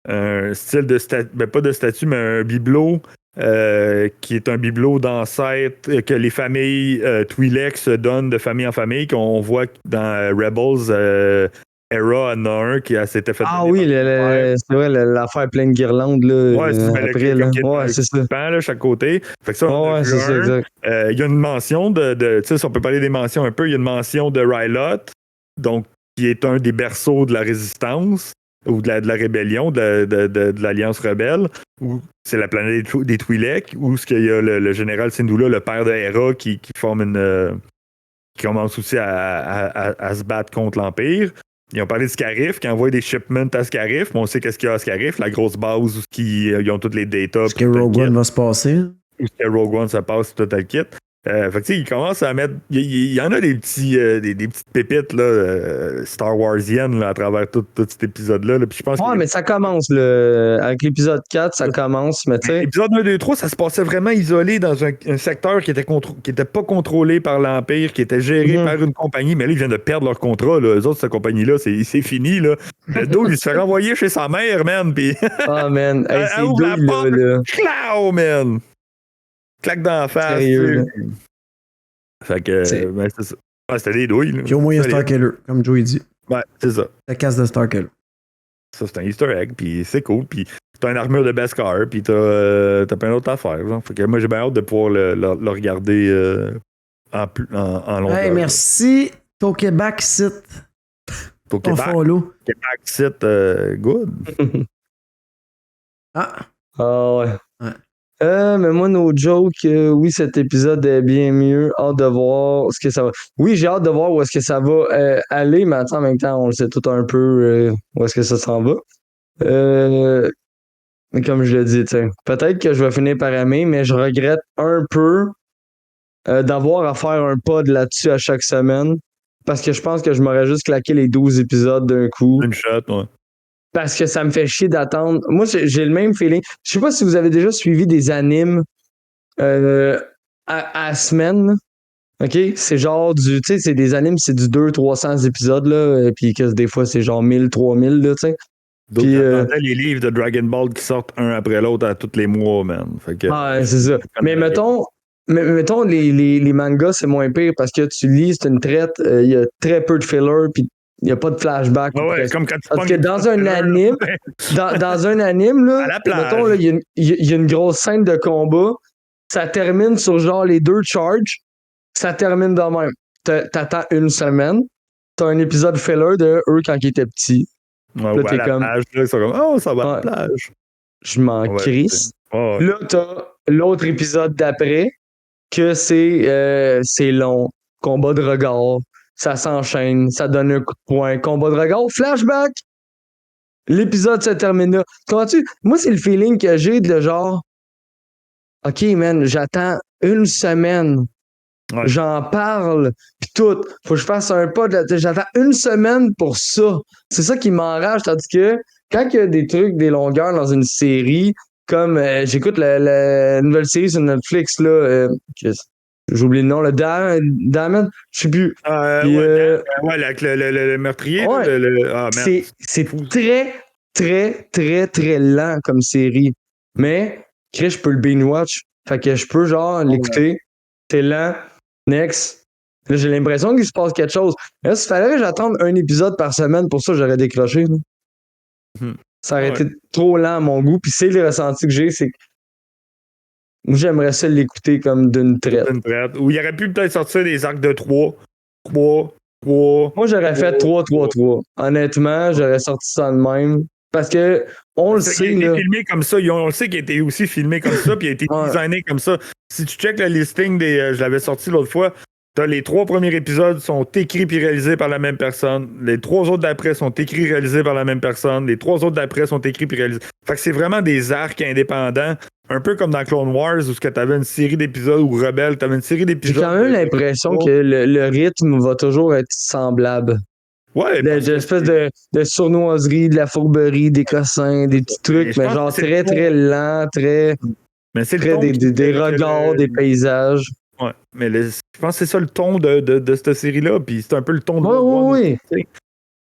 un style de statue. Ben, pas de statue, mais un bibelot. Qui est un bibelot d'ancêtre que les familles Twi'lek se donnent de famille en famille, qu'on voit dans Rebels. Hera en a un qui s'était fait. Ah oui, c'est vrai, l'affaire pleine de guirlandes. Là, ouais, après, là. C'est ça. Là, chaque côté. Fait que ça, c'est ça, exact. Il y a une mention tu sais, si on peut parler des mentions un peu, il y a une mention de Rylot, donc, qui est un des berceaux de la résistance ou de la rébellion, de l'Alliance rebelle, où c'est la planète des Twi'lek, où il y a le général Syndulla, le père de Hera, qui forme qui commence aussi à se battre contre l'Empire. Ils ont parlé de Scarif, qui envoie des shipments à Scarif, mais on sait qu'est-ce qu'il y a à Scarif, la grosse base où ils ont toutes les data. Est-ce que Rogue One va se passer? Est-ce que Rogue One se passe tout le kit? Fait que tu sais, ils commencent à mettre. Il y en a des petites pépites là, Star Warsiennes là, à travers tout cet épisode-là. Puis je pense mais ça commence avec l'épisode 4, ça commence, mais tu sais. L'épisode 1, 2, 3, ça se passait vraiment isolé dans un secteur qui était pas contrôlé par l'Empire, qui était géré par une compagnie, mais là, ils viennent de perdre leur contrat. Là. Eux autres, cette compagnie-là, c'est fini. Là. Le dos, il se fait renvoyer chez sa mère, man. Puis. Man. Hey, c'est douille, là. Clau, man. Claque dans la face. Sérieux, fait que, ben, c'est ça. C'était des douilles. Là. Puis au moins, il y a Starkiller, comme Joey dit. Ouais, c'est ça. La casse de Starkiller. Ça, c'est un easter egg, puis c'est cool. Puis t'as une armure de Beskar, puis t'as plein d'autres affaires. Genre. Fait que moi, j'ai bien hâte de pouvoir le regarder en longueur. Hey, merci. Tokeback site. Tokeback site, good. Ouais. Mais moi, no joke, oui, cet épisode est bien mieux. Hâte de voir ce que ça va. Oui, j'ai hâte de voir où est-ce que ça va aller, mais en même temps, on le sait tout un peu où est-ce que ça s'en va. Mais comme je le dis, peut-être que je vais finir par aimer, mais je regrette un peu d'avoir à faire un pod là-dessus à chaque semaine. Parce que je pense que je m'aurais juste claqué les 12 épisodes d'un coup. Une shot, ouais. Parce que ça me fait chier d'attendre. Moi, j'ai le même feeling. Je sais pas si vous avez déjà suivi des animes à semaine. OK? C'est genre tu sais, c'est des animes, c'est du 200-300 épisodes, là. Puis que des fois, c'est genre 1000-3000, là, tu sais. Donc, j'attendais les livres de Dragon Ball qui sortent un après l'autre à tous les mois, man. Fait que, c'est ça. Mais mettons, les mangas, c'est moins pire parce que tu lis, c'est une traite, il y a très peu de filler, puis il n'y a pas de flashback. Ouais, comme quand tu parce que dans un anime, dans un anime, là, à la plage. mettons, il y a une grosse scène de combat, ça termine sur genre les 2 charges, ça termine de même. T'attends une semaine, t'as un épisode filler de eux quand ils étaient petits. Ouais, là, t'es comme. Plage, là, ils sont comme, ça va à la plage. Je m'en crisse. Ouais. Là, t'as l'autre épisode d'après que c'est long. Combat de regard. Ça s'enchaîne. Ça donne un coup de poing. Combat de regard. Flashback! L'épisode se termine là. Comprends-tu? Moi, c'est le feeling que j'ai de genre, OK, man, j'attends une semaine. Ouais. J'en parle, pis tout. Faut que je fasse un pas. J'attends une semaine pour ça. C'est ça qui m'enrage. Tandis que quand il y a des trucs, des longueurs dans une série, comme j'écoute la nouvelle série sur Netflix, là, j'oublie le nom, le Damn, je sais plus. Puis, avec le meurtrier. ouais. Là, c'est très, très, très, très lent comme série. Mais, Chris, je peux le binge-watch. Fait que je peux, genre, l'écouter. C'est lent. Next. Là, j'ai l'impression qu'il se passe quelque chose. Là, s'il fallait que j'attende un épisode par semaine, pour ça, j'aurais décroché. Ça aurait été trop lent à mon goût. Puis c'est le ressenti que j'ai, c'est que moi, j'aimerais ça l'écouter comme d'une traite. Ou il aurait pu peut-être sortir des arcs de 3. Moi, j'aurais fait 3-3-3. Honnêtement, j'aurais sorti ça de même. Parce que, on le sait, il a là. été filmé comme ça. On le sait qu'il a été aussi filmé comme ça, puis il a été designé comme ça. Si tu checkes le listing je l'avais sorti l'autre fois, les 3 premiers épisodes sont écrits et réalisés par la même personne. Les 3 autres d'après sont écrits et réalisés par la même personne. Les 3 autres d'après sont écrits et réalisés. Fait que c'est vraiment des arcs indépendants. Un peu comme dans Clone Wars, où tu avais une série d'épisodes, ou Rebelle, tu avais une série d'épisodes. J'ai quand même l'impression que le rythme va toujours être semblable. Ouais. L'espèce de sournoiserie, de la fourberie, des cossins, des petits trucs, mais genre très, très lent, très. Mais c'est très des regards, des paysages. Ouais, mais je pense que c'est ça le ton de cette série-là, puis c'est un peu le ton de oui.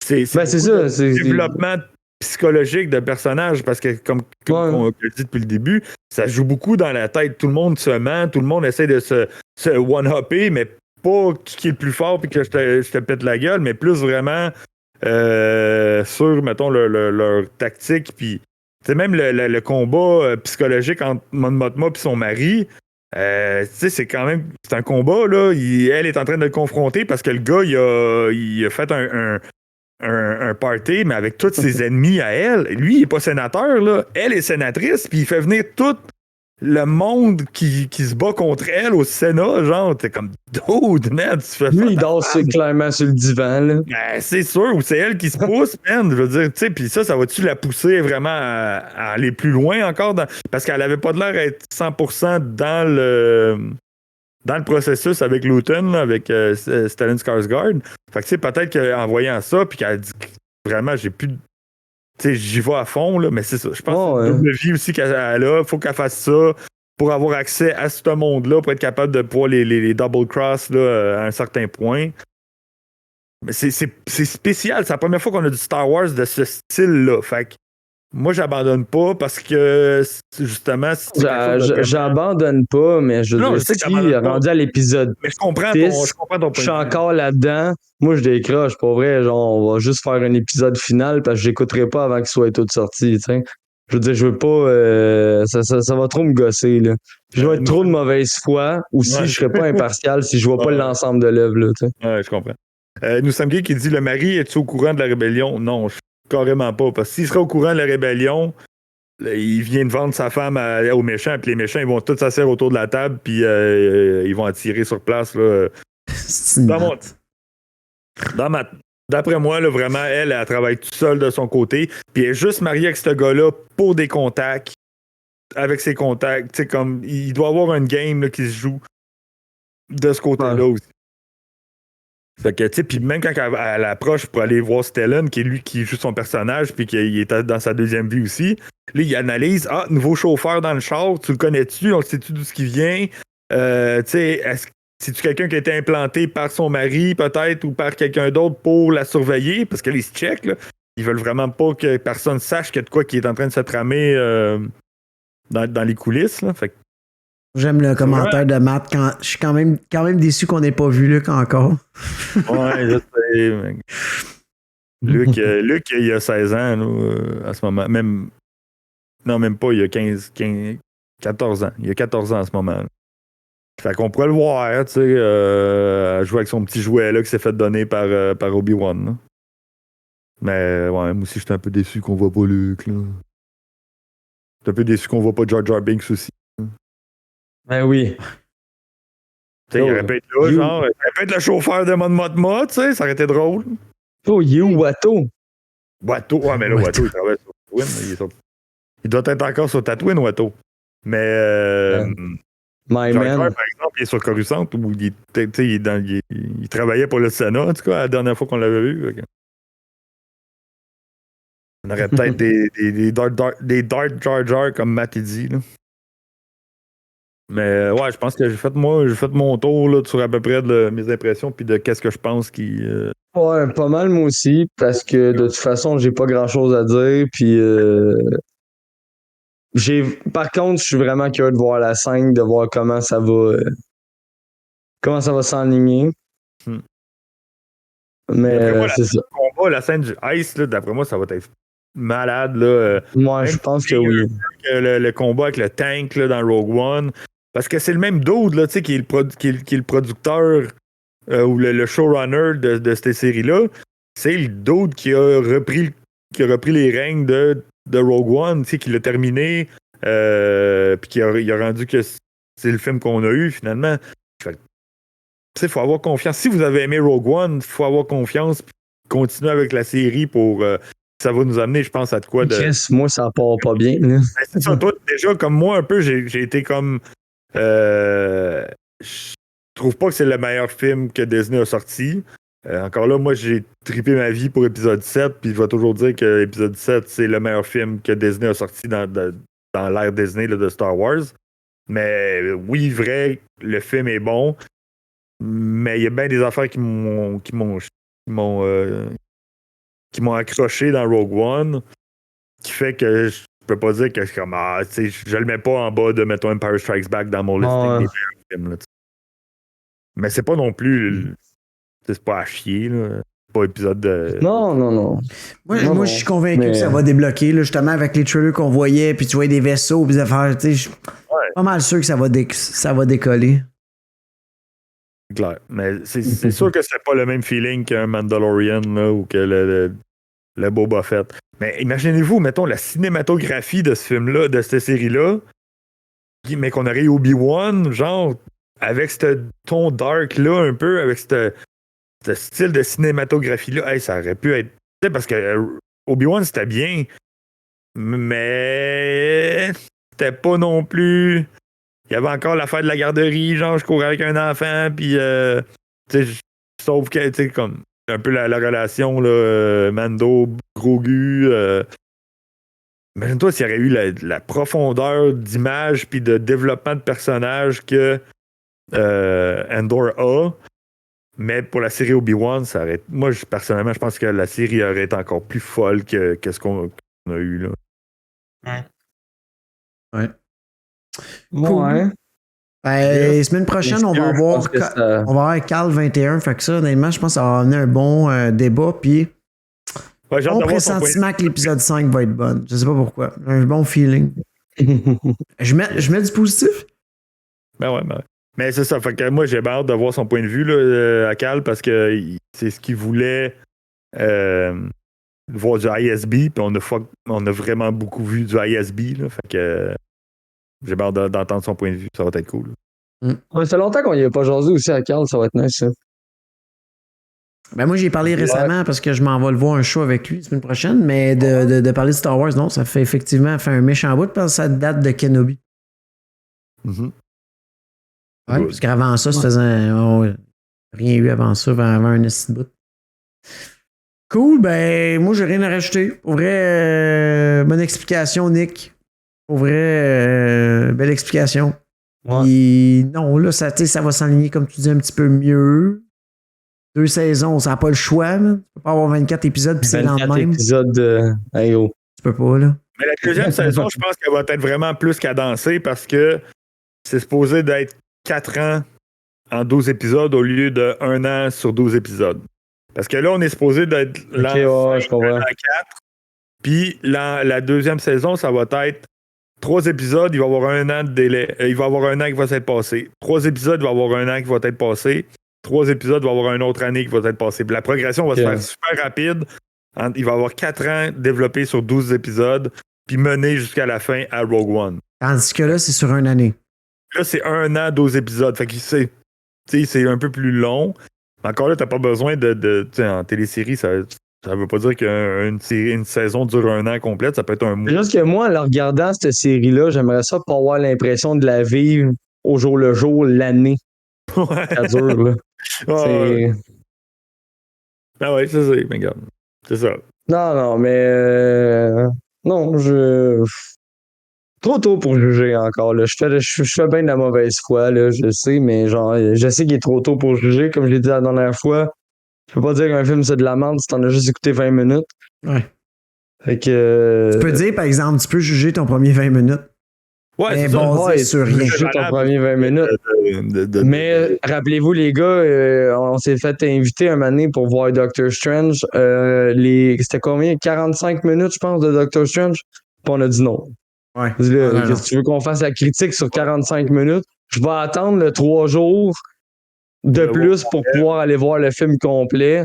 C'est ça. C'est développement psychologique de personnages, parce que comme on l'a dit depuis le début, ça joue beaucoup dans la tête. Tout le monde se ment, tout le monde essaie de se one-upper, mais pas qui est le plus fort puis que je te pète la gueule, mais plus vraiment sur, mettons, leur tactique, puis même le combat psychologique entre Mon Mothma et son mari. C'est quand même. C'est un combat, là. Elle est en train de le confronter parce que le gars, il a fait un party, mais avec tous ses ennemis à elle. Lui, il n'est pas sénateur, là. Elle est sénatrice, puis il fait venir tout le monde qui se bat contre elle au Sénat. Genre, t'es comme, dude, man, tu fais ça. Lui, il dort clairement sur le divan, là. Ben, c'est sûr, ou c'est elle qui se pousse, man. Je veux dire, tu sais, puis ça va-tu la pousser vraiment à aller plus loin encore? Parce qu'elle avait pas de l'air d'être 100% dans le processus avec Luton, là, avec Stellan Skarsgård. Fait que, tu sais, peut-être qu'en voyant ça, puis qu'elle dit vraiment, j'ai plus de. Tu sais, j'y vais à fond, là, mais c'est ça. Je pense que c'est une double vie aussi qu'elle a. Faut qu'elle fasse ça pour avoir accès à ce monde-là, pour être capable de pouvoir les double-cross là, à un certain point. Mais c'est spécial. C'est la première fois qu'on a du Star Wars de ce style-là. Fait que moi, j'abandonne pas parce que, justement... J'abandonne pas, mais je suis rendu à l'épisode. Mais je comprends ton point. Je suis encore là-dedans. Moi, je décroche. Pour vrai, genre, on va juste faire un épisode final parce que j'écouterai pas avant qu'il soit tout sorti, tu sais. Je veux dire, je veux pas... ça va trop me gosser, là. Je vais être trop de mauvaise foi. Ou si je serais pas impartial, si je vois pas l'ensemble de l'œuvre, là, tu sais. Ouais, je comprends. Nous sommes qui dit, le mari, es-tu au courant de la rébellion? Non, je carrément pas. Parce que s'il serait au courant de la rébellion, il vient de vendre sa femme aux méchants, puis les méchants, ils vont tous s'asseoir autour de la table, puis ils vont attirer sur place. Là. D'après moi, là, vraiment, elle travaille toute seule de son côté, puis elle est juste mariée avec ce gars-là pour des contacts. Avec ses contacts, tu sais, comme il doit y avoir une game là, qui se joue de ce côté-là aussi. Fait que, tu sais, puis même quand elle approche pour aller voir Stellan, qui est lui qui joue son personnage, puis qu'il est dans sa deuxième vie aussi, là, il analyse, nouveau chauffeur dans le char, tu le connais-tu, on sait-tu d'où ce qui vient, tu sais, c'est-tu quelqu'un qui a été implanté par son mari, peut-être, ou par quelqu'un d'autre pour la surveiller, parce que là, ils se checkent, là, ils veulent vraiment pas que personne sache qu'il y a de quoi qui est en train de se tramer dans les coulisses, là, fait que j'aime le commentaire de Matt. Je suis quand même déçu qu'on n'ait pas vu Luc encore. Ouais, je sais. Luc, il a 16 ans là, à ce moment. Même pas, il a 14 ans. Il a 14 ans à ce moment. Là. Fait qu'on pourrait le voir, tu sais, jouer avec son petit jouet là, qui s'est fait donner par Obi-Wan. Là. Mais ouais, moi aussi, j'étais un peu déçu qu'on voit pas Luc. Là. J'étais un peu déçu qu'on voit pas Jar Jar Binks aussi. Ben oui. Tu sais, il aurait pu être là, genre, il aurait pu être le chauffeur de Mon Mothma, tu sais, ça aurait été drôle. Oh, il est où, Watto? Watto, ouais, mais là, Watto, il travaille sur Tatooine. Il doit être encore sur Tatooine, Watto. Mais My Jar Jar, man. par exemple, il est sur Coruscant où il travaillait pour le Sénat, en tout cas, la dernière fois qu'on l'avait vu. On aurait peut-être des Darth Jar Jar comme Matt dit. Là. Mais ouais, je pense que j'ai fait mon tour là, sur à peu près de mes impressions puis de qu'est-ce que je pense qui. Ouais, pas mal moi aussi, parce que de toute façon, j'ai pas grand-chose à dire, puis par contre, je suis vraiment curieux de voir la scène, de voir comment ça va s'enligner. Mais moi, c'est ça. la scène du Ice, là, d'après moi, ça va être malade. Là. Moi, je pense que oui. Le combat avec le tank là, dans Rogue One. Parce que c'est le même dude là, qui est le producteur ou le showrunner de cette série-là. C'est le dude qui a repris les règnes de Rogue One, qui l'a terminé, puis qui a rendu que c'est le film qu'on a eu finalement. Il faut avoir confiance. Si vous avez aimé Rogue One, il faut avoir confiance et continuer avec la série pour. Ça va nous amener, je pense, à de quoi de. Chris, moi, ça part pas bien. Là. C'est ça, toi, déjà, comme moi, un peu, j'ai été comme. Je trouve pas que c'est le meilleur film que Disney a sorti. Encore là, moi, j'ai trippé ma vie pour épisode 7, puis je vais toujours dire que épisode 7, c'est le meilleur film que Disney a sorti dans l'ère Disney là, de Star Wars. Mais oui, vrai, le film est bon. Mais il y a bien des affaires qui m'ont accroché dans Rogue One, qui fait que je peux pas dire que je le mets pas en bas de, mettons, Empire Strikes Back dans mon listing des meilleurs films. Là, mais c'est pas non plus... C'est pas à chier, là. C'est pas épisode de... Non. Moi, je suis convaincu que ça va débloquer, là, justement, avec les trailers qu'on voyait, puis tu voyais des vaisseaux, puis des affaires, tu sais, je suis pas mal sûr que ça va décoller. Clair. Mais c'est sûr que c'est pas le même feeling qu'un Mandalorian là, ou que le Boba Fett. Mais imaginez-vous, mettons, la cinématographie de ce film-là, de cette série-là, mais qu'on aurait Obi-Wan, genre, avec ce ton dark-là, un peu, avec ce style de cinématographie-là, ça aurait pu être... Tu sais, parce que Obi-Wan, c'était bien, mais c'était pas non plus... Il y avait encore l'affaire de la garderie, genre, je courais avec un enfant, puis, tu sais, sauf que, tu sais, comme, un peu la relation, là, Mando, Grogu. Imagine-toi s'il y aurait eu la profondeur d'image puis de développement de personnage que Andor a, mais pour la série Obi-Wan, ça aurait... Moi, personnellement, je pense que la série aurait été encore plus folle que ce qu'on a eu, là. Ouais. Cool. Ouais. Ben, semaine prochaine, on va avoir Cal 21. Fait que ça, honnêtement, je pense que ça va amener un bon débat. Puis, mon pressentiment que l'épisode 5 va être bon. Je sais pas pourquoi. Un bon feeling. je mets du positif? Ben ouais. Mais c'est ça. Fait que moi, j'ai hâte de voir son point de vue là, à Cal parce que c'est ce qu'il voulait voir du ISB. Puis on a vraiment beaucoup vu du ISB. Là, fait que. J'ai hâte d'entendre son point de vue. Ça va être cool. Ça fait longtemps qu'on n'y a pas jasé aussi à Carl. Ça va être nice, ça. Ben moi, j'ai parlé récemment parce que je m'en vais le voir un show avec lui la semaine prochaine. Mais de parler de Star Wars, non, ça fait effectivement un méchant bout parce que ça date de Kenobi. Mm-hmm. Ouais, parce qu'avant ça, ça faisait rien eu avant ça, avant un petit bout. Cool, ben moi, j'ai rien à rajouter. Pour vrai, bonne explication, Nick. Pour vrai, belle explication. Ouais. Puis, non, là, ça va s'enligner, comme tu dis, un petit peu mieux. 2 saisons, ça n'a pas le choix. Man. Tu peux pas avoir 24 épisodes puis c'est le lendemain. 24 épisodes Tu peux pas, là. Mais la deuxième saison, je pense qu'elle va être vraiment plus cadencée parce que c'est supposé d'être 4 ans en 12 épisodes au lieu de 1 an sur 12 épisodes. Parce que là, on est supposé d'être je comprends. à 4. Puis la deuxième saison, ça va être 3 épisodes, il va y avoir 1 an de délai. Il va y avoir 1 an qui va s'être passé. 3 épisodes, il va y avoir 1 an qui va être passé. 3 épisodes, il va y avoir une autre année qui va être passée. Puis la progression va se faire super rapide. Il va y avoir 4 ans développés sur 12 épisodes, puis mener jusqu'à la fin à Rogue One. Tandis que là, c'est sur 1 année. Là, c'est 1 an, 12 épisodes. Fait que c'est un peu plus long. Mais encore là, t'as pas besoin de en télésérie, ça veut pas dire qu'une saison dure 1 an complète. Ça peut être un mois. C'est juste que moi, en la regardant cette série-là, j'aimerais ça pas avoir l'impression de la vivre au jour le jour, l'année. Ouais. Ça dure, là. Ouais. Ah ouais, c'est ça. Mais regarde. C'est ça. Non, mais... Non, trop tôt pour juger encore. Là. Je fais bien de la mauvaise foi, là, je sais, mais genre, je sais qu'il est trop tôt pour juger. Comme je l'ai dit la dernière fois, je peux pas dire qu'un film c'est de la merde si t'en as juste écouté 20 minutes. Ouais. Fait que... Tu peux dire, par exemple, tu peux juger ton premier 20 minutes. Ouais, Mais c'est bon, ça. c'est sur rien. Juger ton premier 20 minutes. Mais rappelez-vous, les gars, on s'est fait inviter un moment donné pour voir Doctor Strange. C'était combien? 45 minutes, je pense, de Doctor Strange? Puis on a dit non. Ouais. Là, qu'est-ce que tu veux qu'on fasse la critique sur 45 minutes? Je vais attendre le 3 jours de plus pour pouvoir aller voir le film complet.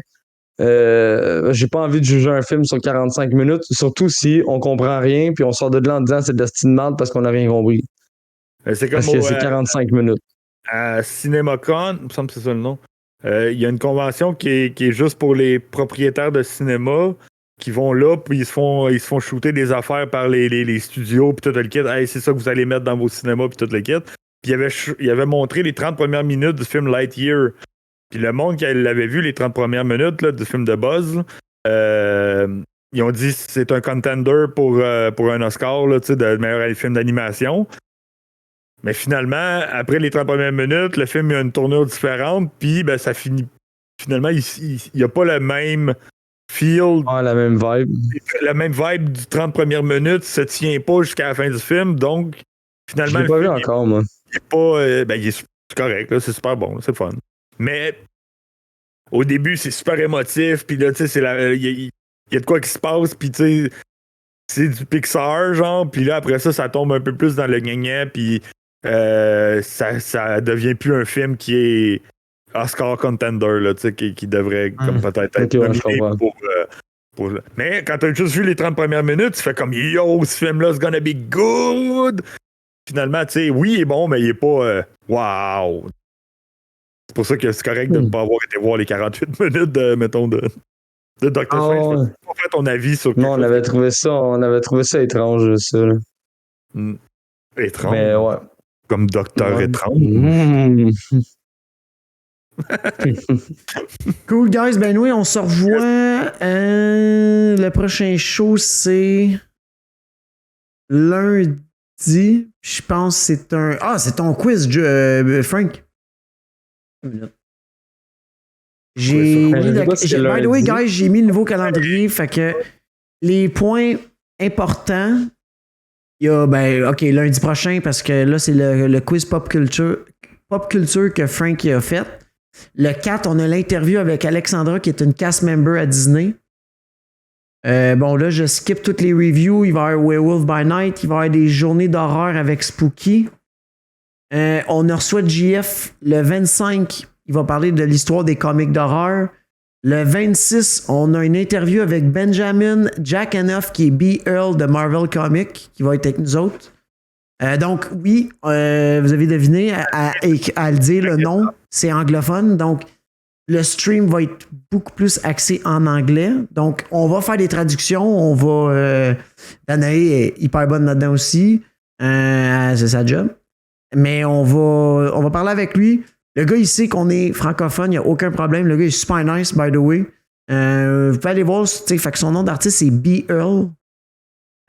J'ai pas envie de juger un film sur 45 minutes, surtout si on comprend rien puis on sort de là en disant c'est de la style merde parce qu'on n'a rien compris. C'est comme Parce que c'est 45 minutes. À CinemaCon, il me semble que c'est ça le nom. Il y a une convention qui est juste pour les propriétaires de cinéma qui vont là puis ils se font shooter des affaires par les studios puis tout le kit. Hey, c'est ça que vous allez mettre dans vos cinémas puis tout le kit. Puis il avait montré les 30 premières minutes du film Lightyear. Puis le monde qui l'avait vu les 30 premières minutes là, du film de Buzz, ils ont dit que c'est un contender pour un Oscar là, de meilleur film d'animation. Mais finalement, après les 30 premières minutes, le film a une tournure différente, puis ben, ça finit. Finalement, il n'y a pas le même feel. Ah, la même vibe. La même vibe du 30 premières minutes se tient pas jusqu'à la fin du film, donc finalement. Je l'ai pas vu encore, moi. Il est pas. Il est correct, là, c'est super bon, c'est le fun. Mais au début, c'est super émotif, puis là, tu sais, il y a de quoi qui se passe, puis tu sais, c'est du Pixar, genre, puis là, après ça tombe un peu plus dans le gna-gna, puis ça devient plus un film qui est Oscar contender, là, tu sais, qui devrait comme peut-être être nominé pour. Mais quand t'as juste vu les 30 premières minutes, tu fais comme yo, ce film-là, it's gonna be good! Finalement, tu sais, oui, il est bon, mais il est pas wow! C'est pour ça que c'est correct de ne pas avoir été voir les 48 minutes de Dr. Strange. Ouais. Pas fait ton avis sur Non, on avait trouvé ça étrange, ça. Là. Étrange. Mais ouais. Comme Docteur Étrange. Cool, guys. Ben oui, on se revoit. Le prochain show, c'est lundi. Je pense que c'est un... Ah, c'est ton quiz, Frank. By the way, guys, j'ai mis le nouveau calendrier. Fait que les points importants, il y a, lundi prochain, parce que là, c'est le quiz pop culture que Frank a fait. Le 4, on a l'interview avec Alexandra, qui est une cast member à Disney. Là, je skip toutes les reviews. Il va y avoir Werewolf by Night. Il va y avoir des journées d'horreur avec Spooky. On a reçu JF le 25. Il va parler de l'histoire des comics d'horreur. Le 26, on a une interview avec Benjamin Jack Enough, qui est B. Earl de Marvel Comics, qui va être avec nous autres. Donc, oui, vous avez deviné, à le dire le nom, c'est anglophone. Donc, le stream va être beaucoup plus axé en anglais. Donc, on va faire des traductions. On va... Danae est hyper bonne là-dedans aussi. C'est sa job. Mais on va parler avec lui. Le gars, il sait qu'on est francophone. Il n'y a aucun problème. Le gars est super nice, by the way. Vous pouvez aller voir. Fait que son nom d'artiste, c'est B. Earl.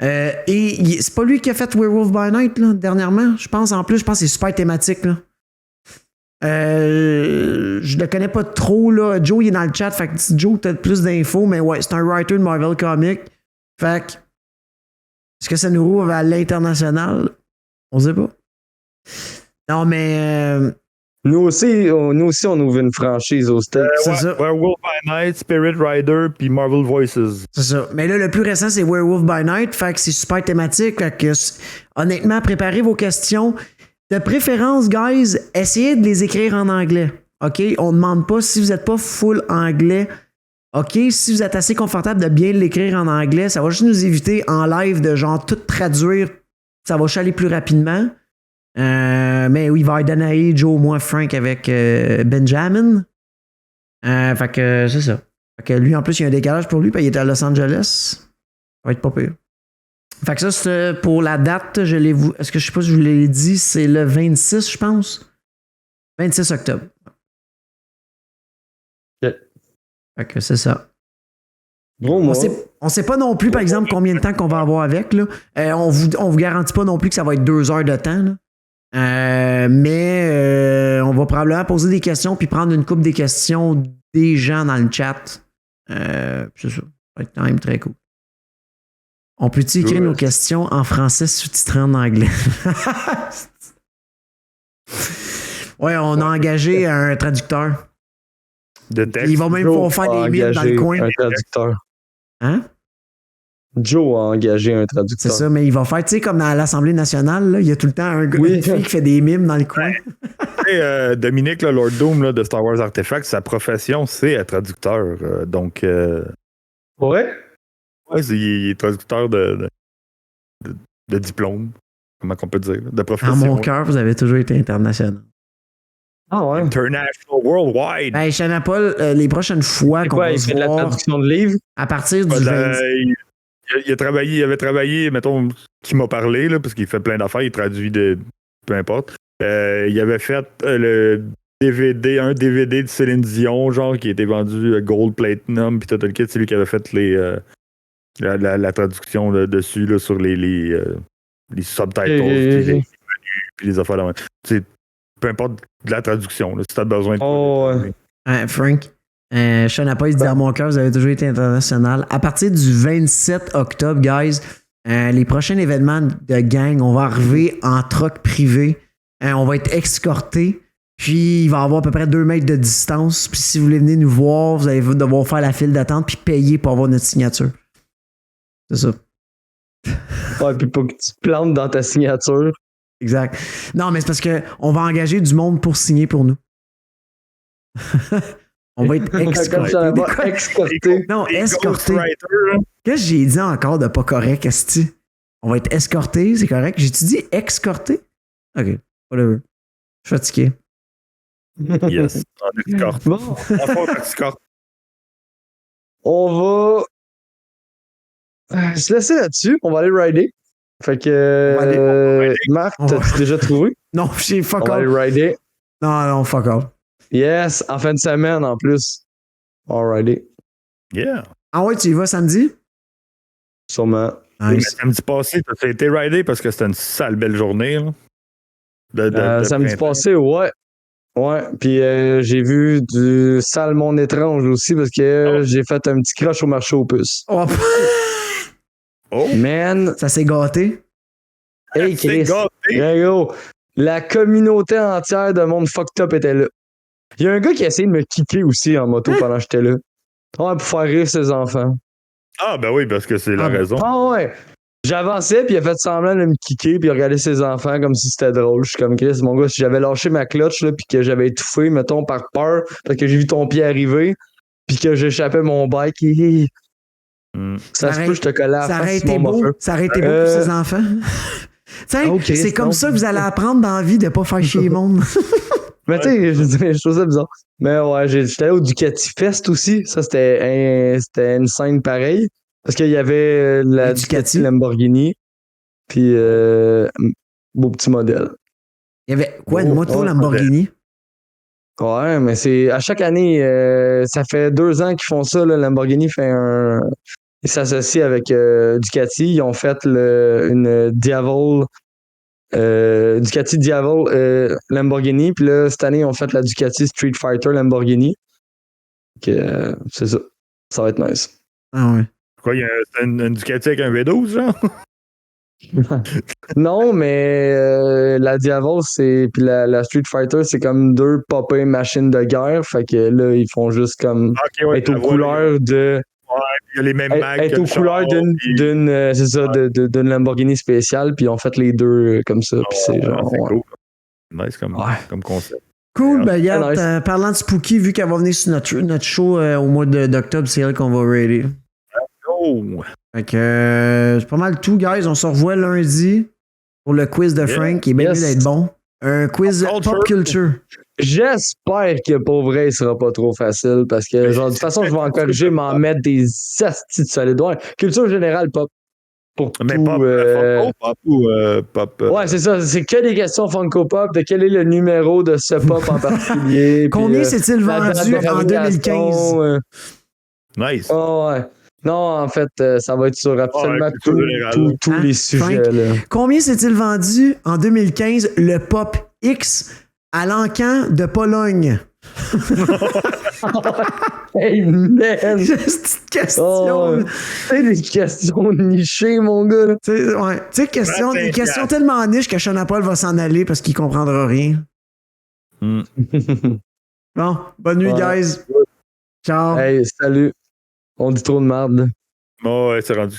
Et c'est pas lui qui a fait Werewolf by Night, là, dernièrement. Je pense, que c'est super thématique, là. Je le connais pas trop, là. Joe, il est dans le chat. Fait que Joe, t'as plus d'infos, mais ouais, c'est un writer de Marvel Comics. Fait que, est-ce que ça nous roule à l'international? On sait pas. Non, mais... Nous aussi, on ouvre une franchise au States. C'est ça. Werewolf by Night, Spirit Rider, puis Marvel Voices. C'est ça. Mais là, le plus récent, c'est Werewolf by Night. Fait que c'est super thématique. Fait que, honnêtement, préparez vos questions. De préférence, guys, essayez de les écrire en anglais. OK? On ne demande pas si vous n'êtes pas full anglais. OK? Si vous êtes assez confortable de bien l'écrire en anglais, ça va juste nous éviter en live de genre tout traduire. Ça va chaler plus rapidement. Mais oui, il va y avoir Danae, Joe, moi, Frank avec Benjamin. Fait que c'est ça. Fait que lui, en plus, il y a un décalage pour lui, puis il est à Los Angeles. Ça va être pas pire. Fait que ça, c'est pour la date, est-ce que je sais pas si je vous l'ai dit, c'est le 26, je pense. 26 octobre. Ok. Fait que c'est ça. Bon, On sait pas non plus, par exemple, combien de temps qu'on va avoir avec. Là. On vous garantit pas non plus que ça va être 2 heures de temps. Là. Mais on va probablement poser des questions puis prendre une couple des questions des gens dans le chat. C'est ça. Ça va être quand même très cool. On peut-tu écrire nos questions en français sous-titré en anglais? Ouais, on a engagé un traducteur. De texte. Il va même faire des mimes dans le coin. Un traducteur. Hein? Joe a engagé un traducteur. C'est ça, mais il va faire, tu sais, comme à l'Assemblée nationale, là, il y a tout le temps un gars une fille qui fait des mimes dans le coin. Dominique, là, Lord Doom là, de Star Wars Artifact, sa profession, c'est être traducteur. Donc, Ouais? ouais, il est traducteur de diplôme. Comment qu'on peut dire? De profession. Dans mon cœur, vous avez toujours été international. Ah ouais. International, worldwide. Ben, Chanapol, les prochaines fois C'est qu'on quoi, va il se fait de la voir, traduction de livres? à partir du 20... Il avait travaillé, mettons, qui m'a parlé, là, parce qu'il fait plein d'affaires, il traduit peu importe. Il avait fait un DVD de Céline Dion, genre, qui était vendu Gold Platinum, puis tout le kit, c'est lui qui avait fait la traduction là, dessus, là, sur les subtitles, puis les affaires là. Peu importe de la traduction, là, si t'as besoin de. Frank, Chanapol, il dit à mon cœur, vous avez toujours été international. À partir du 27 octobre, guys, les prochains événements de gang, on va arriver en troc privé. On va être escortés. Puis il va y avoir à peu près 2 mètres de distance. Puis si vous voulez venir nous voir, vous allez devoir faire la file d'attente puis payer pour avoir notre signature. C'est ça. Ouais, puis pas que tu te plantes dans ta signature. Exact. Non, mais c'est parce qu'on va engager du monde pour signer pour nous. On va être escortés. Non, escortés. Qu'est-ce que j'ai dit encore de pas correct, esti? On va être escortés, c'est correct? J'ai-tu dit escorté? OK, whatever. Je suis fatigué. Yes, on escorte. Bon. On va se laisser là-dessus. On va aller rider. Fait que Marc, t'as-tu déjà trouvé? Non, j'ai fuck off. On va aller rider. Non, fuck off. Yes, en fin de semaine en plus. On va rider. Yeah. Ah ouais, tu y vas samedi? Sûrement. Nice. Samedi passé, t'as été rider parce que c'était une sale belle journée. Là, samedi passé, ouais. Ouais, puis j'ai vu du salmon étrange aussi parce que j'ai fait un petit crush au marché aux puces. Oh. Man. Ça s'est gâté. Hey Chris. La communauté entière de monde fucked up était là. Il y a un gars qui a essayé de me kicker aussi en moto pendant que j'étais là. Ouais, pour faire rire ses enfants. Ah ben oui, parce que c'est la raison. Ah ouais. J'avançais, puis il a fait semblant de me kicker, puis il a regardé ses enfants comme si c'était drôle. Je suis comme Chris, mon gars, si j'avais lâché ma clutch, là, puis que j'avais étouffé, mettons, par peur, parce que j'ai vu ton pied arriver, puis que j'échappais mon bike, ça se peut, je te collais à la face. Ça aurait été beau pour ses enfants. C'est comme ça que vous allez apprendre dans la vie de pas faire chier le monde. Mais tu sais, je trouve ça bizarre. Mais ouais, j'étais allé au Ducati Fest aussi. Ça, c'était une scène pareille. Parce qu'il y avait la Ducati Lamborghini. Puis, beau petit modèle. Il y avait quoi, une moto Lamborghini? Ouais, mais c'est à chaque année, ça fait 2 ans qu'ils font ça. Là, Lamborghini fait ils s'associent avec Ducati. Ils ont fait une Diavol. Ducati Diavol Lamborghini, puis là cette année ils ont fait la Ducati Street Fighter Lamborghini. C'est ça. Ça va être nice. Ah ouais. Quoi, il y a une Ducati avec un V12, genre? Non, mais la Diavol, puis la Street Fighter, c'est comme 2 popées machines de guerre. Fait que là, ils font juste comme être aux couleurs de. Ouais, il y a les mêmes mags. Être aux couleurs d'une Lamborghini spéciale, puis ils ont fait les 2 comme ça. Puis c'est genre. C'est cool. Nice comme concept. Cool, ben regarde, parlant de Spooky, vu qu'elle va venir sur notre show au mois d'octobre, c'est elle qu'on va raider. Oh! Fait que c'est pas mal tout, guys. On se revoit lundi. pour le quiz de Frank, qui est bien mieux d'être bon. Un quiz pop culture. J'espère que pour vrai, il sera pas trop facile parce que, genre, de toute façon, je vais en corriger, m'en mettre des astis de solide. Ouais, culture générale pop. Pour Mais tout, pop ou pop. Ouais, c'est ça. C'est que des questions Funko Pop. De quel est le numéro de ce pop en particulier? Combien puis, s'est-il vendu en 2015? Nice. Oh, ouais. Non, en fait, ça va être sur absolument tous les sujets. Frank, là. combien s'est-il vendu en 2015 le Pop X à l'encan de Pologne? Hey, man! Juste une question. Oh, c'est des questions nichées, mon gars. Tu sais, des questions tellement niches que Sean Paul va s'en aller parce qu'il comprendra rien. Bon, bonne nuit, guys. Ciao. Hey, salut. On dit trop de merde. Oh, ouais, c'est rendu.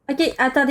Ok, attendez.